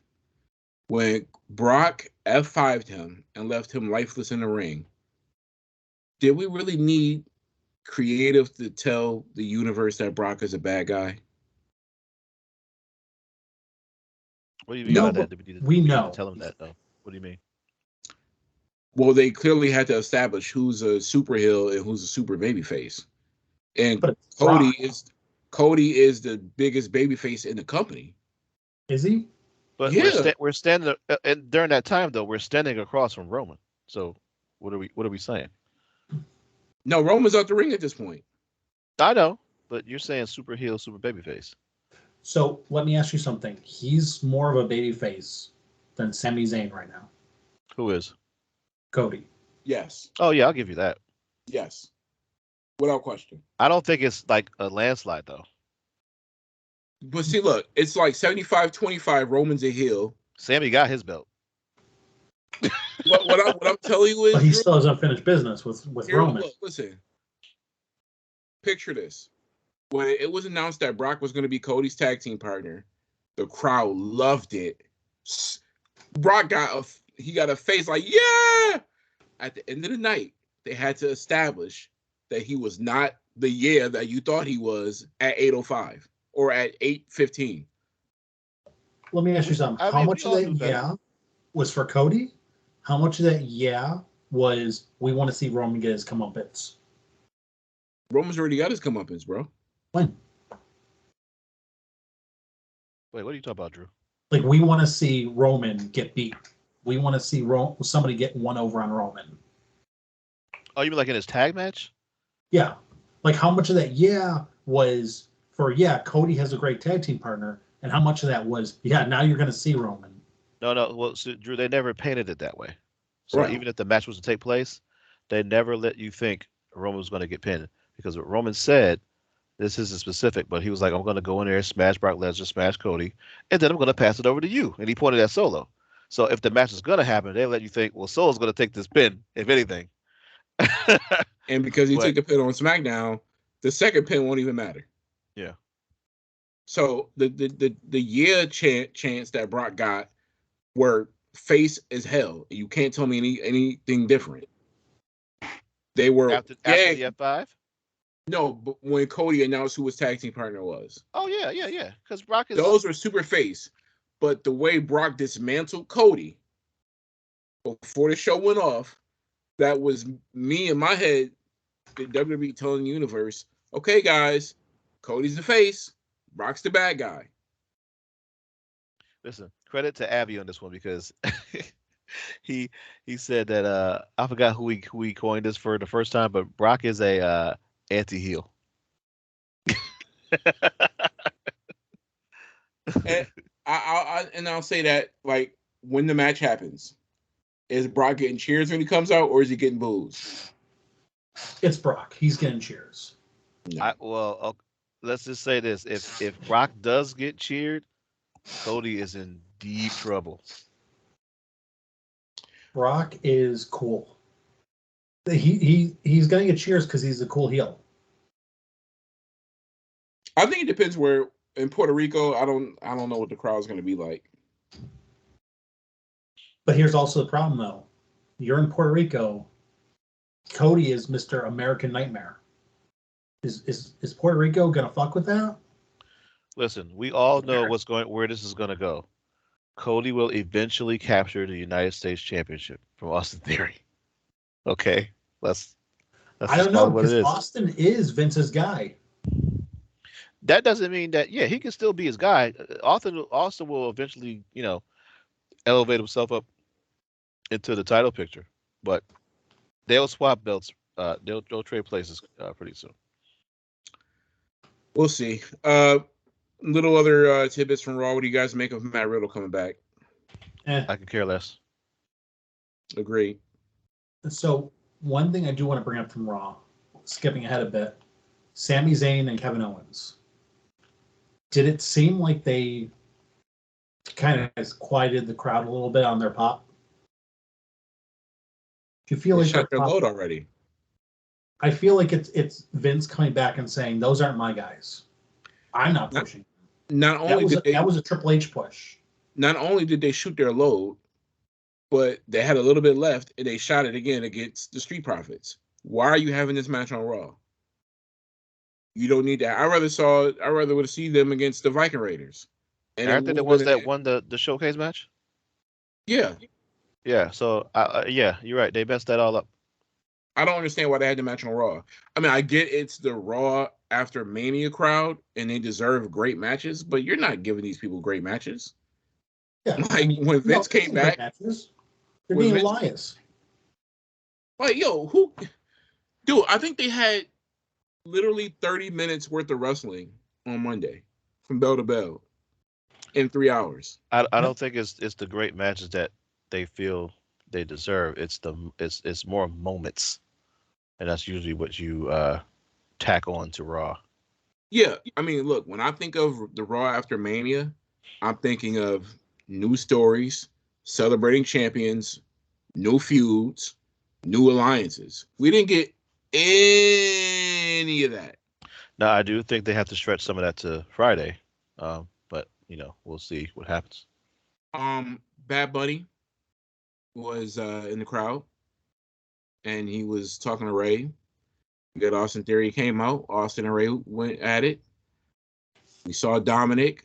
When Brock F5'd him and left him lifeless in the ring, did we really need creative to tell the universe that Brock is a bad guy? What do you mean by that? We know. Tell him that, though. What do you mean? Well, they clearly had to establish who's a super heel and who's a super babyface. And Cody is the biggest babyface in the company. Is he? But we're standing, and during that time though, we're standing across from Roman. So what are we saying? No, Roman's out the ring at this point. I know, but you're saying super heel, super babyface. So let me ask you something. He's more of a babyface than Sami Zayn right now. Who is? Cody. Yes. Oh yeah, I'll give you that. Yes. Without question. I don't think it's like a landslide though. But see, look, it's like 75-25. Roman's a heel. Sammy got his belt. what I'm telling you is, but he still has unfinished business with Roman. Look, listen. Picture this: when it was announced that Brock was going to be Cody's tag team partner, the crowd loved it. Brock got a face like, yeah. At the end of the night, they had to establish that he was not the that you thought he was at 8:05 or at 8:15. Let me ask you something. How much of that was for Cody? How much of that was we want to see Roman get his comeuppance? Roman's already got his comeuppance, bro. When? Wait, what are you talking about, Drew? Like, we want to see Roman get beat. We want to see somebody get one over on Roman. Oh, you mean like in his tag match? Yeah. Like, how much of that was for, Cody has a great tag team partner, and how much of that was, now you're going to see Roman? No. Well, so, Drew, they never painted it that way. So right. Even if the match was to take place, they never let you think Roman was going to get pinned. Because what Roman said, this isn't specific, but he was like, I'm going to go in there, smash Brock Lesnar, smash Cody, and then I'm going to pass it over to you. And he pointed at Solo. So if the match is gonna happen, they let you think, well, Solo's gonna take this pin, if anything. And because he But took the pin on SmackDown, the second pin won't even matter. yeah, So the chance that Brock got were face as hell. You can't tell me anything different. They were after the F5. No, but when Cody announced who his tag team partner was. Oh yeah. Because Brock is Those were super face. But the way Brock dismantled Cody before the show went off, that was me in my head, the WWE telling the universe, okay, guys, Cody's the face, Brock's the bad guy. Listen, credit to Abby on this one because he said that I forgot who he coined this for the first time, but Brock is a anti-heel. And I'll say that, like, when the match happens, is Brock getting cheers when he comes out, or is he getting boos? It's Brock. He's getting cheers. No. Let's just say this: if Brock does get cheered, Cody is in deep trouble. Brock is cool. He's gonna get cheers because he's a cool heel. I think it depends where in Puerto Rico. I don't know what the crowd's going to be like. But here's also the problem, though. You're in Puerto Rico. Cody is Mr. American Nightmare. Is Puerto Rico gonna fuck with that? Listen, we all know where this is gonna go. Cody will eventually capture the United States Championship from Austin Theory. Okay, that's I don't know what it because is. Austin is Vince's guy. That doesn't mean that he can still be his guy. Austin will eventually, elevate himself up into the title picture, but they'll swap belts. They'll trade places pretty soon. We'll see. Little other tidbits from Raw. What do you guys make of Matt Riddle coming back? I could care less. Agreed. So one thing I do want to bring up from Raw, skipping ahead a bit, Sami Zayn and Kevin Owens. Did it seem like they kind of quieted the crowd a little bit on their pop? Do you feel They like shut their load already? I feel like it's Vince coming back and saying those aren't my guys. I'm not pushing. That was a Triple H push. Not only did they shoot their load, but they had a little bit left and they shot it again against the Street Profits. Why are you having this match on Raw? You don't need that. I rather would have seen them against the Viking Raiders. And aren't they the ones that won the showcase match? Yeah. Yeah. So you're right. They messed that all up. I don't understand why they had the match on Raw. I mean, I get it's the Raw after Mania crowd and they deserve great matches, but you're not giving these people great matches. Yeah, like when Vince came back, they're being liars. Like, dude, I think they had literally 30 minutes worth of wrestling on Monday from bell to bell in 3 hours. I don't think it's the great matches that they feel they deserve. It's more moments, and that's usually what you tack on to Raw. Yeah, I mean, look, when I think of the Raw after Mania, I'm thinking of new stories, celebrating champions, new feuds, new alliances. We didn't get any of that. Now, I do think they have to stretch some of that to Friday, but we'll see what happens. Bad Bunny was in the crowd, and he was talking to Ray. We got Austin Theory came out. Austin and Ray went at it. We saw Dominic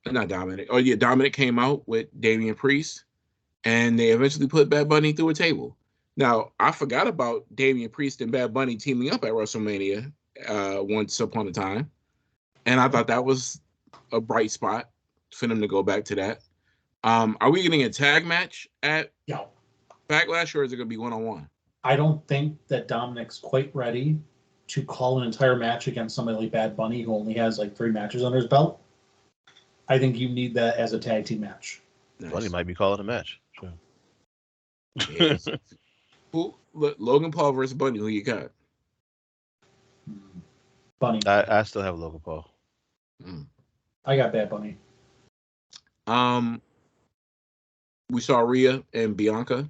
came out with Damian Priest, and they eventually put Bad Bunny through a table. Now, I forgot about Damian Priest and Bad Bunny teaming up at WrestleMania once upon a time, and I thought that was a bright spot for them to go back to that. Are we getting a tag match at Backlash, or is it going to be one-on-one? I don't think that Dominic's quite ready to call an entire match against somebody like Bad Bunny, who only has like 3 matches under his belt. I think you need that as a tag team match. Nice. Bunny might be calling a match. Sure. Yes. Logan Paul versus Bunny. Who you got? Bunny. I still have Logan Paul. I got Bad Bunny. we saw Rhea and Bianca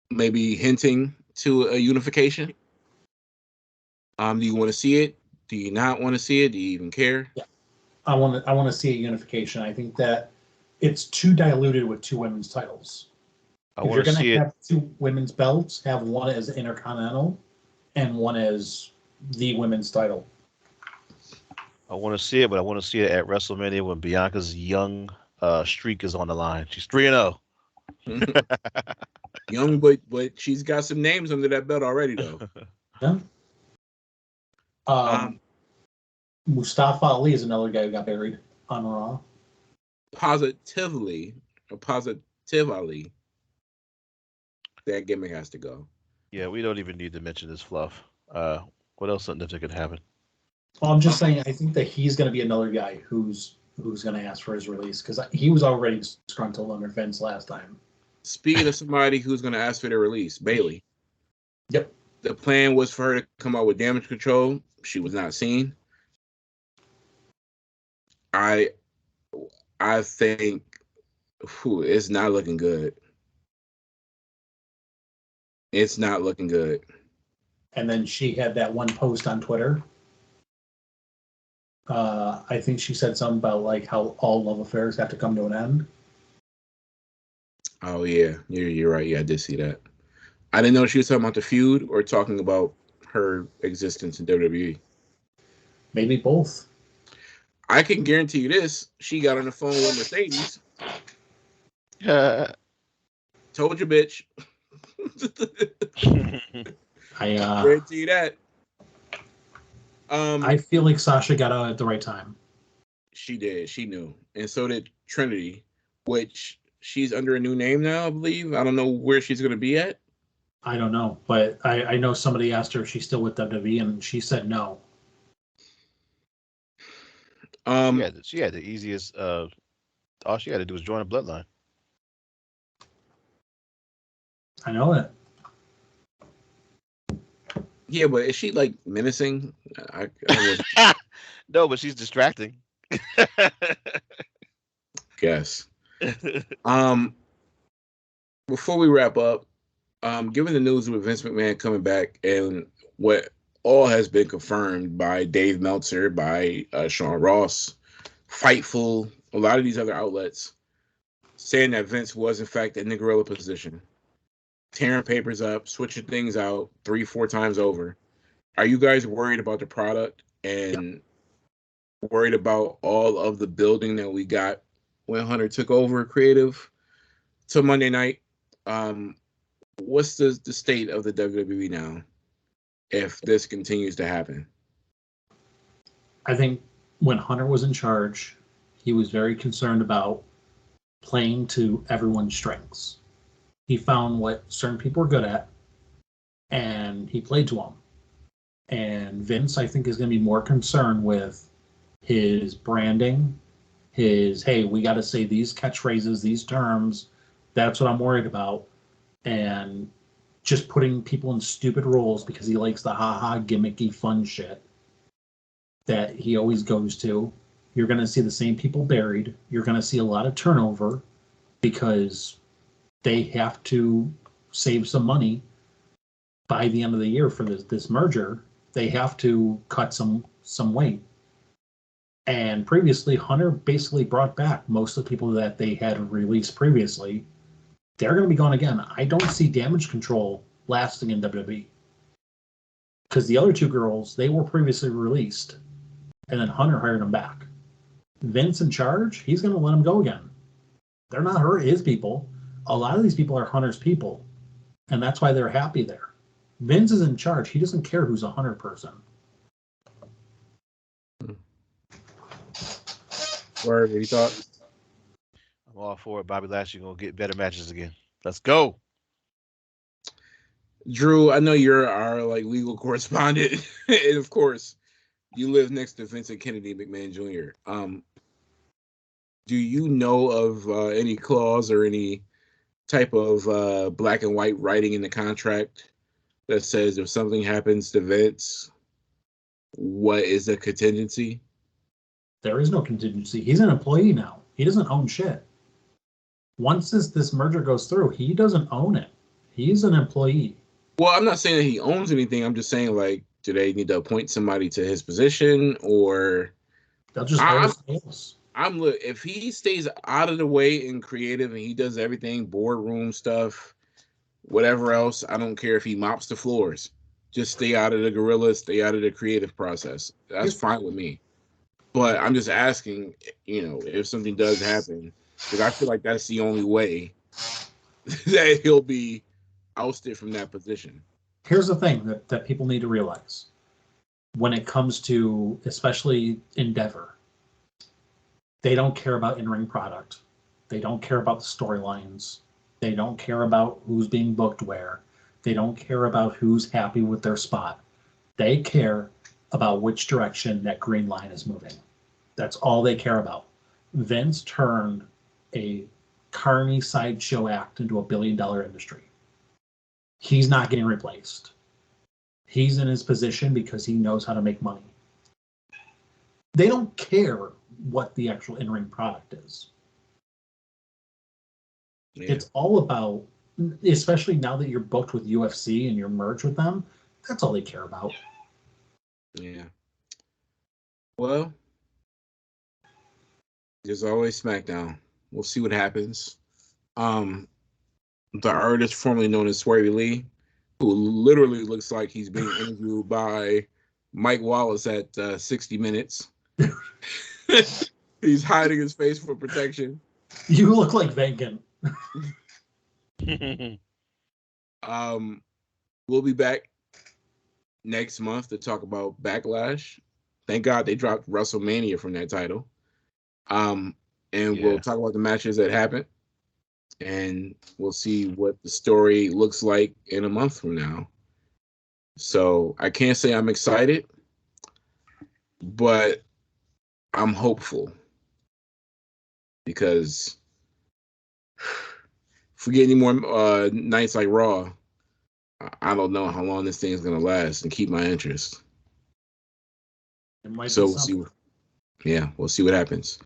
maybe hinting to a unification. Do you want to see it? Do you not want to see it? Do you even care? Yeah. I want to see a unification. I think that it's too diluted with two women's titles. If you're going to have two women's belts, have one as Intercontinental and one as the women's title. I want to see it, but I want to see it at WrestleMania when Bianca's young streak is on the line. She's 3-0. Young, but she's got some names under that belt already, though. Yeah. Mustafa Ali is another guy who got buried on Raw. Positive Ali, that gimmick has to go. Yeah, we don't even need to mention this fluff. What else significant could happen? Well, I'm just saying, I think that he's going to be another guy who's going to ask for his release because he was already disgruntled under Vince last time. Speaking of somebody who's going to ask for their release, Bayley. Yep. The plan was for her to come out with Damage Control. She was not seen. I think it's not looking good. It's not looking good. And then she had that one post on Twitter. I think she said something about like how all love affairs have to come to an end. Oh yeah, you're right. Yeah, I did see that. I didn't know she was talking about the feud or talking about her existence in WWE. Maybe both. I can guarantee you this: she got on the phone with Mercedes. Told you, bitch. I guarantee you that. I feel like Sasha got out at the right time. She did. She knew, and so did Trinity, which she's under a new name now, I believe. I don't know where she's going to be at. I don't know, but I know somebody asked her if she's still with WWE, and she said no. She had the easiest. All she had to do was join a bloodline. I know it. Yeah, but is she like menacing? No, but she's distracting. Guess. Before we wrap up, given the news with Vince McMahon coming back and what all has been confirmed by Dave Meltzer, by Sean Ross, Fightful, a lot of these other outlets, saying that Vince was in fact in the gorilla position, tearing papers up, switching things out 3-4 times over. Are you guys worried about the product and worried about all of the building that we got when Hunter took over creative to Monday night? What's the state of the WWE now if this continues to happen? I think when Hunter was in charge, he was very concerned about playing to everyone's strengths. He found what certain people were good at, and he played to them. And Vince, I think, is going to be more concerned with his branding, his, hey, we got to say these catchphrases, these terms. That's what I'm worried about. And just putting people in stupid roles because he likes the ha-ha, gimmicky, fun shit that he always goes to. You're going to see the same people buried. You're going to see a lot of turnover because they have to save some money by the end of the year for this merger. They have to cut some weight. And previously, Hunter basically brought back most of the people that they had released previously. They're going to be gone again. I don't see Damage Control lasting in WWE. Because the other two girls, they were previously released. And then Hunter hired them back. Vince in charge, he's going to let them go again. They're not his people. A lot of these people are Hunter's people. And that's why they're happy there. Vince is in charge. He doesn't care who's a Hunter person. Word, any thoughts? I'm all for it. Bobby Lashley gonna get better matches again. Let's go. Drew, I know you're our legal correspondent, and of course, you live next to Vincent Kennedy McMahon Jr. Do you know of any clause or any type of black and white writing in the contract that says if something happens to Vince, what is the contingency? There is no contingency. He's an employee now. He doesn't own shit. Once this merger goes through, he doesn't own it. He's an employee. Well, I'm not saying that he owns anything. I'm just saying, like, do they need to appoint somebody to his position, or they'll just hire somebody else. If he stays out of the way and creative and he does everything, boardroom stuff, whatever else, I don't care if he mops the floors. Just stay out of the guerrillas, stay out of the creative process. That's fine with me. But I'm just asking, if something does happen, because I feel like that's the only way that he'll be ousted from that position. Here's the thing that people need to realize when it comes to, especially Endeavor, they don't care about in-ring product. They don't care about the storylines. They don't care about who's being booked where. They don't care about who's happy with their spot. They care about which direction that green line is moving. That's all they care about. Vince turned a carny sideshow act into a billion-dollar industry. He's not getting replaced. He's in his position because he knows how to make money. They don't care what the actual in-ring product is. Yeah. It's all about, especially now that you're booked with UFC and you're merged with them, that's all they care about. Yeah. Well, there's always SmackDown. We'll see what happens. The artist formerly known as Swerve Lee, who literally looks like he's being interviewed by Mike Wallace at 60 Minutes. He's hiding his face for protection. You look like Venkin. We'll be back next month to talk about Backlash. Thank God they dropped WrestleMania from that title. We'll talk about the matches that happened, and we'll see what the story looks like in a month from now. So I can't say I'm excited, but I'm hopeful, because if we get any more nights like Raw, I don't know how long this thing is going to last and keep my interest. So we'll see. Yeah, we'll see what happens.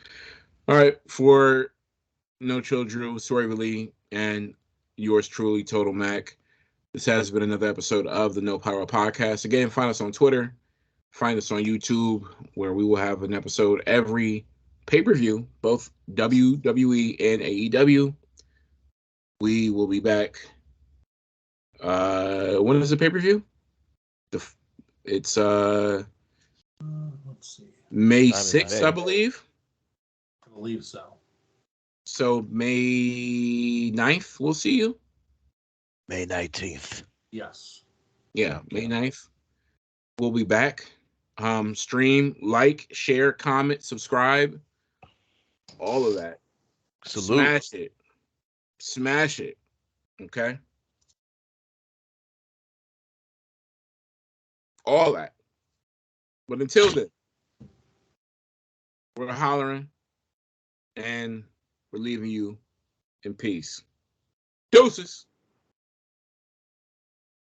All right, for No Chill Drew, Swerve Lee, and yours truly, Total Mac, this has been another episode of the No Pyro Podcast. Again, find us on Twitter, find us on YouTube, where we will have an episode every pay-per-view, both WWE and AEW. We will be back. When is the pay-per-view? It's let's see. May 6th, I believe. I believe so. So May 9th, we'll see you. May 19th. Yes. Yeah, May 9th. We'll be back. Stream, like, share, comment, subscribe. All of that. Salute. Smash it. Okay? All that. But until then, we're hollering and we're leaving you in peace. Deuces.